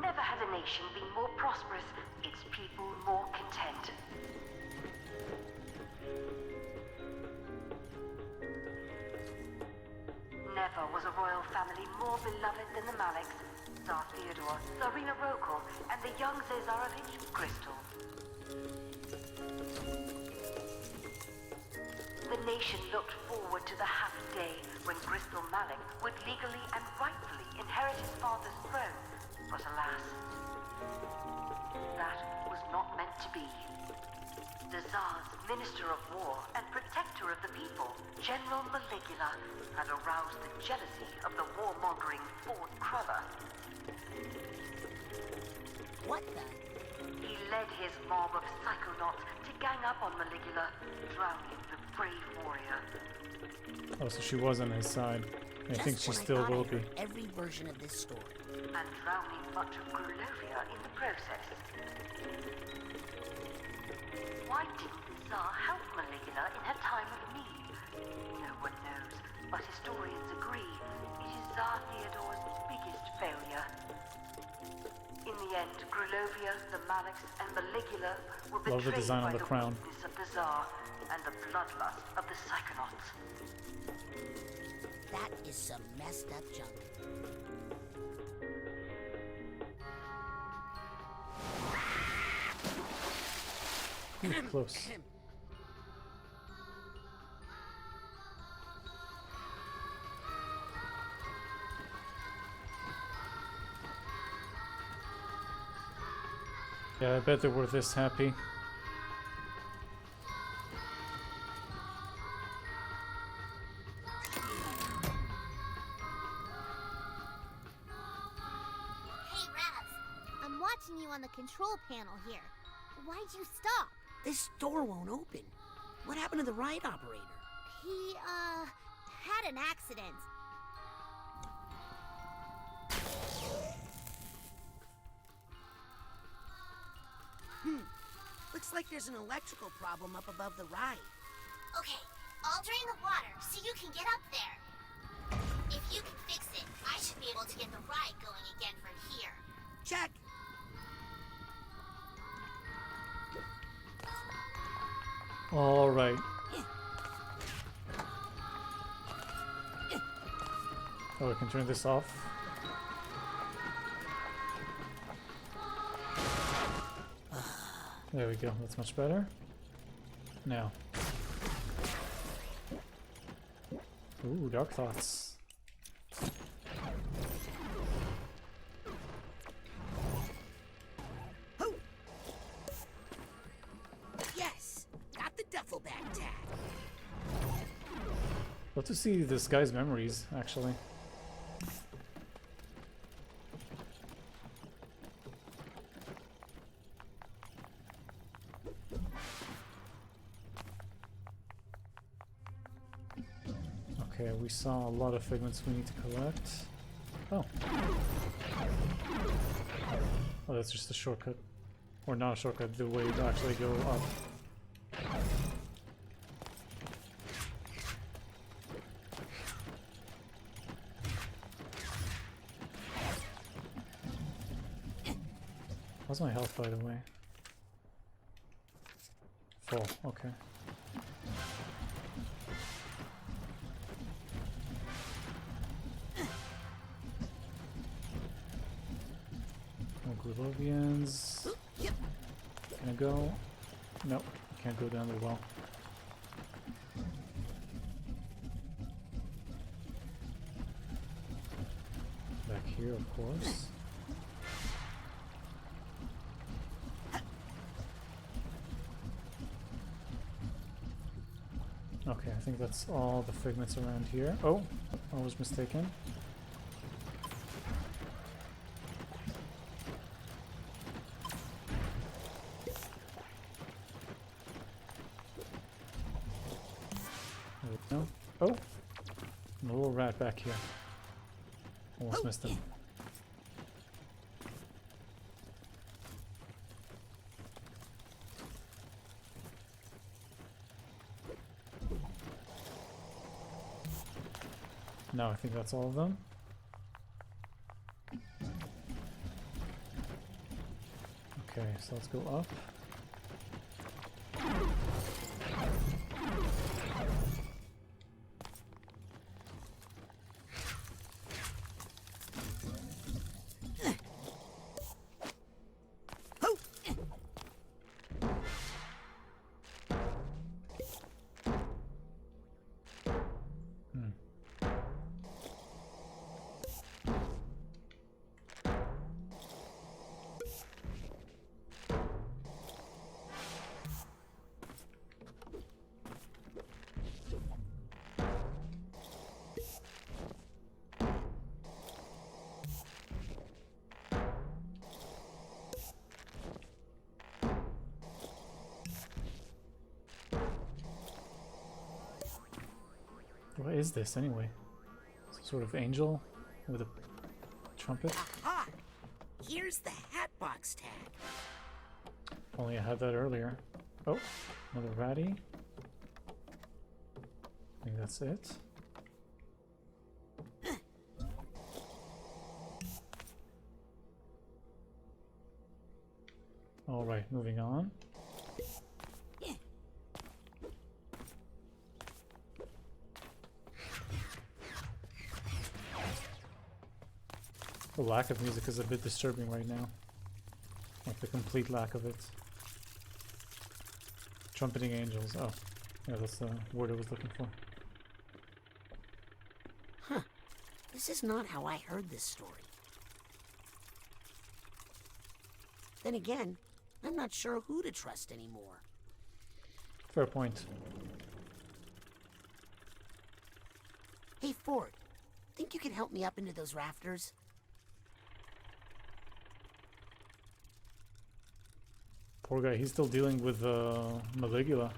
Never has a nation been more prosperous, its people more content. Never was a royal family more beloved than the Maliks, Tsar Theodore, Tsarina Rokal, and the young Zazarovich Crystal. The nation looked forward to the happy day when Crystal Malik would legally and rightfully inherit his father's throne, but alas, that was not meant to be. The Tsar's Minister of War and Protector of the People, General Maligula, had aroused the jealousy of the warmongering Ford Cruller.
What the?
He led his mob of Psychonauts to gang up on Maligula, drowning the brave warrior.
Oh, so she was on his side. I think she still will be.
Every version of this story.
And drowning much of Grulovia in the process. Why didn't the Tsar help Maligula in her time of need? No one knows, but historians agree it is Tsar Theodore's biggest failure. In the end, Grulovia, the Maliks, and Maligula were
Love the
betrayed
design
by
on the
the
crown.
weakness of the Tsar and the bloodlust of the Psychonauts.
That is some messed up junk.
Ooh, close. Yeah, I bet they were this happy.
Hey, Raz. I'm watching you on the control panel here. Why'd you stop?
This door won't open. What happened to the ride operator?
He, had an accident.
Looks like there's an electrical problem up above the ride.
Okay, I'll drain the water so you can get up there. If you can fix it, I should be able to get the ride going again from here.
Check.
All right. Oh, we can turn this off. There we go. That's much better. Now. Ooh, dark thoughts.
Yes, got the duffel bag tag.
Love to see this guy's memories, actually. Okay, we saw a lot of figments we need to collect. Oh. Oh, that's just a shortcut. Or not a shortcut, the way to actually go up. How's my health, by the way? Full, okay. No Grulovians. Gonna go. Nope, can't go down the well. Back here, of course. Okay, I think that's all the figments around here. Oh, I was mistaken. There we go. Oh, a little rat back here. Almost missed him. No, I think that's all of them. Okay, so let's go up. What is this anyway? Some sort of angel with a trumpet?
Aha! Here's the hatbox tag.
Only I had that earlier. Oh, another ratty. I think that's it. Alright, moving on. The lack of music is a bit disturbing right now. Like the complete lack of it. Trumpeting angels. Oh, yeah, that's the word I was looking for.
Huh. This is not how I heard this story. Then again, I'm not sure who to trust anymore.
Fair point.
Hey, Ford. Think you can help me up into those rafters?
Poor guy, he's still dealing with Maligula.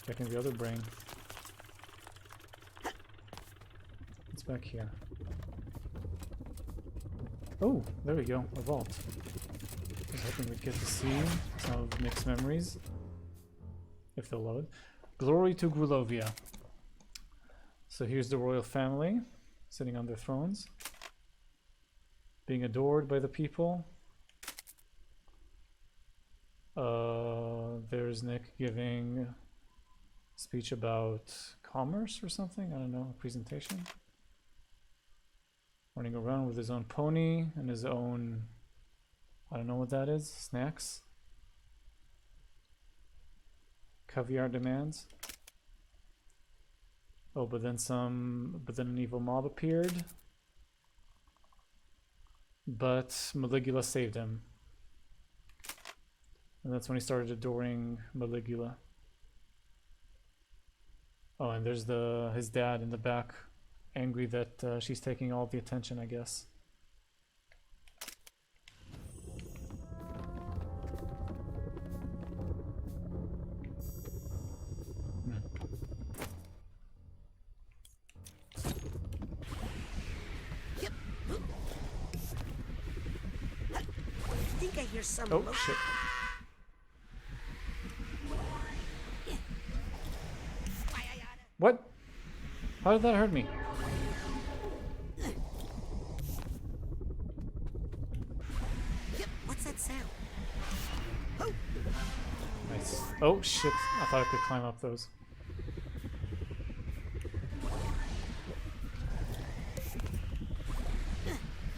Checking the other brain. It's back here. Oh, there we go, a vault. I was hoping we'd get to see some of Nick's memories. If they'll load. Glory to Grulovia. So here's the royal family, sitting on their thrones. Being adored by the people. There's Nick giving a speech about commerce or something. I don't know, a presentation. Running around with his own pony and his own, I don't know what that is, snacks. Caviar demands. Oh, but then an evil mob appeared. But Maligula saved him. And that's when he started adoring Maligula. Oh, and there's his dad in the back, angry that she's taking all the attention, I guess.
Yep. I think I hear some.
Oh shit. What? How did that hurt me?
Yep, what's that sound? Oh.
Nice. Oh shit, I thought I could climb up those.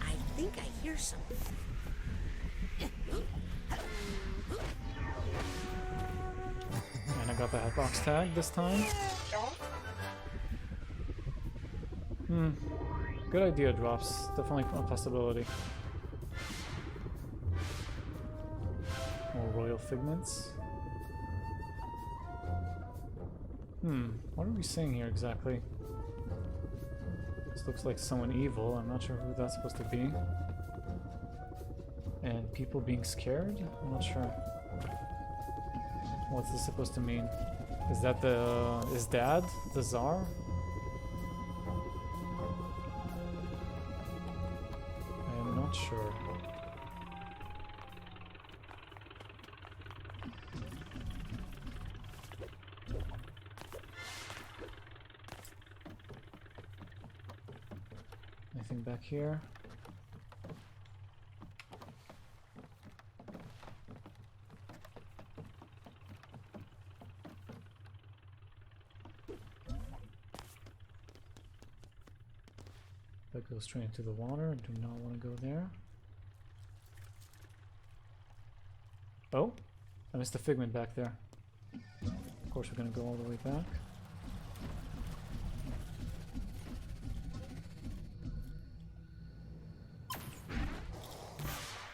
I think I hear something.
got the hitbox tag this time. Good idea, drops. Definitely a possibility. More royal figments. What are we seeing here exactly? This looks like someone evil. I'm not sure who that's supposed to be. And people being scared? I'm not sure. What's this supposed to mean? Is that is Dad the Tsar? I am not sure. Anything back here? That goes straight into the water. Do not want to go there. Oh, I missed a figment back there. Of course, we're going to go all the way back.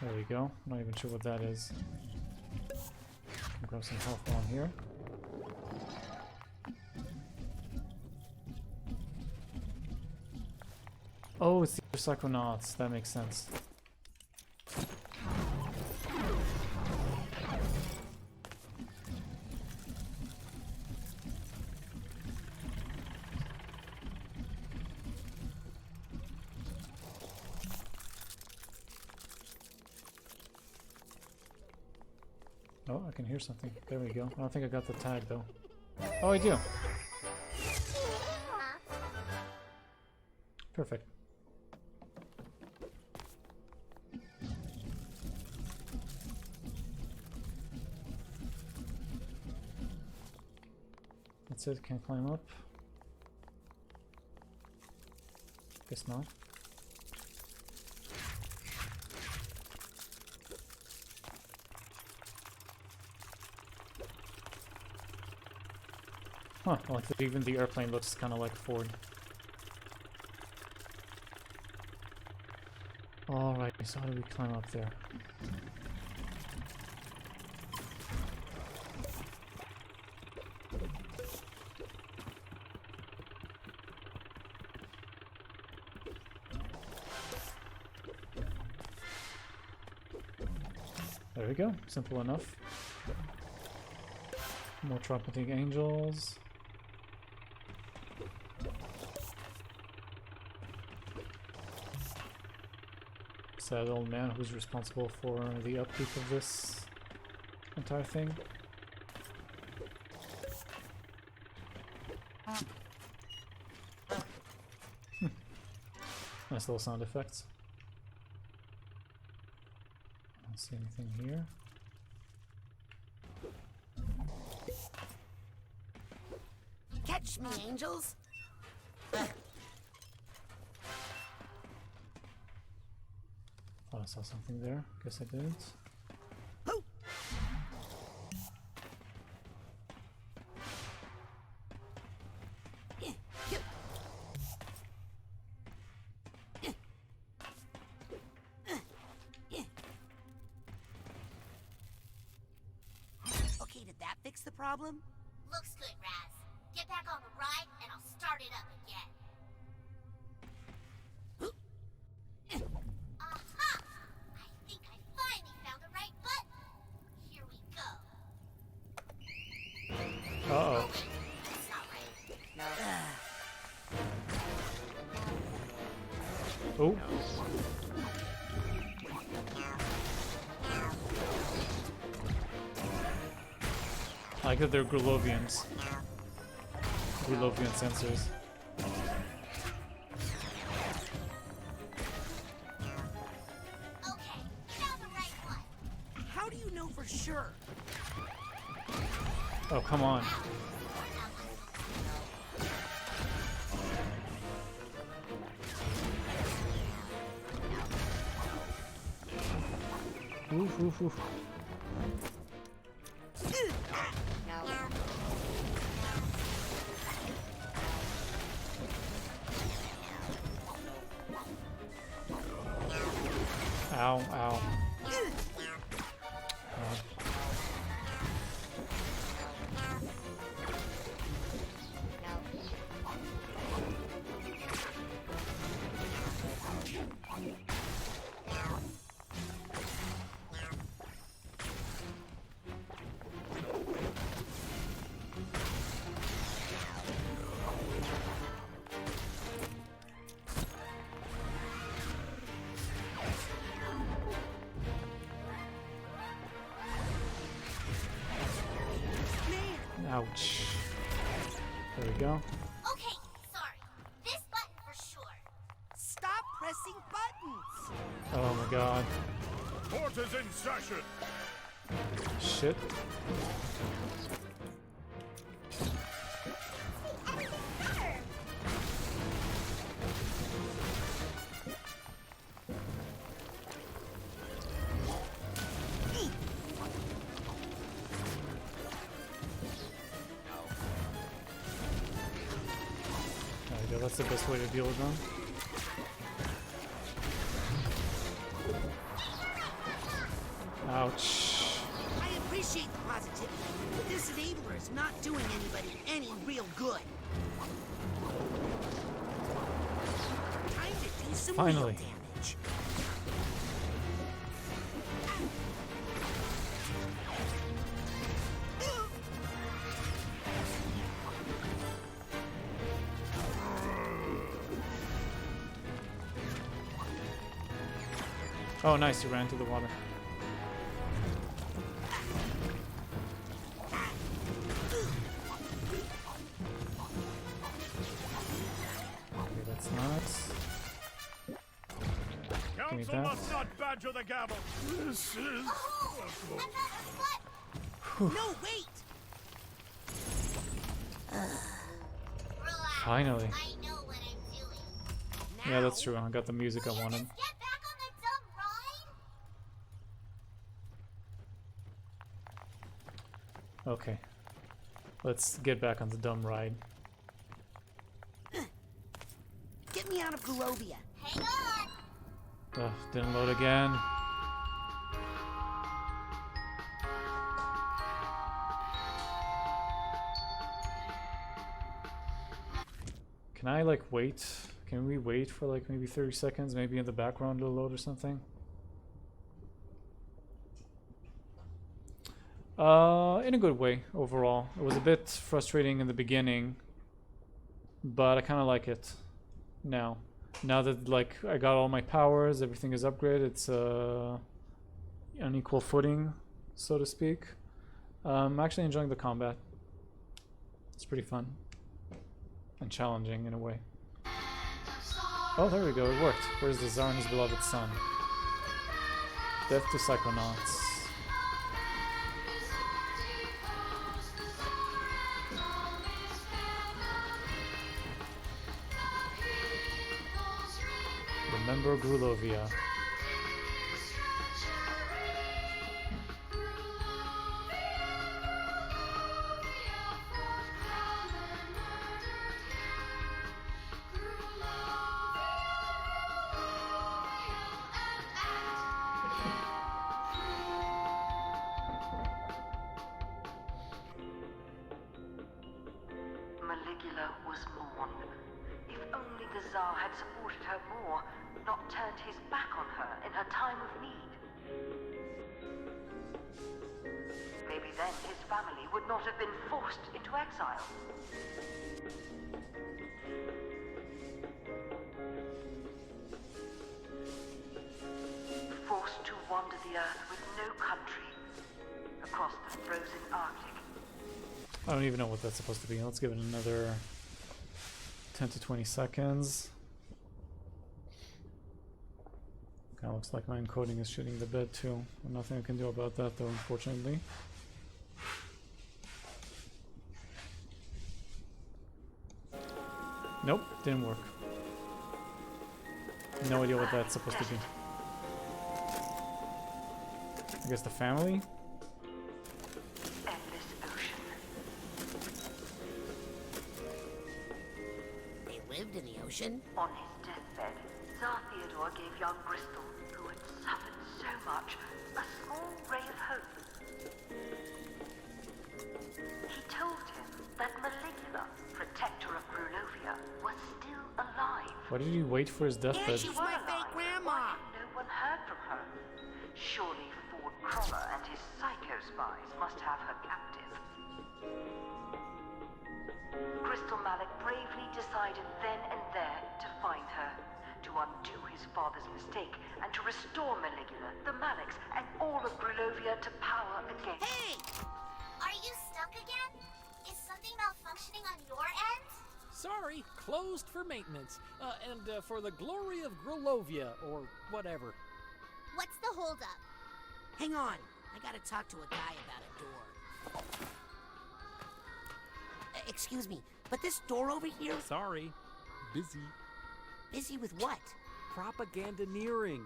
There we go. I'm not even sure what that is. I'll grab some health on here. Oh, it's the Psychonauts. That makes sense. Oh, I can hear something. There we go. I don't think I got the tag though. Oh, I do. Perfect. That's it. Can't climb up. Guess not. Huh, like even the airplane looks kind of like Ford. Alright, so how do we climb up there? There we go, simple enough. More trumpeting angels. Sad old man who's responsible for the upkeep of this entire thing. Nice little sound effects. I don't see anything here.
Catch me, angels!
Thought I saw something there. Guess I didn't.
Okay, did that fix the problem?
Looks good, Raz. Get back on the ride, and I'll start it up again. Aha! I think I finally found the right button. Here we go.
Uh-oh.
That's not right. No.
Oh. I like that they're Grulovians. Grulovian sensors.
Okay, found the right one.
How do you know for sure?
Oh, come on. Oof, oof, oof. Ow, ow. Ouch. There we go.
Okay, sorry. This button for sure.
Stop pressing buttons!
Oh my god.
Court is in session.
Shit. There we go, that's the best way to deal with them. Ouch.
I appreciate the positivity, but this enabler is not doing anybody any real good. Time to do some real
Finally.
damage.
Oh, nice, he ran into the water. Okay, that's nuts. Give me
Council
that.
must not badger the gavel. This is.
No, wait!
Finally.
I know what I'm doing.
Yeah, that's true. I got the music I wanted.
Get back on the dumb ride?
Okay. Let's get back on the dumb ride.
Get me out of Grulovia.
Hang on.
Ugh, didn't load again. Can I like wait? Can we wait for like maybe 30 seconds? Maybe in the background it'll load or something? In a good way overall. It was a bit frustrating in the beginning, but I kind of like it now. Now that like I got all my powers, everything is upgraded. It's on equal footing, so to speak. I'm actually enjoying the combat. It's pretty fun and challenging in a way. Oh, there we go. It worked. Where's the Tsar and his beloved son? Death to Psychonauts. Remember Grulovia.
Maligula was mourned. If only the Tsar had supported her more, not turned his back on her in her time of need. Maybe then his family would not have been forced into exile. Forced to wander the earth with no country, across the frozen Arctic.
I don't even know what that's supposed to be. Let's give it another 10 to 20 seconds. Kind of looks like my encoding is shooting the bed too. Nothing I can do about that though, unfortunately. Nope, didn't work. No idea what that's supposed to be. I guess the family?
Endless ocean.
They lived in the ocean?
On his deathbed, Tsar Theodore Maligula gave young Bristol, who had suffered so much, a small ray of hope. He told him that Maligula, protector of Grulovia, was still alive.
Why did he wait for his deathbed?
She's my fake grandma!
No one heard from her. Surely Ford Crawler and his psycho spies must have her captive. Crystal Malik bravely decided then and there to find her, to undo his father's mistake, and to restore Maligula, the Maliks, and all of Grulovia to power again.
Hey!
Are you stuck again? Is something malfunctioning on your end?
Sorry, closed for maintenance. And for the glory of Grulovia, or whatever.
What's the holdup?
Hang on. I gotta talk to a guy about a door. Excuse me, but this door over here...
Sorry. Busy.
Busy with what?
Propagandaneering.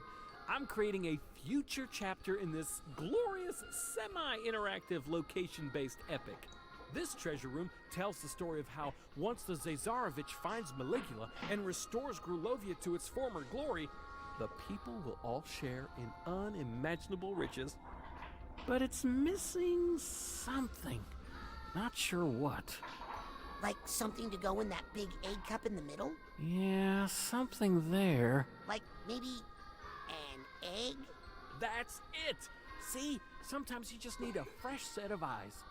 I'm creating a future chapter in this glorious, semi-interactive, location-based epic. This treasure room tells the story of how once the Zazarovich finds Maligula and restores Grulovia to its former glory, the people will all share in unimaginable riches. But it's missing something. Not sure what.
Like something to go in that big egg cup in the middle?
Yeah, something there.
Like maybe an egg?
That's it! See, sometimes you just need a fresh set of eyes.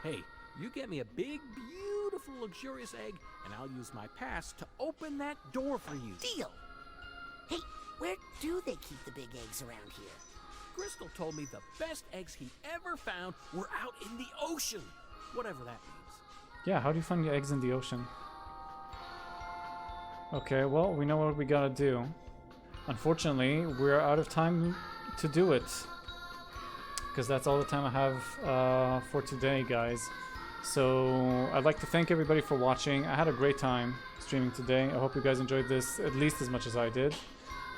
Hey, you get me a big, beautiful, luxurious egg, and I'll use my pass to open that door for you.
Deal! Hey, where do they keep the big eggs around here?
Crystal told me the best eggs he ever found were out in the ocean. Whatever that means.
Yeah, how do you find the eggs in the ocean? Okay, well, we know what we gotta do. Unfortunately, we're out of time to do it. Because that's all the time I have for today, guys. So, I'd like to thank everybody for watching. I had a great time streaming today. I hope you guys enjoyed this at least as much as I did.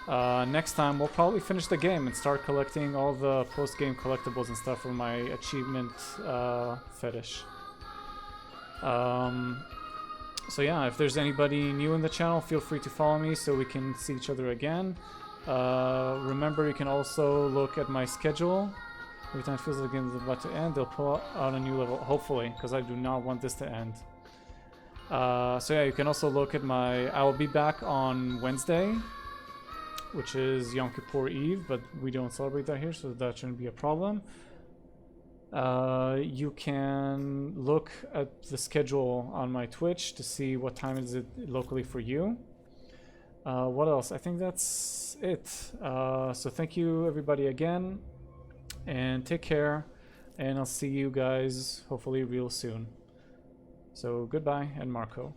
Next time, we'll probably finish the game and start collecting all the post-game collectibles and stuff for my achievement fetish. So yeah, if there's anybody new in the channel, feel free to follow me so we can see each other again. Remember, you can also look at my schedule. Every time it feels like the game is about to end, they'll pull out a new level, hopefully, because I do not want this to end. So yeah, you can also look at I will be back on Wednesday, which is Yom Kippur Eve, but we don't celebrate that here, so that shouldn't be a problem. You can look at the schedule on my Twitch to see what time is it locally for you. What else? I think that's it. So thank you everybody again, and take care, and I'll see you guys hopefully real soon. So goodbye, and Marco.